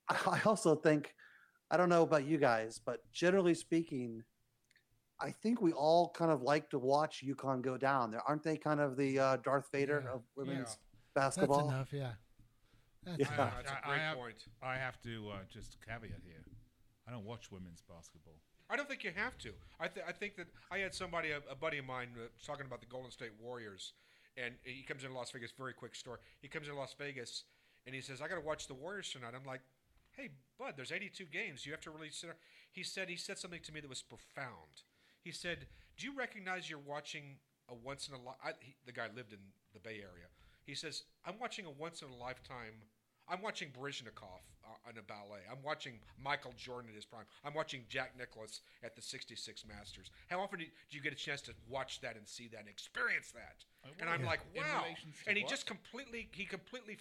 I also think, I don't know about you guys, but generally speaking, I think we all kind of like to watch UConn go down. Aren't they kind of the Darth Vader of women's basketball? That's enough, yeah. That's a great point. I have to just caveat here. I don't watch women's basketball. I don't think you have to. I think that I had somebody, a buddy of mine, talking about the Golden State Warriors, and he comes into Las Vegas. Very quick story. He comes into Las Vegas, and he says, "I got to watch the Warriors tonight." I'm like, "Hey, bud, there's 82 games. You have to really sit." He said something to me that was profound. He said, "Do you recognize you're watching a once in a life?" The guy lived in the Bay Area. He says, "I'm watching a once in a lifetime. I'm watching Baryshnikov in a ballet. I'm watching Michael Jordan at his prime. I'm watching Jack Nicklaus at the '66 Masters. How often do you get a chance to watch that and see that and experience that?" And I'm like, "Wow!" And he just completely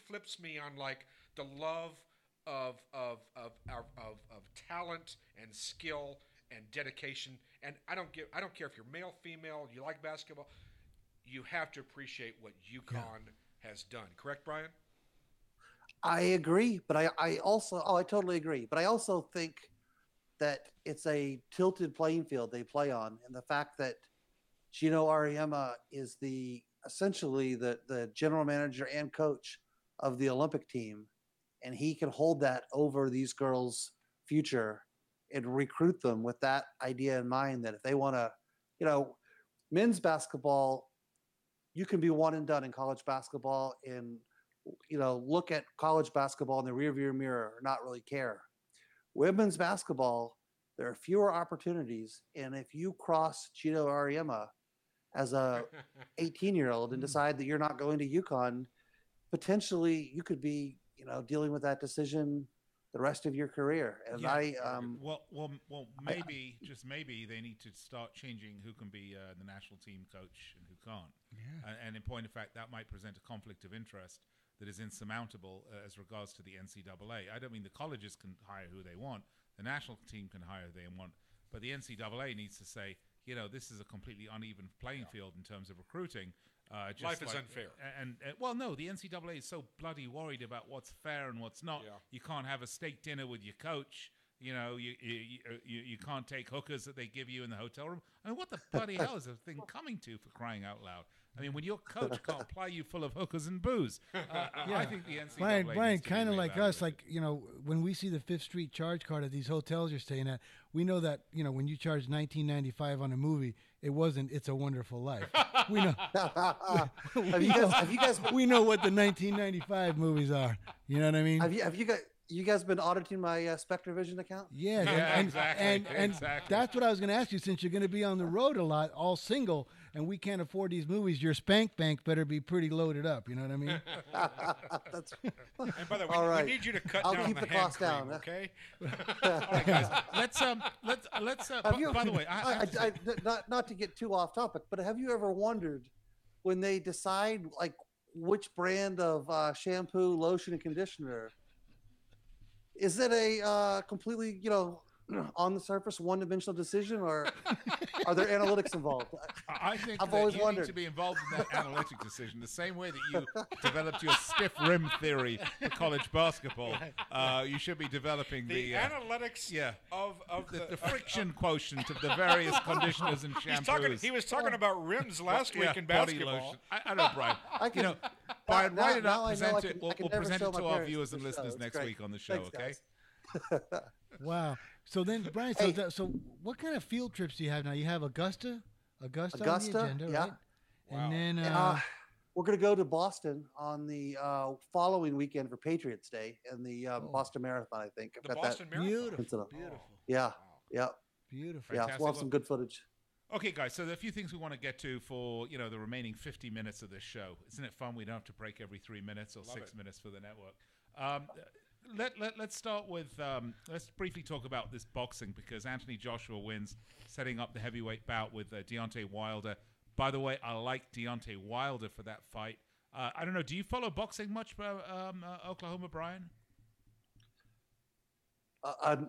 flips me on like the love of talent and skill and dedication. And I don't care if you're male, female, you like basketball. You have to appreciate what UConn has done. Correct, Brian? I agree, but I totally agree. But I also think that it's a tilted playing field they play on, and the fact that Gino Auriemma is essentially the general manager and coach of the Olympic team, and he can hold that over these girls' future and recruit them with that idea in mind that if they want to, men's basketball, you can be one and done in college basketball and, look at college basketball in the rearview mirror, not really care. Women's basketball, there are fewer opportunities. And if you cross Cheeto Ariema as a 18-year-old and decide that you're not going to UConn, potentially you could be, dealing with that decision the rest of your career. And maybe just maybe they need to start changing who can be the national team coach and who can't. Yeah. And in point of fact, that might present a conflict of interest that is insurmountable as regards to the NCAA. I don't mean the colleges can hire who they want. The national team can hire who they want. But the NCAA needs to say, this is a completely uneven playing field in terms of recruiting. Life is unfair. And no, the NCAA is so bloody worried about what's fair and what's not. Yeah. You can't have a steak dinner with your coach. You can't take hookers that they give you in the hotel room. I mean, what the bloody hell is this thing coming to, for crying out loud? I mean, when your coach can't ply you full of hookers and booze, I think the NCAA Brian, kind of like us, when we see the Fifth Street charge card at these hotels you're staying at, we know that when you charge $19.95 on a movie, it wasn't It's a Wonderful Life. We know. Have you guys? We know what the 1995 movies are. You know what I mean? Have you guys been auditing my SpectraVision account? Yeah, exactly. And that's what I was going to ask you. Since you're going to be on the road a lot, all single, and we can't afford these movies, your spank bank better be pretty loaded up. You know what I mean? That's And by the way, all right. we need you to cut I'll down keep the the hand cost cream, down. okay? All right, guys. Let's. By the way, not to get too off topic, but have you ever wondered when they decide which brand of shampoo, lotion, and conditioner? Is it a completely, on the surface, one-dimensional decision, or are there analytics involved? I think I've that always you wondered. need to be involved in that analytic decision, the same way that you developed your stiff rim theory for college basketball. You should be developing The the analytics of the friction quotient of the various conditioners and shampoos. He was talking about rims last week in body basketball. lotion. I know, Brian. Brian, write it up, present it. We'll present it to our viewers and listeners next week on the show, Thanks, okay? guys. Wow. So then, Brian, so what kind of field trips do you have now? You have Augusta on the agenda, yeah. right? Wow. And then We're going to go to Boston on the following weekend for Patriots Day and the Boston Marathon, I think. The Boston Marathon. beautiful. Yeah, yeah, Beautiful. yeah. Fantastic. We'll have some good footage. Okay, guys, so there are a few things we want to get to for, the remaining 50 minutes of this show. Isn't it fun? We don't have to break every 3 minutes or Love 6 it. minutes for the network. Let's start with, let's briefly talk about this boxing, because Anthony Joshua wins, setting up the heavyweight bout with Deontay Wilder. By the way, I like Deontay Wilder for that fight. I don't know, do you follow boxing much, Oklahoma, Brian?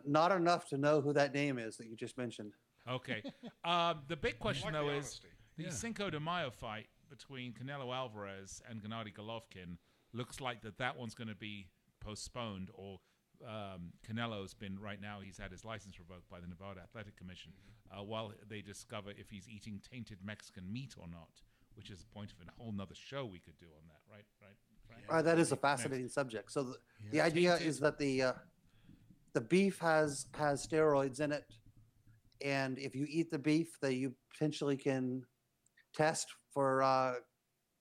Not enough to know who that name is that you just mentioned. Okay. The big question, like though, the is honesty. the Cinco de Mayo fight between Canelo Alvarez and Gennady Golovkin looks like that one's going to be postponed, or Canelo's been, right now, he's had his license revoked by the Nevada Athletic Commission while they discover if he's eating tainted Mexican meat or not, which is the point of a whole nother show we could do on that, right, Frank? That is a fascinating subject. So the idea is that the beef has steroids in it, and if you eat the beef, that you potentially can test for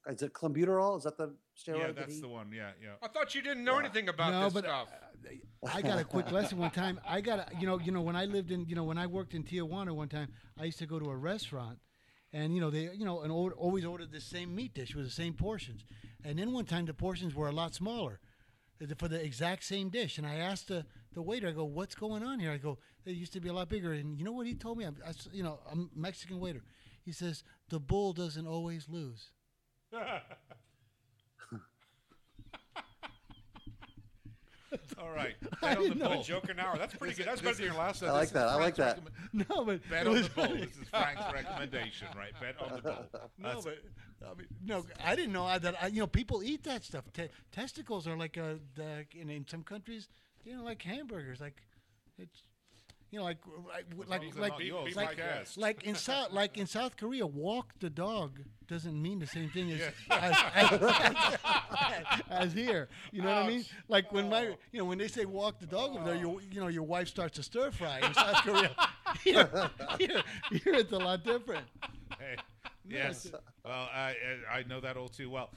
is it clenbuterol? Is that the steroid? Yeah, that that's he- the one. Yeah. I thought you didn't know anything about this stuff. I got a quick lesson one time. I got when I lived in when I worked in Tijuana one time, I used to go to a restaurant, and they always ordered the same meat dish with the same portions, and then one time the portions were a lot smaller for the exact same dish, and I asked the waiter, I go, "What's going on here?" I go, "They used to be a lot bigger," and you know what he told me? I'm a Mexican waiter. He says the bull doesn't always lose. All right. I didn't know. A joke an hour. That's pretty good. That's better than your last I like that. I like that. No, but Bet it on was the bull. funny. This is Frank's recommendation, right? Bet on the bull. No, but I didn't know that. People eat that stuff. Testicles are like in some countries, like hamburgers. Like it's, like not yours, my guest. like in South Korea, walk the dog doesn't mean the same thing as here. You know what I mean? Like when when they say walk the dog over there, your wife starts to stir fry in South Korea. Here it's a lot different. Hey, Yes. Well, I know that all too well.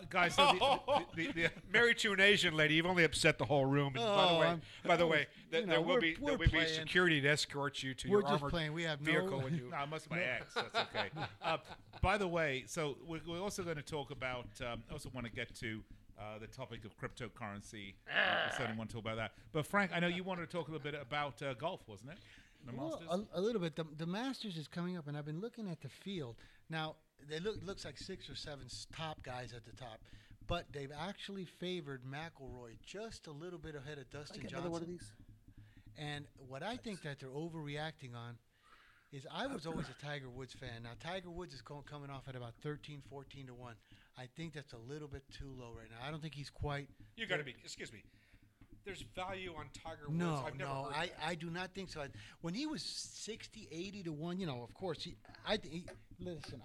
Guys, so the Married to an Asian lady, you've only upset the whole room. And by the way, there will be security to escort you to We're your just armored playing. We have vehicle. no. when you, No, it must be my ex. That's okay. By the way, so we're also going to talk about. Also, want to get to the topic of cryptocurrency. I certainly want to talk about that. But Frank, I know you wanted to talk a little bit about golf, wasn't it? The Masters. Well, a little bit. The Masters is coming up, and I've been looking at the field. Now, they looks like 6 or 7 top guys at the top, but they've actually favored McIlroy just a little bit ahead of Dustin Get Johnson. another one of these. And what I think that they're overreacting on is I was always a Tiger Woods fan. Now, Tiger Woods is coming off at about 13, 14 to 1. I think that's a little bit too low right now. I don't think he's quite. you got to be. Excuse me. There's value on Tiger Woods. No, I've never no, heard that. I do not think so. When he was 60, 80 to 1, of course, listen,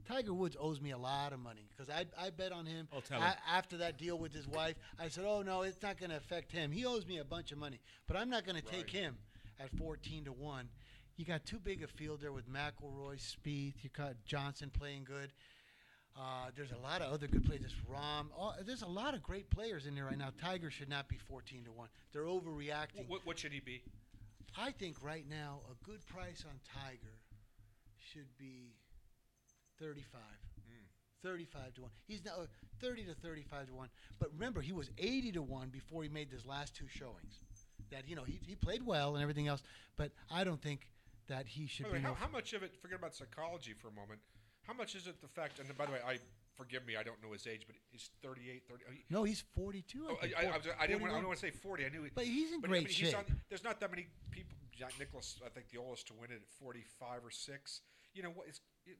Tiger Woods owes me a lot of money because I bet on him. I'll tell him. After that deal with his wife. I said, oh, no, it's not going to affect him. He owes me a bunch of money, but I'm not going to take him at 14 to 1. You got too big a field there with McIlroy, Spieth. You got Johnson playing good. There's a lot of other good players. There's Rahm. There's a lot of great players in there right now. Tiger should not be 14 to 1. They're overreacting. What should he be? I think right now a good price on Tiger should be 35. 35 to 1. He's now 30 to 35 to 1. But remember, he was 80 to 1 before he made his last 2 showings. That he played well and everything else, but I don't think that he should By the be. way, how much of it? Forget about psychology for a moment. How much is it the fact? And by the way, forgive me, I don't know his age, but he's 38, 30. No, he's 42. I didn't want to say 40. I knew, but he's in great shape. There's not that many people. Jack Nicklaus, I think the oldest to win it at 45 or 6.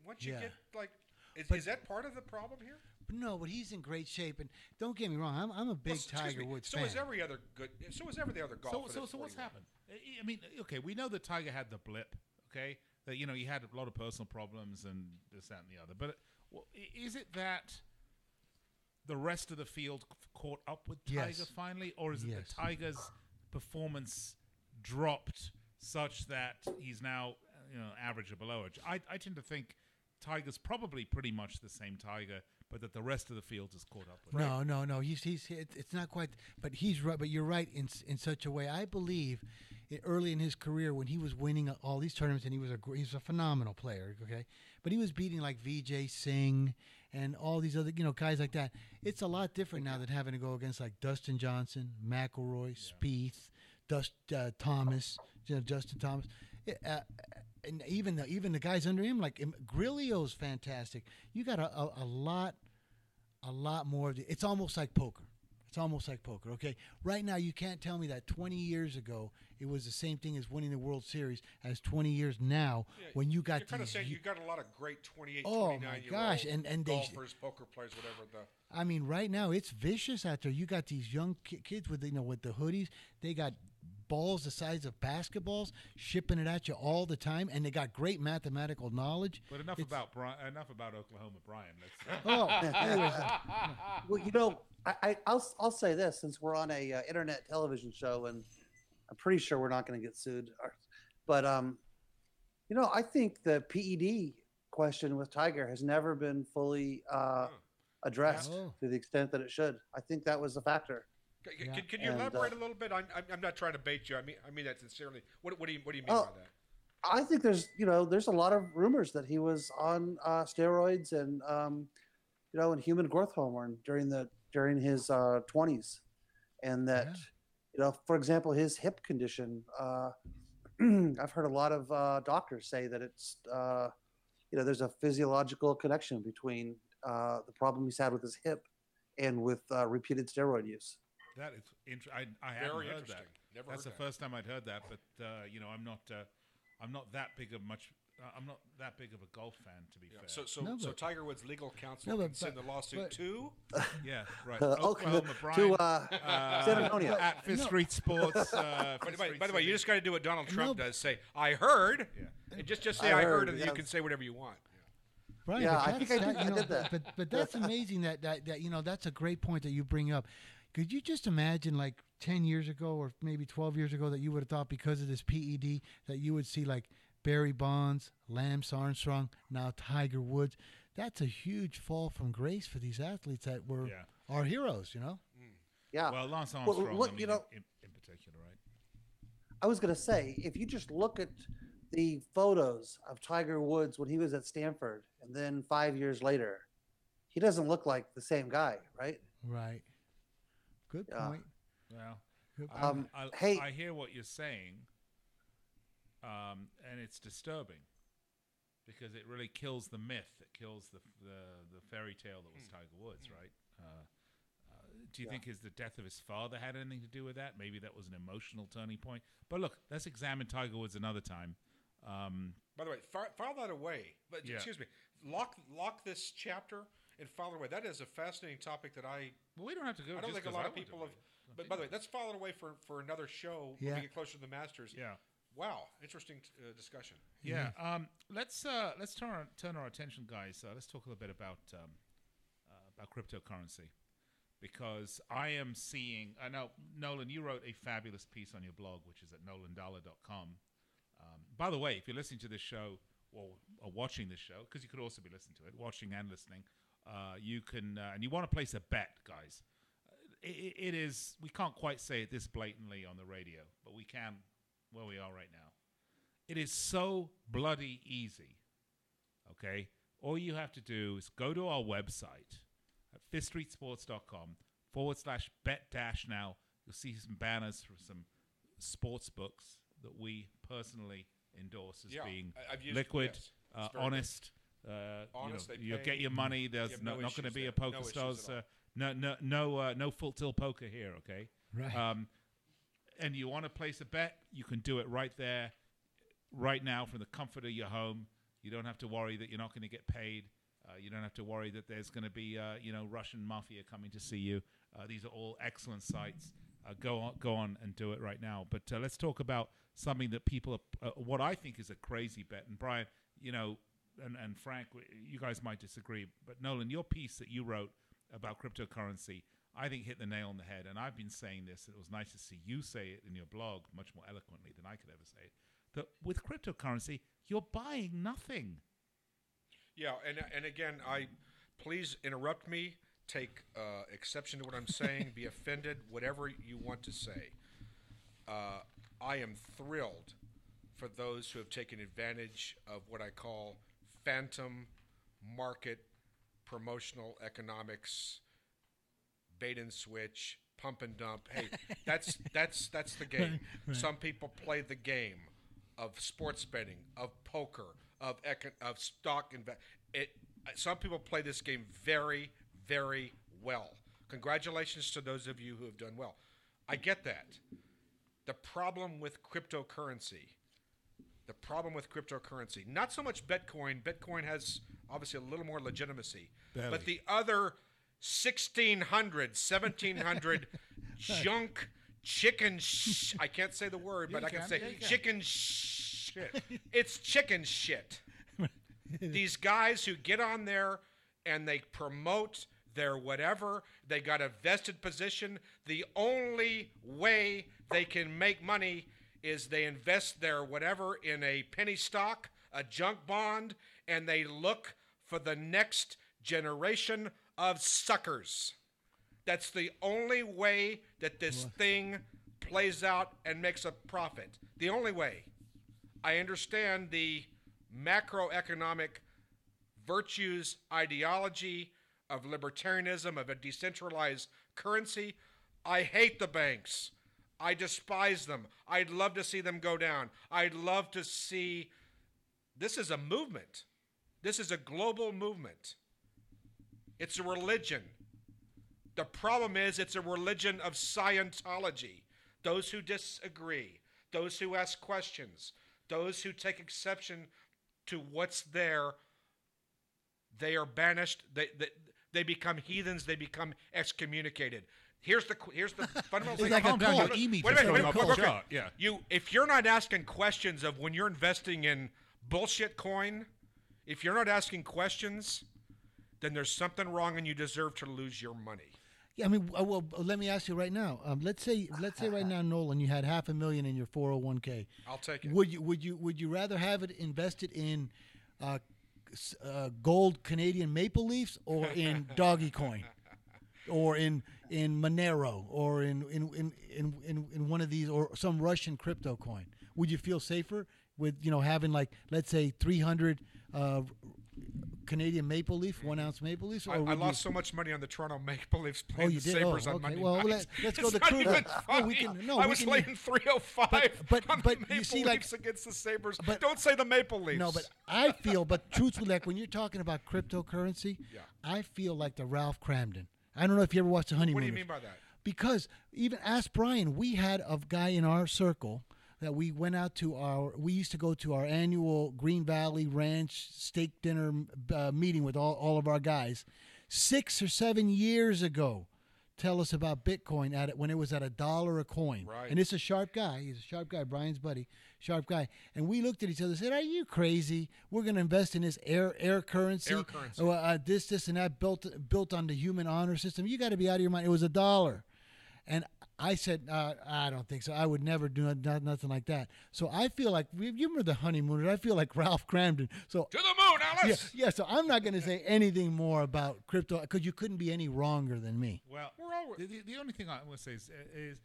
Once you get like, is that part of the problem here? No, but he's in great shape, and don't get me wrong, I'm a big Tiger Woods fan. So is every other golfer. So what's happened? I mean, okay, we know that Tiger had the blip. Okay, that he had a lot of personal problems and this, that, and the other. But is it that the rest of the field caught up with Tiger finally, or is it that Tiger's performance dropped such that he's now average or below it? I tend to think Tiger's probably pretty much the same Tiger, but that the rest of the field is caught up with him. No. It's not quite, but he's right. But you're right in such a way. I believe early in his career when he was winning all these tournaments, and he's a phenomenal player. Okay, but he was beating like Vijay Singh and all these other guys like that. It's a lot different now than having to go against like Dustin Johnson, McIlroy, Spieth, Thomas, Justin Thomas. And even the guys under him, like Grilio's fantastic. You got a lot more of it. It's almost like poker. Okay, right now you can't tell me that 20 years ago it was the same thing as winning the World Series as 20 years now when you got. You're kind of saying you got a lot of great 28, 29 year gosh, old and golfers, poker players, whatever. I mean, right now it's vicious out there. You got these young kids with the hoodies. They got balls the size of basketballs shipping it at you all the time, and they got great mathematical knowledge. But enough about Oklahoma Brian. Well, I'll say this, since we're on a internet television show, and I'm pretty sure we're not going to get sued. But I think the PED question with Tiger has never been fully addressed to the extent that it should. I think that was a factor. Can you elaborate a little bit? I'm not trying to bait you. I mean that sincerely. What do you mean by that? I think there's a lot of rumors that he was on steroids and and human growth hormone during his 20s, and that for example, his hip condition. I've heard a lot of doctors say that it's there's a physiological connection between the problem he's had with his hip and with repeated steroid use. That is interesting. I haven't heard that. That's the first time I'd heard that. But I'm not that big of a golf fan, to be fair. So Tiger Woods' legal counsel can send the lawsuit to right. Oklahoma Brian San Antonio at Fifth Street Sports. By the way, you just got to do what Donald Trump does. Say I heard. Yeah. And just say I heard, and you can say whatever you want. Right. Yeah, I think I did that. But that's amazing that that's a great point that you bring up. Could you just imagine like 10 years ago or maybe 12 years ago that you would have thought because of this PED that you would see like Barry Bonds, Lance Armstrong, now Tiger Woods. That's a huge fall from grace for these athletes that were Yeah. our heroes, you know? Yeah. Well, Lance Armstrong, look, I mean, you know, in particular, right? I was going to say, if you just look at the photos of Tiger Woods when he was at Stanford, and then 5 years later, he doesn't look like the same guy, right? Right. Good Yeah. point. Well, Good Hey. I hear what you're saying, and it's disturbing because it really kills the myth. It kills the fairy tale that was Tiger Woods, right? Do you think the death of his father had anything to do with that? Maybe that was an emotional turning point. But look, let's examine Tiger Woods another time. By the way, file that away. But Yeah. excuse me, lock this chapter and file it away. That is a fascinating topic that Well, we don't have to go. I don't just think a 'cause lot I of want people to have. read it. But by the way, let's file it away for another show when Yeah. we get closer to the Masters. Yeah. Wow, interesting discussion. Yeah. Let's turn our attention, guys. Let's talk a little bit about cryptocurrency, because I am seeing. I know, Nolan, you wrote a fabulous piece on your blog, which is at nolandollar.com. By the way, if you're listening to this show or watching this show, because you could also be listening to it, watching and listening, you can, and you want to place a bet, guys. It is. We can't quite say it this blatantly on the radio, but we can where we are right now. It is so bloody easy. Okay? All you have to do is go to our website at fifthstreetsports.com/bet-now. You'll see some banners for some sports books that we personally endorse as Yeah, being I've used- liquid, yes, it's very honest. Honest, they You'll pay. get your money. There's You have not no going to issues be a there. poker No issues stars. at No full tilt poker here. Okay. Right. And you want to place a bet, you can do it right there, right now, from the comfort of your home. You don't have to worry that you're not going to get paid. You don't have to worry that there's going to be, Russian mafia coming to see you. These are all excellent sites. Go on and do it right now. But let's talk about something that people are, what I think is a crazy bet. And Brian, and Frank, you guys might disagree, but Nolan, your piece that you wrote about cryptocurrency, I think hit the nail on the head. And I've been saying this. It was nice to see you say it in your blog much more eloquently than I could ever say it. That with cryptocurrency, you're buying nothing. Yeah, and again, please interrupt me. Take exception to what I'm saying. Be offended. Whatever you want to say. I am thrilled for those who have taken advantage of what I call phantom market promotional economics, bait and switch, pump and dump. Hey, that's the game. Right. Some people play the game of sports betting, of poker, of stock invest. Some people play this game very, very well. Congratulations to those of you who have done well. I get that. The problem with cryptocurrency, not so much Bitcoin. Bitcoin has obviously a little more legitimacy. Barely. But the other 1,700 junk chicken I can't say the word, but I can say chicken shit. It's chicken shit. These guys who get on there and they promote their whatever, they got a vested position. The only way they can make money is they invest their whatever in a penny stock, a junk bond, and they look for the next generation of suckers. That's the only way that this thing plays out and makes a profit. The only way. I understand the macroeconomic virtues ideology of libertarianism, of a decentralized currency. I hate the banks. I despise them. I'd love to see them go down. I'd love to see. This is a movement. This is a global movement. It's a religion. The problem is it's a religion of Scientology. Those who disagree, those who ask questions, those who take exception to what's there, they are banished. They become heathens. They become excommunicated. Here's the fundamental thing. like a cult. Emi Wait a just minute, going off the chart. Yeah. If you're not asking questions of when you're investing in bullshit coin, if you're not asking questions, then there's something wrong and you deserve to lose your money. Yeah, I mean, well, let me ask you right now. Let's say right now, Nolan, you had $500,000 in your 401k. I'll take it. Would you rather have it invested in gold Canadian Maple Leafs or in Doggy Coin, or in Monero, or in one of these, or some Russian crypto coin? Would you feel safer with having, like, let's say 300 Canadian Maple Leaf, 1 ounce Maple Leafs? Or I lost so much money on the Toronto Maple Leafs playing you the did? Sabres Oh, on okay. Monday Well, night. let's go It's the not truth. even No, funny. I was laying 305 but- on but the you Maple see, like- Leafs against the Sabres. but- Don't say the Maple Leafs. No, but I feel, but truthfully, like when you're talking about cryptocurrency, Yeah. I feel like the Ralph Cramden. I don't know if you ever watched The Honeymooners. What do you mean by that? Because even ask Brian, we had a guy in our circle that we went out to we used to go to our annual Green Valley Ranch steak dinner meeting with all of our guys 6 or 7 years ago. Tell us about Bitcoin when it was at $1 a coin. Right. And it's a sharp guy. He's a sharp guy, Brian's buddy, sharp guy. And we looked at each other and said, "Are you crazy? We're going to invest in this air currency, Air currency. this and that built on the human honor system. You got to be out of your mind. It was $1." And I said, I don't think so. I would never do nothing like that. So I feel like, you remember The Honeymooners? I feel like Ralph Cramden. So To the moon, Alice! yeah. So I'm not going to say anything more about crypto because you couldn't be any wronger than me. Well, the only thing I want to say is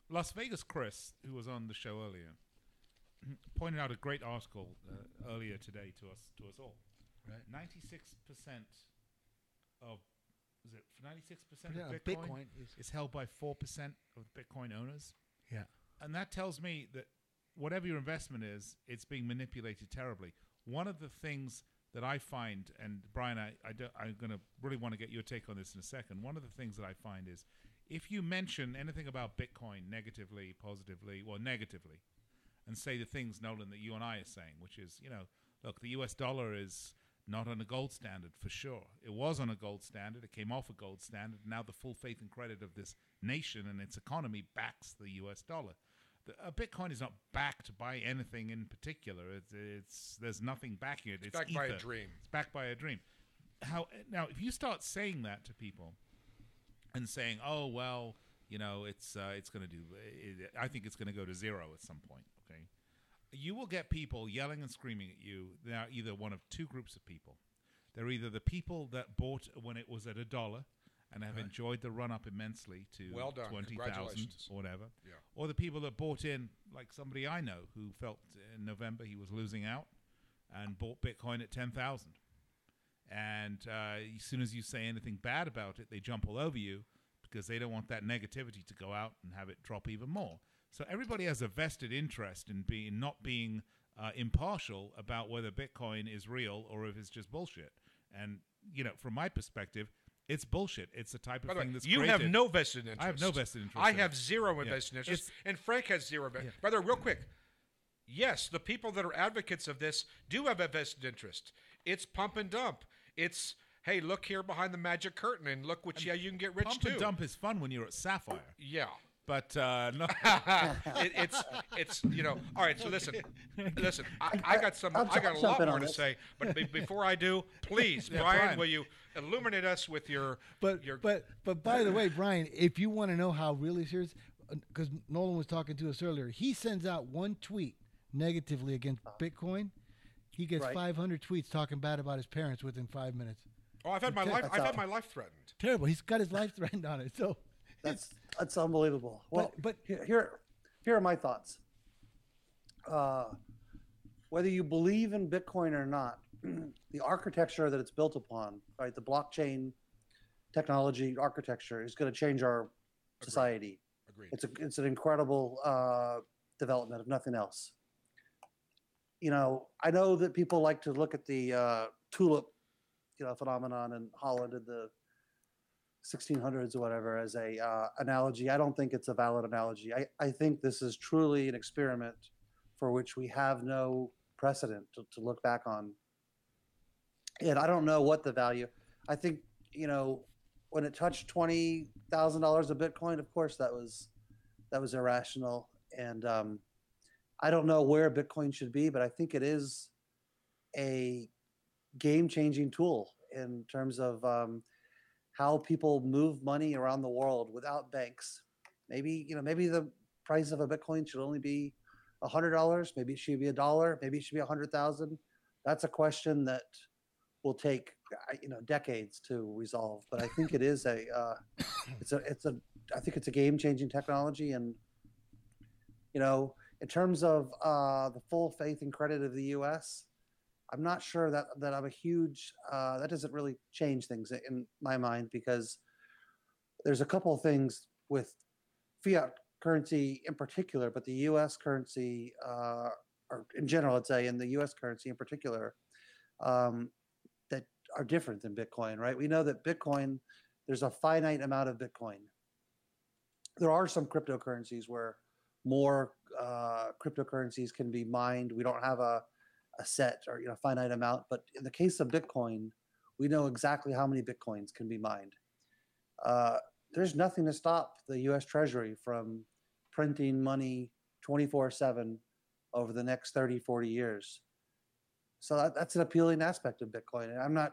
Las Vegas Chris, who was on the show earlier, pointed out a great article earlier today to us all. Right. 96% of 96% Yeah, of Bitcoin Bitcoin is held by 4% of Bitcoin owners, Yeah. and that tells me that whatever your investment is, it's being manipulated terribly. One of the things that I find, and Brian, I'm going to really want to get your take on this in a second. One of the things that I find is if you mention anything about Bitcoin negatively, positively, or negatively, and say the things, Nolan, that you and I are saying, which is, look, the US dollar is not on a gold standard for sure. It was on a gold standard. It came off a gold standard. Now the full faith and credit of this nation and its economy backs the US dollar. Bitcoin is not backed by anything in particular. There's nothing backing it. It's backed by a ether. dream. It's backed by a dream. Now, if you start saying that to people and saying, "Oh well, it's going to do," I think it's going to go to zero at some point. Okay, you will get people yelling and screaming at you. They're either one of two groups of people. They're either the people that bought when it was at $1 and have enjoyed the run up immensely to Well done. 20,000 Congratulations. or whatever, Yeah. or the people that bought in, like somebody I know who felt in November he was losing out and bought Bitcoin at 10,000. And as soon as you say anything bad about it, they jump all over you because they don't want that negativity to go out and have it drop even more. So everybody has a vested interest in not being impartial about whether Bitcoin is real or if it's just bullshit. And, from my perspective, it's bullshit. It's the type of By the thing way, that's you created. have no vested interest. I have no vested interest I in have it. zero Yeah. vested interest, It's- and Frank has zero. By the way, real quick, yes, the people that are advocates of this do have a vested interest. It's pump and dump. It's, hey, look here behind the magic curtain, and look how you can get rich Pump too. and dump is fun when you're at Sapphire. Yeah. But no. It's all right. So listen. I got I'll a jump lot in more on to this. say, but before I do, please, Yeah, Brian, Brian. will you illuminate us with your But by the way, Brian, if you want to know how really serious, because Nolan was talking to us earlier, he sends out one tweet negatively against Bitcoin, he gets Right. 500 tweets talking bad about his parents within 5 minutes. Oh, I've had my life threatened. Terrible. He's got his life threatened on it. So That's unbelievable. Well, But- here are my thoughts. Whether you believe in Bitcoin or not, the architecture that it's built upon, right, the blockchain technology architecture is going to change our society. Agreed. It's an incredible development, if nothing else. I know that people like to look at the tulip, phenomenon in Holland in the 1600s or whatever as a analogy. I don't think it's a valid analogy. I think this is truly an experiment for which we have no precedent to look back on. And I don't know what the value. I think when it touched $20,000 of Bitcoin, of course that was irrational. And I don't know where Bitcoin should be, but I think it is a game-changing tool in terms of how people move money around the world without banks. Maybe the price of a Bitcoin should only be $100. Maybe it should be $1. Maybe it should be 100,000. That's a question that will take decades to resolve. But I think it is I think it's a game-changing technology, and in terms of the full faith and credit of the U.S., I'm not sure that I'm a huge. That doesn't really change things in my mind, because there's a couple of things with fiat currency in particular, but the U.S. currency, or in general, I'd say, in the U.S. currency in particular, that are different than Bitcoin, right? We know that Bitcoin, there's a finite amount of Bitcoin. There are some cryptocurrencies where more cryptocurrencies can be mined. We don't have a set or finite amount, but in the case of Bitcoin, we know exactly how many Bitcoins can be mined. There's nothing to stop the U.S. Treasury from printing money 24/7 over the next 30, 40 years. So that's an appealing aspect of Bitcoin. And I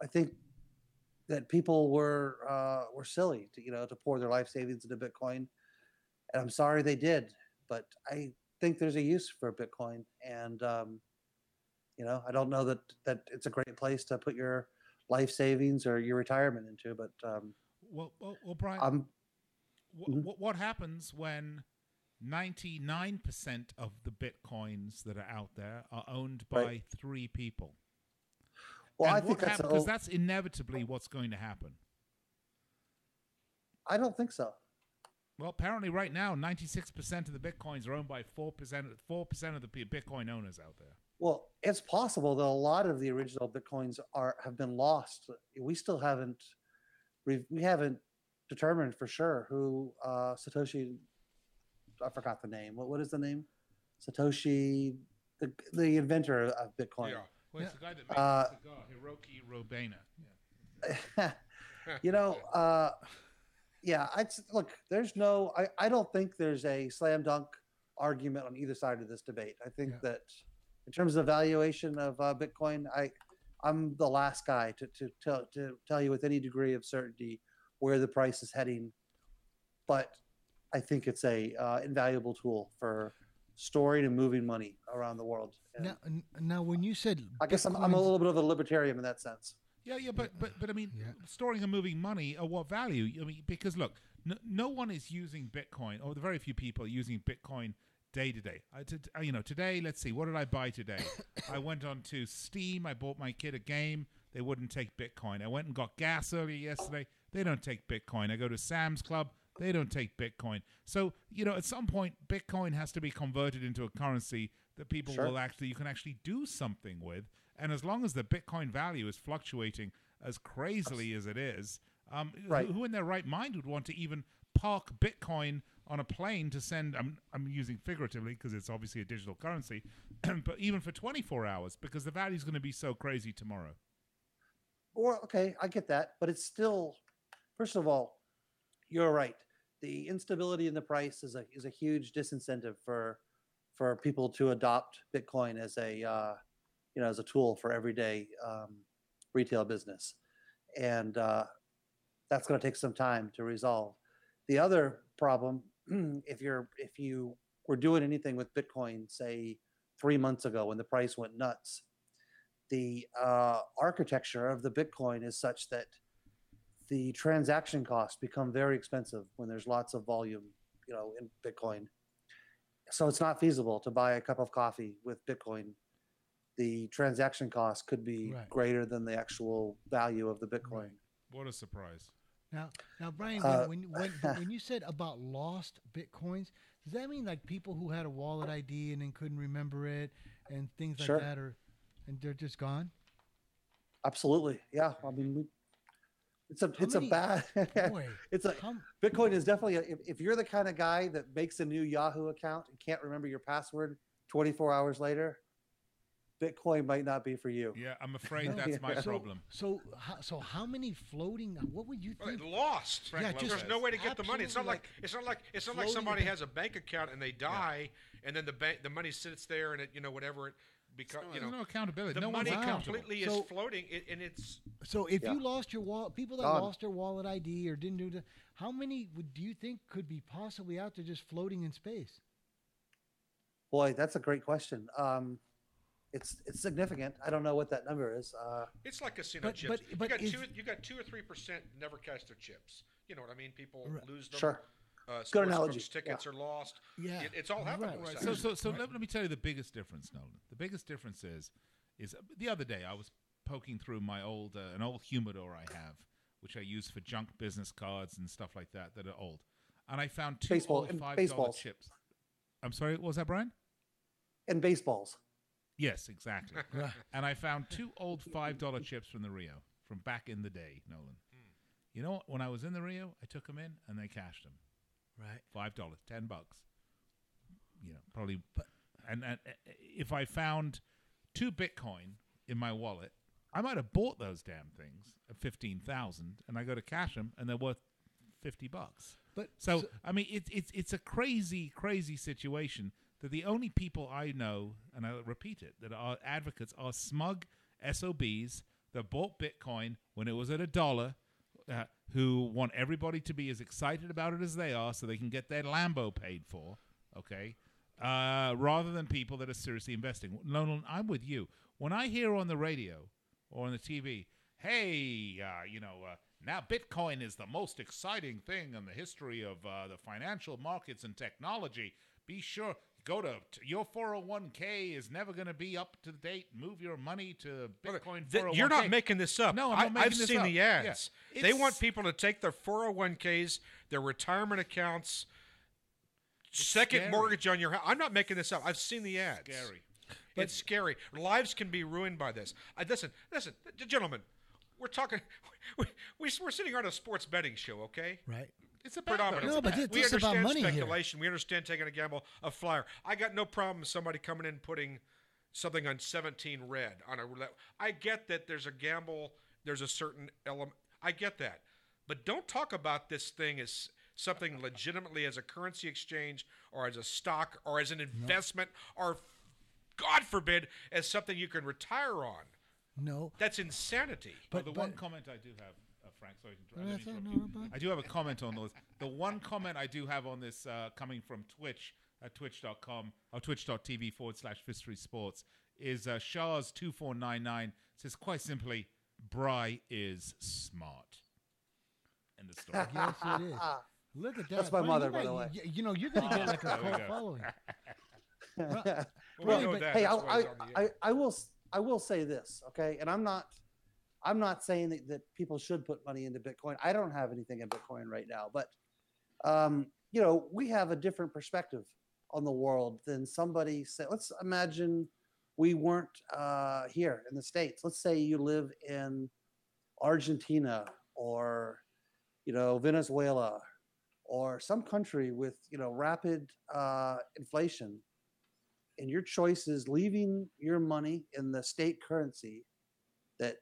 think that people were silly to pour their life savings into Bitcoin. And I'm sorry they did, but I think there's a use for Bitcoin. And, I don't know that it's a great place to put your life savings or your retirement into, but well, Brian, what happens when 99% of the Bitcoins that are out there are owned by 3 people? Well, and I think because that's inevitably what's going to happen. I don't think so. Well, apparently right now, 96% of the Bitcoins are owned by 4% of the Bitcoin owners out there. Well, it's possible that a lot of the original Bitcoins have been lost. We still haven't determined for sure who Satoshi. I forgot the name. What is the name? Satoshi, the inventor of Bitcoin. Yeah, well, it's the guy that made the cigar, Hiroki Robena. Yeah. I don't think there's a slam dunk argument on either side of this debate. I think that in terms of valuation of Bitcoin, I'm the last guy to tell you with any degree of certainty where the price is heading. But I think it's a invaluable tool for storing and moving money around the world. And now, when you said, I guess I'm a little bit of a libertarian in that sense. Yeah, but I mean, storing and moving money at what value? I mean, because look, no one is using Bitcoin, or the very few people are using Bitcoin day to day. Today, let's see, what did I buy today? I went on to Steam. I bought my kid a game. They wouldn't take Bitcoin. I went and got gas earlier yesterday. They don't take Bitcoin. I go to Sam's Club. They don't take Bitcoin. So, at some point, Bitcoin has to be converted into a currency that people you can actually do something with. And as long as the Bitcoin value is fluctuating as crazily as it is, who in their right mind would want to even park Bitcoin on a plane to send, I'm using figuratively because it's obviously a digital currency, but even for 24 hours, because the value is going to be so crazy tomorrow. Well, okay, I get that. But it's still, first of all, you're right. The instability in the price is a huge disincentive for people to adopt Bitcoin as a tool for everyday retail business, and that's going to take some time to resolve. The other problem, if you were doing anything with Bitcoin, say 3 months ago when the price went nuts, the architecture of the Bitcoin is such that the transaction costs become very expensive when there's lots of volume, in Bitcoin. So it's not feasible to buy a cup of coffee with Bitcoin. The transaction cost could be greater than the actual value of the Bitcoin. What a surprise. Now, Brian, when you said about lost Bitcoins, does that mean like people who had a wallet ID and then couldn't remember it and things like that, and they're just gone? Absolutely. Yeah. I mean, Bitcoin is definitely if you're the kind of guy that makes a new Yahoo account and can't remember your password 24 hours later, Bitcoin might not be for you. Yeah, I'm afraid that's my problem. So how many floating? What would you think? Lost. There's no way to get the money. It's not like somebody has a bank account and they die, and then the money sits there and it whatever because There's no accountability. the No one's money accountable. completely So- is floating, and it's So if Yeah. you lost your wallet, people that Gone. lost their wallet ID or didn't do that, how many do you think could be possibly out there just floating in space? Boy, that's a great question. It's significant. I don't know what that number is. it's like casino But- chips. but is- you got 2 or 3% never cash their chips. You know what I mean? People lose them. Sure. Sports analogy. books tickets Yeah. are lost. Yeah. It's all happening. Right. with So, that. let me tell you the biggest difference, Nolan. The biggest difference is the other day I was poking through my an old humidor I have, which I use for junk business cards and stuff like that are old, and I found two Baseball- old and $5 baseballs. chips. I'm sorry, what was that, Brian? And baseballs. Yes, exactly. And I found two old $5 chips from the Rio from back in the day, Nolan. You know what? When I was in the Rio, I took them in and they cashed them. Right. $5, $10. You know, probably. And if I found 2 Bitcoin in my wallet, I might have bought those damn things at 15,000, and I go to cash them, and they're worth $50. But So I mean, it's a crazy situation that the only people I know, and I'll repeat it, that are advocates are smug SOBs that bought Bitcoin when it was at $1. Who want everybody to be as excited about it as they are so they can get their Lambo paid for, okay? Rather than people that are seriously investing. Nolan, I'm with you. When I hear on the radio or on the TV, hey, now Bitcoin is the most exciting thing in the history of the financial markets and technology. Be sure, go to your 401k is never going to be up to date. Move your money to Bitcoin 401k. You're not making this up. No, I'm not I've making this seen up. the ads. Yeah. They It's- want people to take their 401ks, their retirement accounts, second scary. mortgage on your house. I'm not making this up. I've seen the ads. Scary. It's scary. Lives can be ruined by this. Listen, gentlemen. We're talking. We're sitting on a sports betting show, okay? right. It's a Predominantly. No, but we it's about understand money here. speculation. We understand taking a gamble, a flyer. I got no problem with somebody coming in and putting something on 17 red on a roulette. I get that there's a gamble. There's a certain element. I get that. But don't talk about this thing as something legitimately as a currency exchange or as a stock or as an investment or, God forbid, as something you can retire on. No. That's insanity. But the one comment I do have, Frank, sorry to That's interrupt it, you. no, but- I do have a comment on this. The one comment I do have on this coming from Twitch at twitch.com or twitch.tv/Fifth Street Sports is Shah's2499 says quite simply, Bry is smart. End of story. Yes, it is. Look at that. That's my Buddy, mother, you by the might- way. You know, you're going to get like a There we cult go. following. Well, we Right, know but- that. Hey, That's why he's on the air. I will say this, okay? And I'm not saying that people should put money into Bitcoin. I don't have anything in Bitcoin right now, but we have a different perspective on the world than somebody said. Let's imagine we weren't here in the States. Let's say you live in Argentina or Venezuela or some country with rapid inflation, and your choice is leaving your money in the state currency that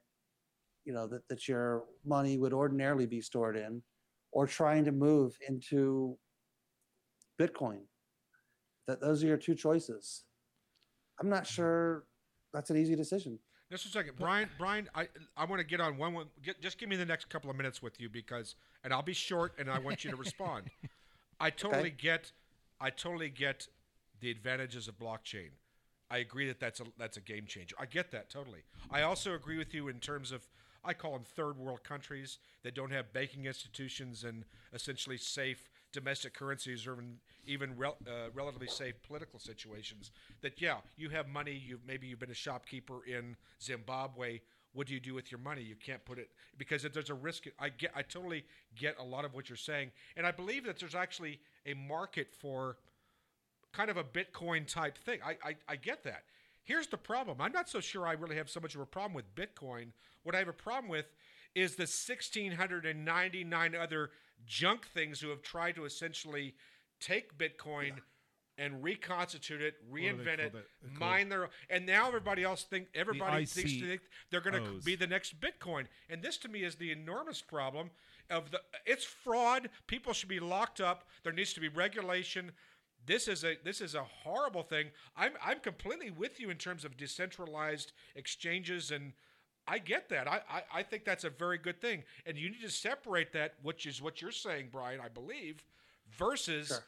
that your money would ordinarily be stored in, or trying to move into Bitcoin. That those are your two choices. I'm not sure that's an easy decision. Just a second, Brian. I want to get on one. Just give me the next couple of minutes with you and I'll be short, and I want you to respond. I totally get the advantages of blockchain. I agree that that's a game changer. I get that totally. I also agree with you in terms of, I call them third world countries that don't have banking institutions and essentially safe domestic currencies or even relatively safe political situations. That you have money. Maybe you've been a shopkeeper in Zimbabwe. What do you do with your money? You can't put it because there's a risk. I totally get a lot of what you're saying, and I believe that there's actually a market for kind of a Bitcoin type thing. I get that. Here's the problem. I'm not so sure I really have so much of a problem with Bitcoin. What I have a problem with is the 1,699 other junk things who have tried to essentially take Bitcoin and reconstitute it, reinvent it, mine their, and now everybody thinks they're going to be the next Bitcoin. And this to me is the enormous problem of it's fraud. People should be locked up. There needs to be regulation. this is a horrible thing. I'm completely with you in terms of decentralized exchanges, and I get that. I think that's a very good thing, and you need to separate that, which is what you're saying, Brian, I believe, versus. Sure.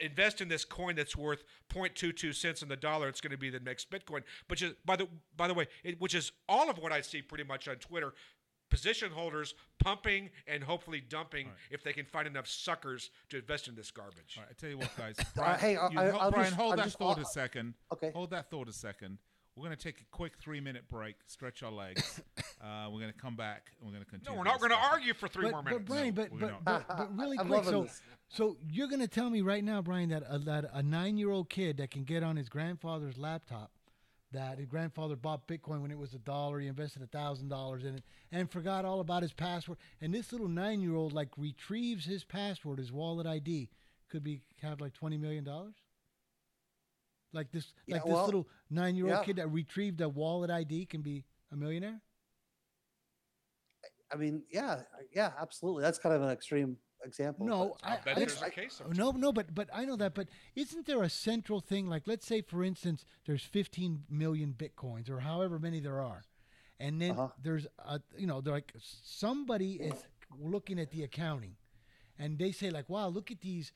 Invest in this coin that's worth 0.22 cents on the dollar. It's going to be the next Bitcoin. But by the way, which is all of what I see pretty much on Twitter. Position holders pumping and hopefully dumping if they can find enough suckers to invest in this garbage. All right, I tell you what, guys. Brian, hey, Brian, hold I'll that just- thought a second. Okay. Hold that thought a second. We're going to take a quick 3-minute break, stretch our legs. We're going to come back and we're going to continue. No, we're not going to argue for 3 more minutes. But Brian, No, we don't. but really I'm quick. loving So, this. so you're going to tell me right now, Brian, that a 9-year-old kid that can get on his grandfather's laptop, that his grandfather bought Bitcoin when it was $1, he invested $1,000 in it, and forgot all about his password. And this little 9-year-old like retrieves his password, his wallet ID, have like $20 million. Like this, Yeah, like this well, little 9-year-old yeah. kid that retrieved a wallet ID can be a millionaire. I mean, yeah, absolutely. That's kind of an extreme example. No, but- I bet there's a case of no, but I know that. But isn't there a central thing? Like, let's say, for instance, there's 15 million bitcoins, or however many there are, and then there's they're like somebody is looking at the accounting, and they say like, wow, look at these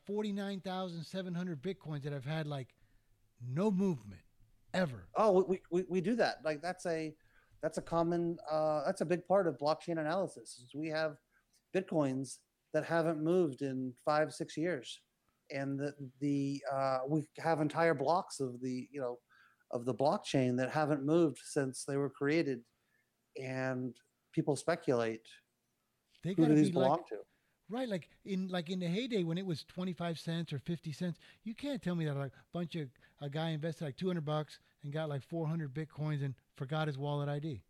49,700 bitcoins that have had like no movement ever. Oh, we do that. Like that's a common that's a big part of blockchain analysis. Is we have bitcoins that haven't moved in 5-6 years, and we have entire blocks of the blockchain that haven't moved since they were created, and people speculate They who gotta do these be belong like, to. right, like in the heyday when it was 25 cents or 50 cents. You can't tell me that like a guy invested like $200 and got like 400 bitcoins and forgot his wallet ID.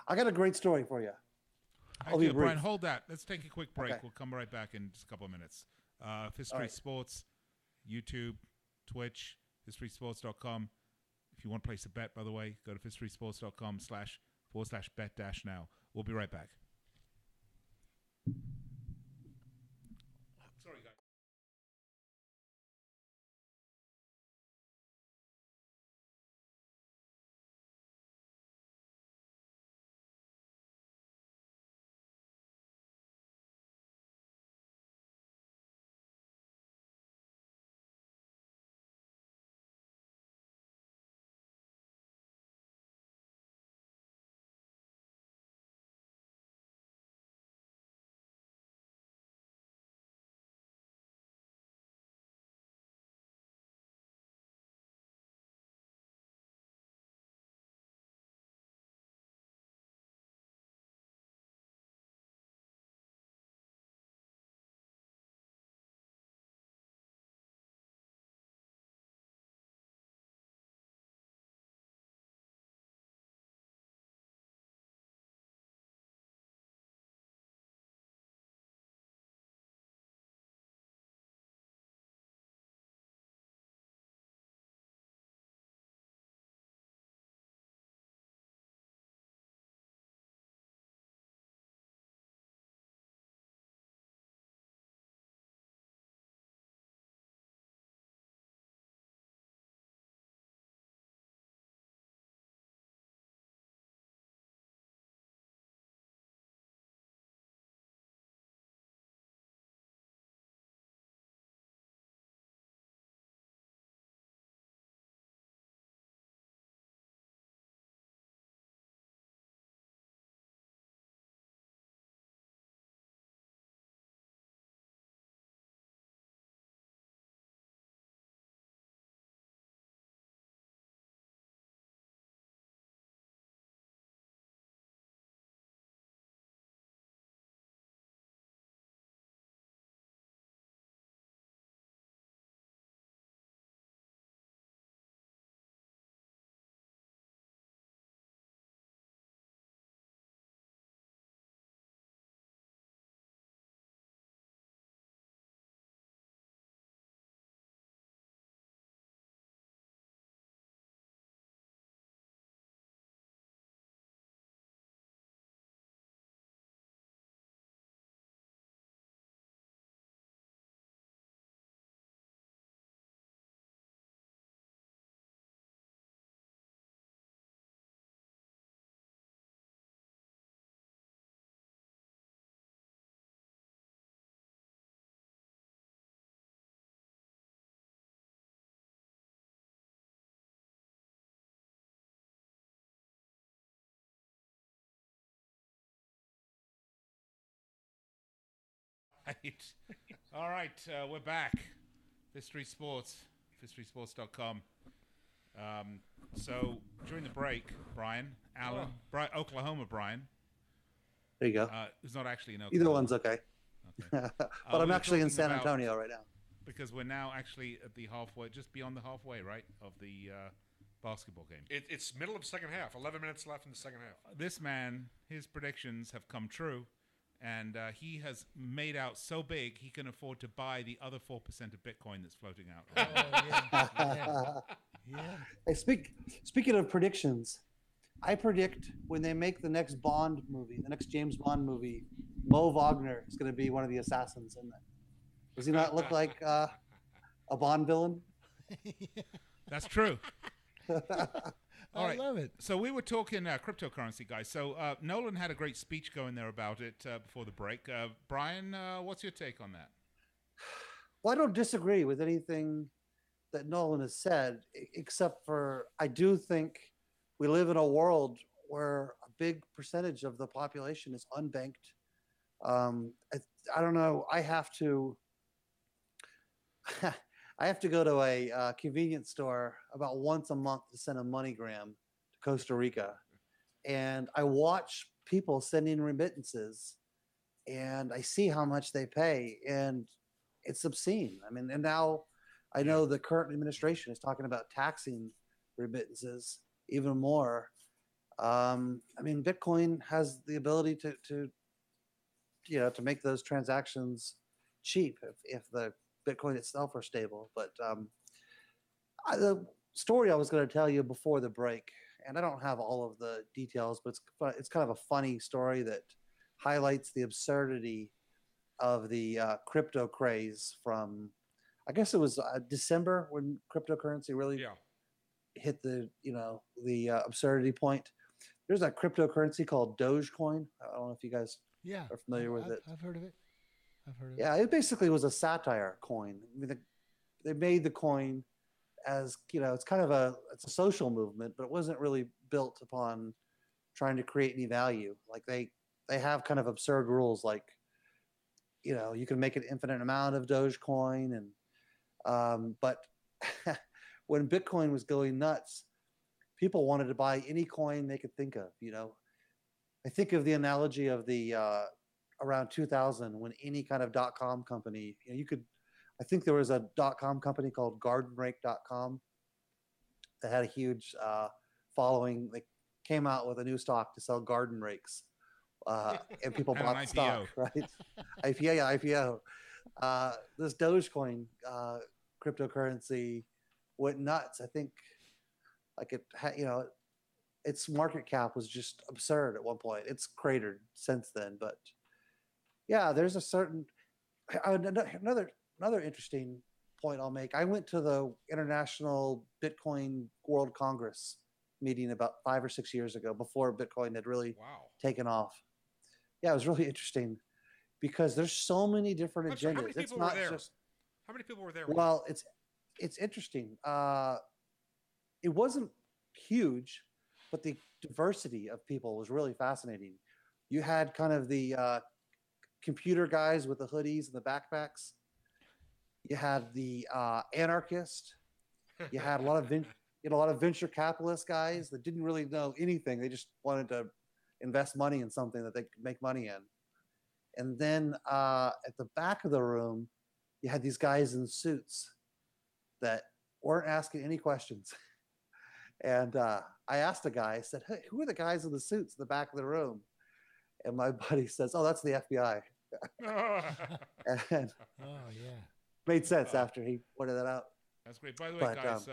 I got a great story for you. I'll be Actually, Brian, brief. hold that. Let's take a quick break. Okay. We'll come right back in just a couple of minutes. Fifth Street All right. Sports, YouTube, Twitch, fifthstreetsports.com. If you want to place a bet, by the way, go to fifthstreetsports.com/bet-now. We'll be right back. Sorry, guys. right. All right, we're back. Fifth Street Sports, fifthstreetsports.com. So during the break, Brian, Allen, Oklahoma Brian, There you go. who's not actually in Oklahoma. Either one's okay. Okay. But we I'm were actually in talking San about- Antonio right now. Because we're now actually at the halfway, just beyond the halfway, right, of the basketball game. It's middle of second half. 11 minutes left in the second half. This man, his predictions have come true, and he has made out so big he can afford to buy the other 4% of Bitcoin that's floating out. Yeah. Hey, speaking of predictions, I predict when they make the next Bond movie, the next James Bond movie, Mo Wagner is going to be one of the assassins in that. Does he not look like a Bond villain? That's true. All I right. love it. So we were talking cryptocurrency, guys. So Nolan had a great speech going there about it before the break. Brian, what's your take on that? Well, I don't disagree with anything that Nolan has said, except for I do think we live in a world where a big percentage of the population is unbanked. I don't know. I have to go to a convenience store about once a month to send a MoneyGram to Costa Rica, and I watch people sending remittances, and I see how much they pay, and it's obscene. I mean, and now I know the current administration is talking about taxing remittances even more. I mean, Bitcoin has the ability to make those transactions cheap if the Bitcoin itself are stable. But the story I was going to tell you before the break, and I don't have all of the details, but it's kind of a funny story that highlights the absurdity of the crypto craze from, I guess it was December when cryptocurrency really hit the absurdity point. There's a cryptocurrency called Dogecoin. I don't know if you guys are familiar with it. I've heard of it. Yeah, it basically was a satire coin. I mean, they made the coin as, it's kind of a social movement, but it wasn't really built upon trying to create any value. Like they have kind of absurd rules, like, you can make an infinite amount of Dogecoin, and but when Bitcoin was going nuts, people wanted to buy any coin they could think of. I think of the analogy of the around 2000 when any kind of .com company, I think there was a .com company called GardenRake.com that had a huge following. They came out with a new stock to sell garden rakes, and people And bought an the stock, right? IPO. This Dogecoin cryptocurrency went nuts. I think its market cap was just absurd at one point. It's cratered since then, but yeah, there's a certain another interesting point I'll make. I went to the International Bitcoin World Congress meeting about 5 or 6 years ago, before Bitcoin had really taken off. Yeah, it was really interesting because there's so many different agendas. How many people were there? How many people were there? Well, it's interesting. It wasn't huge, but the diversity of people was really fascinating. You had kind of the computer guys with the hoodies and the backpacks. You had the anarchist. You had a lot of venture capitalist guys that didn't really know anything. They just wanted to invest money in something that they could make money in. And then at the back of the room, you had these guys in suits that weren't asking any questions. And I asked a guy, I said, "Hey, who are the guys in the suits in the back of the room?" And my buddy says, "Oh, that's the FBI." And made sense after he pointed that out. That's great. By the way, guys,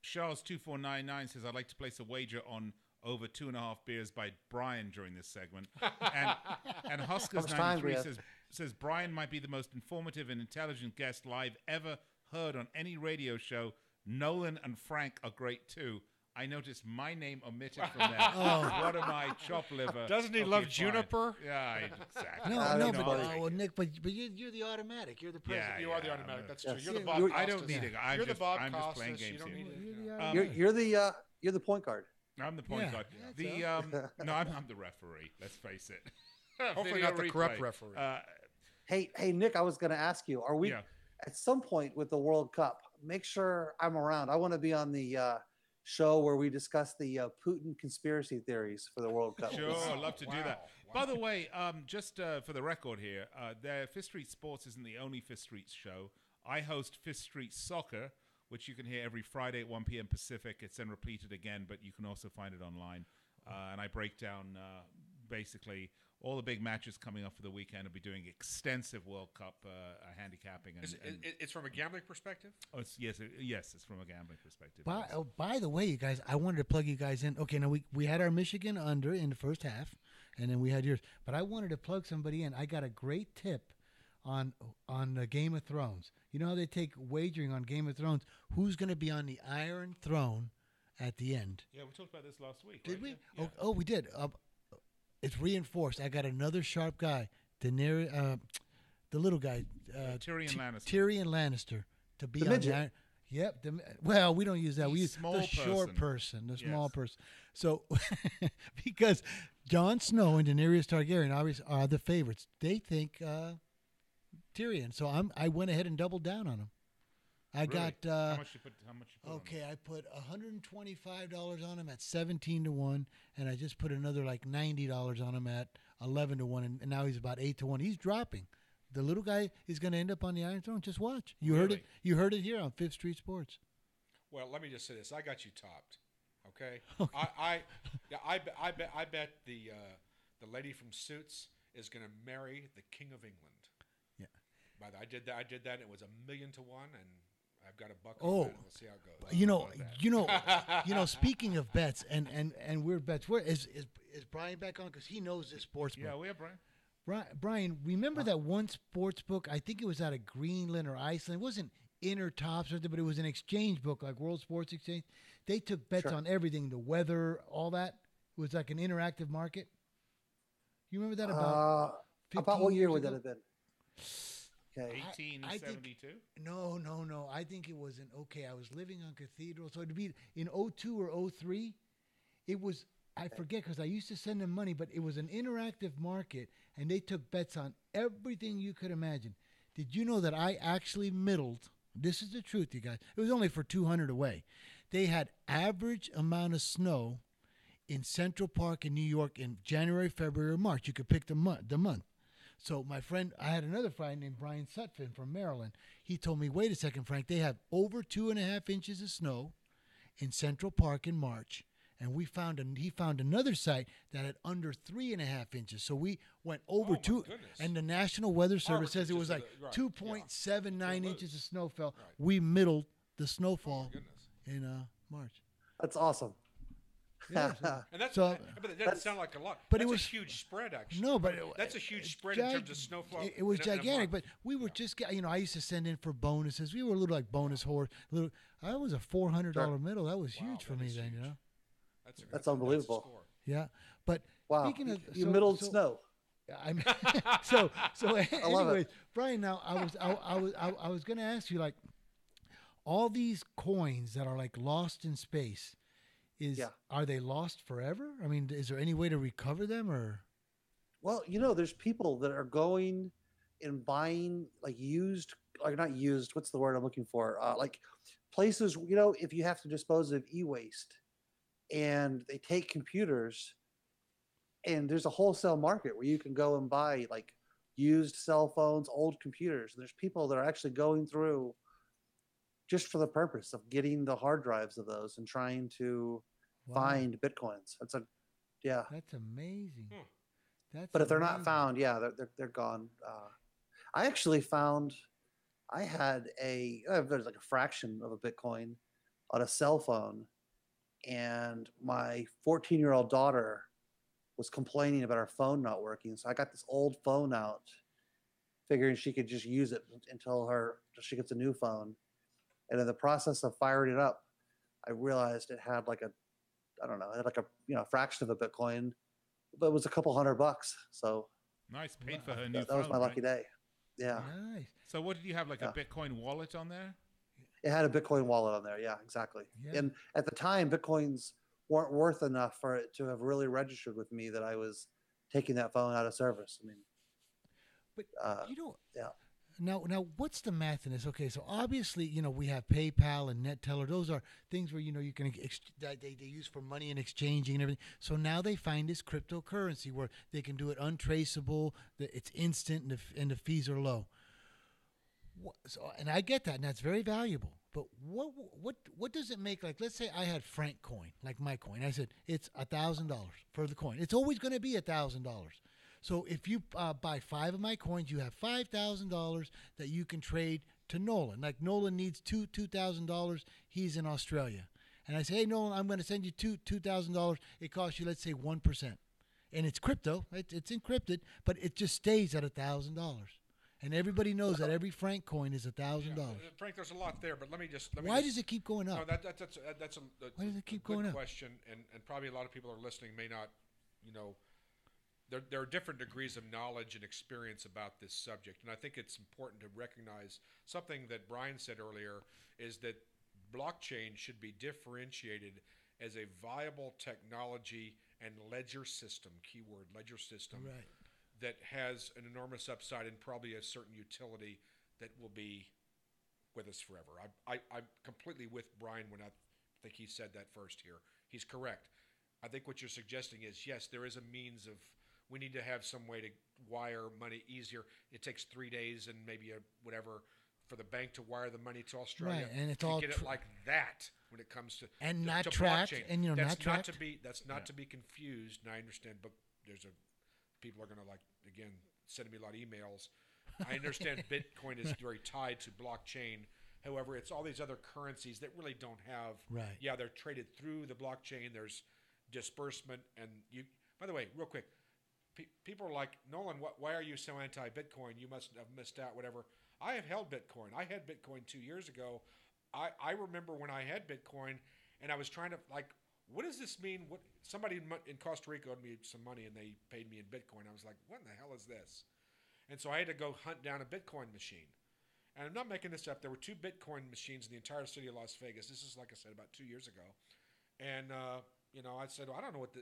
Charles2499 says, "I'd like to place a wager on over 2.5 beers by Brian during this segment." And Huskers93 says Brian might be the most informative and intelligent guest live ever heard on any radio show. Nolan and Frank are great too. I noticed my name omitted from there. What am I, chop liver? Doesn't he love Juniper? Yeah, exactly. No, Nick, but you're the automatic. You're the president. You are the automatic. That's true. Yes. You're the Bob Costas. I don't need it. I'm just Costas. playing games here. You're the point guard. I'm the point guard. I'm the referee. Let's face it. Hopefully Video not the corrupt replay. referee. Hey, Nick, I was going to ask you, are we Yeah. at some point with the World Cup? Make sure I'm around. I want to be on the show where we discuss the Putin conspiracy theories for the World Cup. Sure, I'd love to do that. Wow. By the way, just for the record here, Fifth Street Sports isn't the only Fifth Street show. I host Fifth Street Soccer, which you can hear every Friday at 1 p.m. Pacific. It's then repeated again, but you can also find it online. And I break down basically all the big matches coming up for the weekend. I'll be doing extensive World Cup handicapping. It's from a gambling perspective? Yes, it's from a gambling perspective. By, yes. oh, by the way, you guys, I wanted to plug you guys in. Okay, now we had our Michigan under in the first half, and then we had yours. But I wanted to plug somebody in. I got a great tip on the Game of Thrones. You know how they take wagering on Game of Thrones? Who's going to be on the Iron Throne at the end? Yeah, we talked about this last week. Did right? we? Yeah. Oh, we did. It's reinforced. I got another sharp guy, the little guy, Tyrion Lannister. Tyrion Lannister to be The on midget. the Iron. Yep. Well, we don't use that. We use Small the short person. person, the small Yes. person. So, because Jon Snow and Daenerys Targaryen obviously are the favorites, they think Tyrion. So I went ahead and doubled down on him. I Really? got how much you put on okay. I put $125 on him at 17-1, and I just put another like $90 on him at 11-1, and now he's about 8-1. He's dropping. The little guy is going to end up on the Iron Throne. Just watch. You heard it. Really? You heard it here on Fifth Street Sports. Well, let me just say this: I got you topped. Okay, I bet the lady from Suits is going to marry the King of England. Yeah. I did that. And it was 1,000,000 to 1, and I've got a buck. Oh. On that, and we'll see how it goes. You know. Speaking of bets and weird bets, where is Brian back on? Because he knows this sports book. Yeah, we have Brian. Brian, remember that one sports book? I think it was out of Greenland or Iceland. It wasn't Inner Tops or something, but it was an exchange book like World Sports Exchange. They took bets on everything, the weather, all that. It was like an interactive market. You remember that About 15 what year years would that ago? have been? Okay. 1872. No. I think it was I was living on Cathedral, so it'd be in 02 or 03. It was, I forget because I used to send them money, but it was an interactive market, and they took bets on everything you could imagine. Did you know that I actually middled? This is the truth, you guys. It was only for 200 away. They had average amount of snow in Central Park in New York in January, February, or March. You could pick the month. So my friend, I had another friend named Brian Sutphin from Maryland. He told me, wait a second, Frank, they have over 2.5 inches of snow in Central Park in March. And he found another site that had under 3.5 inches. So we went over my 2, goodness. and the National Weather Service says it was like Right, 2.79 inches of snow fell. Right. We middled the snowfall goodness. in March. That's awesome. Yeah, And that's, So- but it doesn't sound like a lot. But that's it was- a huge spread, actually. No, but that's a huge spread in terms of snowfall. It was in a gigantic, month. but we were just, I used to send in for bonuses. We were a little like bonus horse. I was a $400 middle. That was huge for that me is then, huge. you know. That's unbelievable. a score. Yeah, but Wow. speaking of You middled snow. I mean, so love anyways, it. Brian. Now I was going to ask you, like, all these coins that are like lost in space. Are they lost forever? I mean, is there any way to recover them or? Well, there's people that are going and buying like used, like not used. What's the word I'm looking for? Like places, if you have to dispose of e-waste, and they take computers, and there's a wholesale market where you can go and buy like used cell phones, old computers. There's people that are actually going through just for the purpose of getting the hard drives of those and trying to find Bitcoins. That's amazing. But if they're not found, they're gone. I actually found there's like a fraction of a Bitcoin on a cell phone, and my 14-year-old daughter was complaining about her phone not working. So I got this old phone out, figuring she could just use it until she gets a new phone. And in the process of firing it up, I realized it had like a fraction of a Bitcoin, but it was a couple $100. So Nice, paid for her new that phone. was my lucky right? day. Yeah. Nice. So what did you have, like a Bitcoin wallet on there? It had a Bitcoin wallet on there. Yeah, exactly. Yeah. And at the time, Bitcoins weren't worth enough for it to have really registered with me that I was taking that phone out of service. I mean, But you know, yeah. now, what's the math in this? Okay, so obviously, we have PayPal and NetTeller. Those are things where you can that they use for money and exchanging and everything. So now they find this cryptocurrency where they can do it untraceable, that it's instant, and the fees are low. And I get that, and that's very valuable. But what does it make? Like, let's say I had Frank coin, like my coin. I said it's $1,000 for the coin. It's always going to be $1,000. So if you buy 5 of my coins, you have $5,000 that you can trade to Nolan. Like Nolan needs $2,000. He's in Australia, and I say, hey Nolan, I'm going to send you $2,000. It costs you, let's say, 1%, and it's crypto. It's encrypted, but it just stays at $1,000. And everybody knows that every Frank coin is $1,000. Frank, there's a lot there, but let me just. Why does it keep going up? No, that's a Why does it keep good going up? question, and probably a lot of people are listening may not, There are different degrees of knowledge and experience about this subject, and I think it's important to recognize something that Brian said earlier is that blockchain should be differentiated as a viable technology and ledger system, keyword ledger system, Right. that has an enormous upside and probably a certain utility that will be with us forever. I'm completely with Brian when I think he said that first here. He's correct. I think what you're suggesting is, yes, there is a means of, we need to have some way to wire money easier. It takes 3 days and maybe whatever for the bank to wire the money to Australia. Right, and it's to all get it like that when it comes to And to, not to tracked, blockchain. and that's not not tracked. to be confused. And I understand, but people are going to again sending me a lot of emails. I understand Bitcoin is very tied to blockchain. However, it's all these other currencies that really don't have. Right. Yeah, they're traded through the blockchain. There's disbursement, and you. By the way, real quick, people are like, Nolan, why are you so anti-Bitcoin? You must have missed out. Whatever. I have held Bitcoin. I had Bitcoin 2 years ago. I remember when I had Bitcoin, and I was trying to what does this mean? What somebody in Costa Rica owed me some money, and they paid me in Bitcoin. I was like, what in the hell is this? And so I had to go hunt down a Bitcoin machine. And I'm not making this up. There were 2 Bitcoin machines in the entire city of Las Vegas. This is, like I said, about 2 years ago. And, I said, well, I don't know what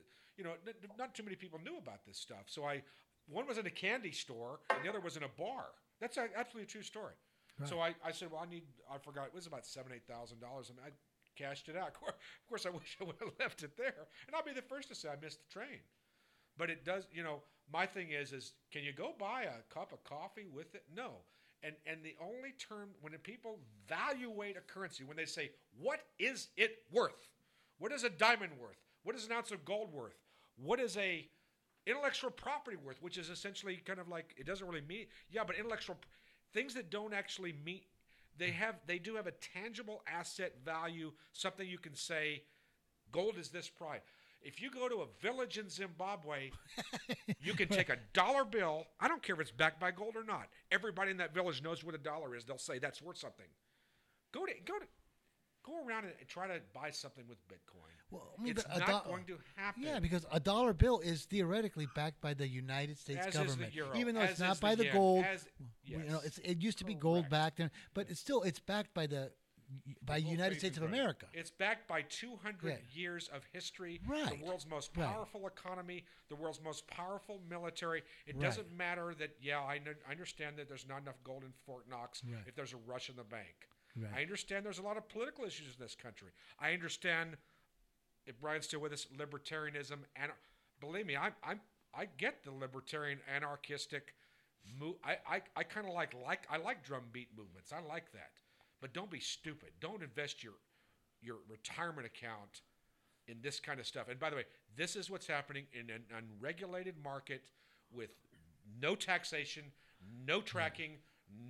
not too many people knew about this stuff. So one was in a candy store, and the other was in a bar. That's absolutely a true story. Right. So I said, well, I forgot, it was about $7,000, $8,000. I mean, I cashed it out. Of course, I wish I would have left it there. And I'll be the first to say I missed the train. But it does, my thing is can you go buy a cup of coffee with it? No. And the only term, when people evaluate a currency, when they say, what is it worth? What is a diamond worth? What is an ounce of gold worth? What is a intellectual property worth? Which is essentially kind of like, it doesn't really mean, but intellectual, things that don't actually mean, they do have a tangible asset value, something you can say, gold is this price. If you go to a village in Zimbabwe, you can take a dollar bill. I don't care if it's backed by gold or not. Everybody in that village knows what a dollar is. They'll say that's worth something. Go around and try to buy something with Bitcoin. Well, I mean, it's not going to happen. Yeah, because a dollar bill is theoretically backed by the United States As government, is the euro. even though it's As not is by the yen. gold. Yes. It used to be gold backed, but it's backed by the United States of America. It's backed by 200 years of history, Right. the world's most Right. powerful economy, the world's most powerful military. It Right. doesn't matter that, I understand that there's not enough gold in Fort Knox Right. if there's a rush in the bank. Right. I understand there's a lot of political issues in this country. I understand, if Brian's still with us, libertarianism. And believe me, I get the libertarian anarchistic move. I kind of I like drumbeat movements. I like that. But don't be stupid. Don't invest your retirement account in this kind of stuff. And by the way, this is what's happening in an unregulated market with no taxation, no tracking,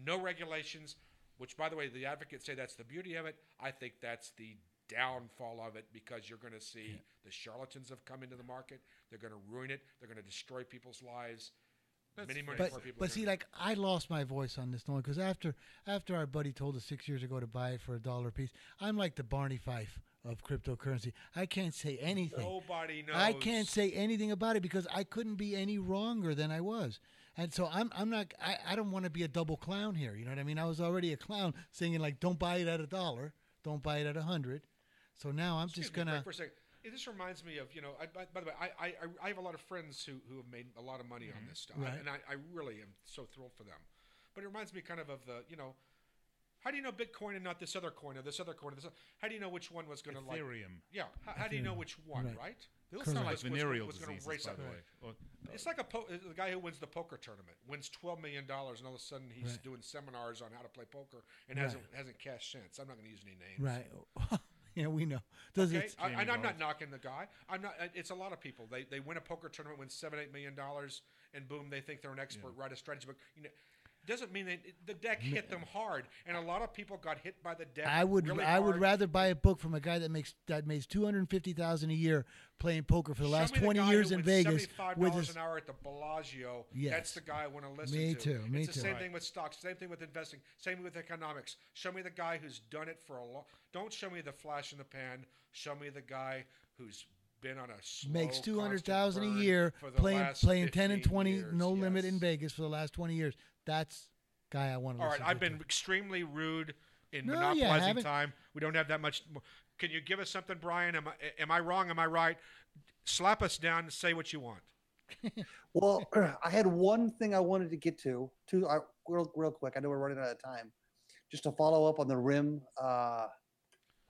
no regulations, which, by the way, the advocates say that's the beauty of it. I think that's the downfall of it, because you're going to see the charlatans have come into the market. They're going to ruin it. They're going to destroy people's lives. Many more people. But see, I lost my voice on this one because after our buddy told us 6 years ago to buy it for $1 a piece, I'm like the Barney Fife of cryptocurrency. I can't say anything. Nobody knows. I can't say anything about it because I couldn't be any wronger than I was, and so I'm not. I don't want to be a double clown here. You know what I mean? I was already a clown saying don't buy it at $1, don't buy it at 100. So now I'm just gonna. For a second. This reminds me of, by the way, I have a lot of friends who have made a lot of money on this stuff, Right. and I really am so thrilled for them. But it reminds me kind of the, how do you know Bitcoin and not this other coin or this other coin? How do you know which one was going to like? Ethereum. Yeah. How do you know which one, Right. right? They all sound like Was- was- venereal was gonna diseases, race by up. the way. Or, It's like the guy who wins the poker tournament wins $12 million, and all of a sudden he's Right. doing seminars on how to play poker and Right. hasn't cashed cents. I'm not going to use any names. Right. Yeah, we know. Does Okay, it? and I'm Gold. not knocking the guy. I'm not. It's a lot of people. They win a poker tournament, win $7-8 million, and boom, they think they're an expert. Write a strategy book. Doesn't mean the deck hit them hard, and a lot of people got hit by the deck. I would really I would hard. rather buy a book from a guy that makes $250,000 a year playing poker for the last Show me 20 guy years who in wins Vegas $75 with his an hour at the Bellagio. Yes. That's the guy I want to listen Me to. too, me it's the too. same Right. thing with stocks. Same thing with investing. Same with economics. Show me the guy who's done it for a long. Don't show me the flash in the pan. Show me the guy who's been on a slow, makes constant 200,000 a burn year for the playing last 10 and 15 20 years. no limit in Yes. Vegas for the last 20 years. That's guy I want to All right, listen I've to. been extremely rude in No, you monopolizing haven't. time. We don't have that much. Can you give us something, Brian? Am I wrong? Am I right? Slap us down and say what you want. Well, I had one thing I wanted to get to, real quick. I know we're running out of time. Just to follow up on the rim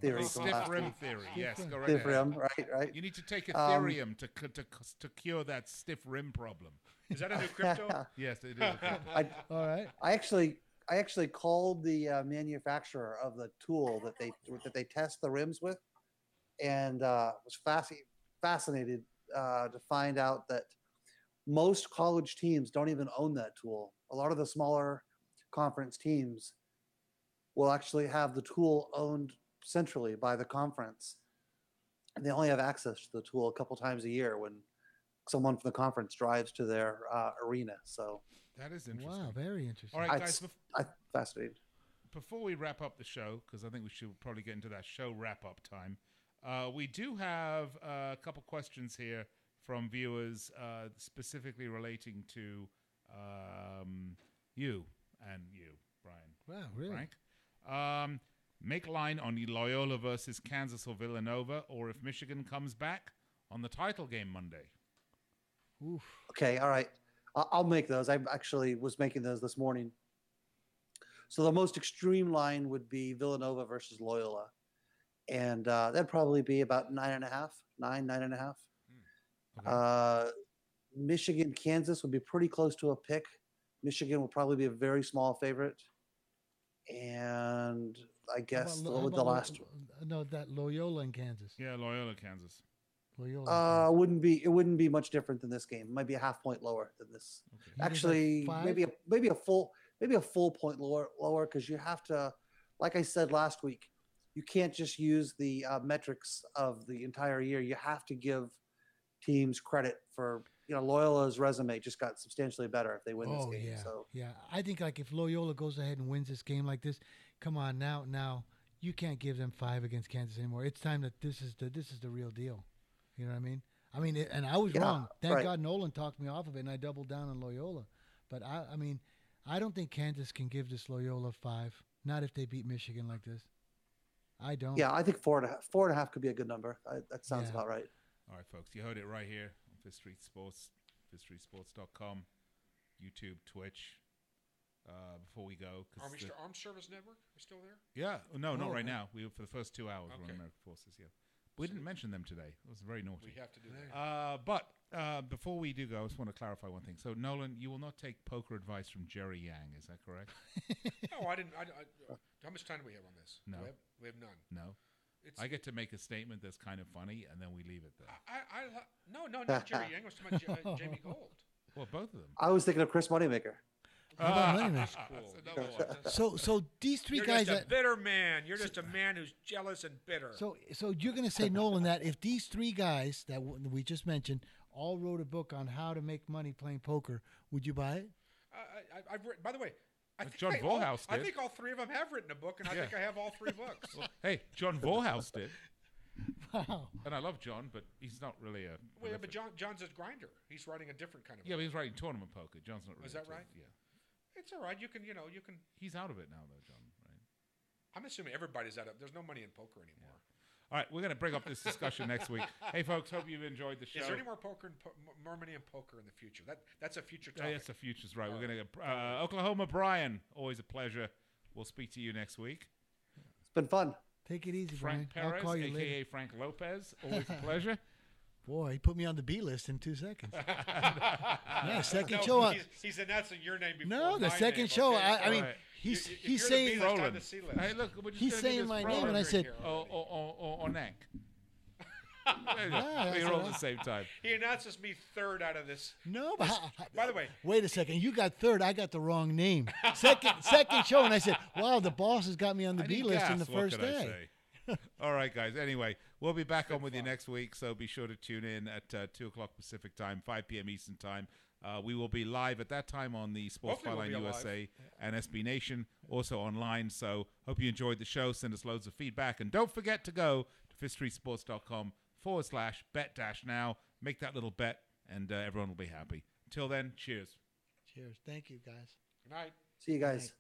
theory. from stiff last rim week. theory. Yes, go right Stiff ahead. rim, right. You need to take Ethereum to cure that stiff rim problem. Is that a new crypto? Yes, it is. All right. I actually called the manufacturer of the tool that they test the rims with, and was fascinated to find out that most college teams don't even own that tool. A lot of the smaller conference teams will actually have the tool owned centrally by the conference, and they only have access to the tool a couple times a year when someone from the conference drives to their arena. So That is interesting. Wow, very interesting. All right, guys. I'm fascinated. Before we wrap up the show, because I think we should probably get into that show wrap-up time, we do have a couple questions here from viewers specifically relating to you, Brian. Wow, really? Frank. Make line on Loyola versus Kansas or Villanova, or if Michigan comes back on the title game Monday. Oof. Okay, all right. I'll make those. I actually was making those this morning. So the most extreme line would be Villanova versus Loyola, and that'd probably be about 9.5. Okay. Michigan, Kansas would be pretty close to a pick. Michigan will probably be a very small favorite, and I guess How about the last No, that Loyola in Kansas. Yeah, Loyola, Kansas. Loyola. it wouldn't be much different than this game. It might be a half point lower than this. Okay. You think Actually, like 5? maybe a full point lower because you have to, like I said last week, you can't just use the metrics of the entire year. You have to give teams credit for Loyola's resume just got substantially better if they win this Oh game. yeah, So yeah. I think like if Loyola goes ahead and wins this game like this, come on now you can't give them 5 against Kansas anymore. It's time that this is the real deal. You know what I mean? And I was Yeah, wrong. Thank right. God Nolan talked me off of it, and I doubled down on Loyola. But I don't think Kansas can give this Loyola 5. Not if they beat Michigan like this. I don't. yeah, I think 4.5. 4.5 could be a good number. That sounds Yeah. about right. All right, folks, you heard it right here on Fifth Street Sports, fifthstreetsports.com, YouTube, Twitch. Before we go, Armed Service Network? We're still there? yeah, no, not Oh, right now. We for the first 2 hours we're on Okay. American Forces. Yeah, we didn't mention them today. It was very naughty. We have to do that. But before we do go, I just want to clarify one thing. So, Nolan, you will not take poker advice from Jerry Yang, is that correct? No, I didn't. How much time do we have on this? No. We have none. No. It's, I get to make a statement that's kind of funny, and then we leave it there. no, not Jerry Yang. I was talking about Jamie Gold. Well, both of them. I was thinking of Chris Moneymaker. How about Moneymaker? Cool. That's another one. So these 3 You're guys. just a bitter man. You're just a man who's jealous and bitter. So you're going to say, Nolan, that if these 3 guys that we just mentioned all wrote a book on how to make money playing poker, would you buy it? I've written, by the way, I think John Volhaus I did. think all 3 of them have written a book, and I Yeah. think I have all 3 books. Hey, John Volhaus did. Wow. And I love John, but he's not really a. Well, yeah, but John's a grinder. He's writing a different kind of Yeah, book. but he's writing tournament poker. John's not really. Is that a right? Yeah. It's all right. You can. He's out of it now, though, John, right? I'm assuming everybody's out of. There's no money in poker anymore. All right, we're going to bring up this discussion next week. Hey, folks, hope you've enjoyed the show. Is there any more more money in poker in the future? That's a future Yeah, topic. that's the future's right. We're going to Oklahoma Brian. Always a pleasure. We'll speak to you next week. It's been fun. Take it easy, Frank Brian. I'll Perez, call you a.k.a. later. Frank Lopez. Always a pleasure. Boy, he put me on the B list in 2 seconds. Yeah, second show. No, he's announcing your name before No, the my second name, show. okay? I mean, Right. he's If he's you're saying the B list, I'm the C list. Hey, look, we're just he's gonna do saying this my Froland. name, and I said, or Neck. that's We're all all at the right. same time. He announces me third out of this. no. But By the way, wait a second. You got third. I got the wrong name. Second show, and I said, wow, the boss has got me on the I B need list gas, in the what first could I day. say? All right, guys. Anyway, we'll be back on with you next week, so be sure to tune in at 2 o'clock Pacific time, 5 p.m. Eastern time. We will be live at that time on the Sports Hopefully we'll Byline be USA and SB Nation, also online. So hope you enjoyed the show. Send us loads of feedback. And don't forget to go to fifthstreetsports.com/bet-now. Make that little bet, and everyone will be happy. Until then, cheers. Cheers. Thank you, guys. good night. See you guys.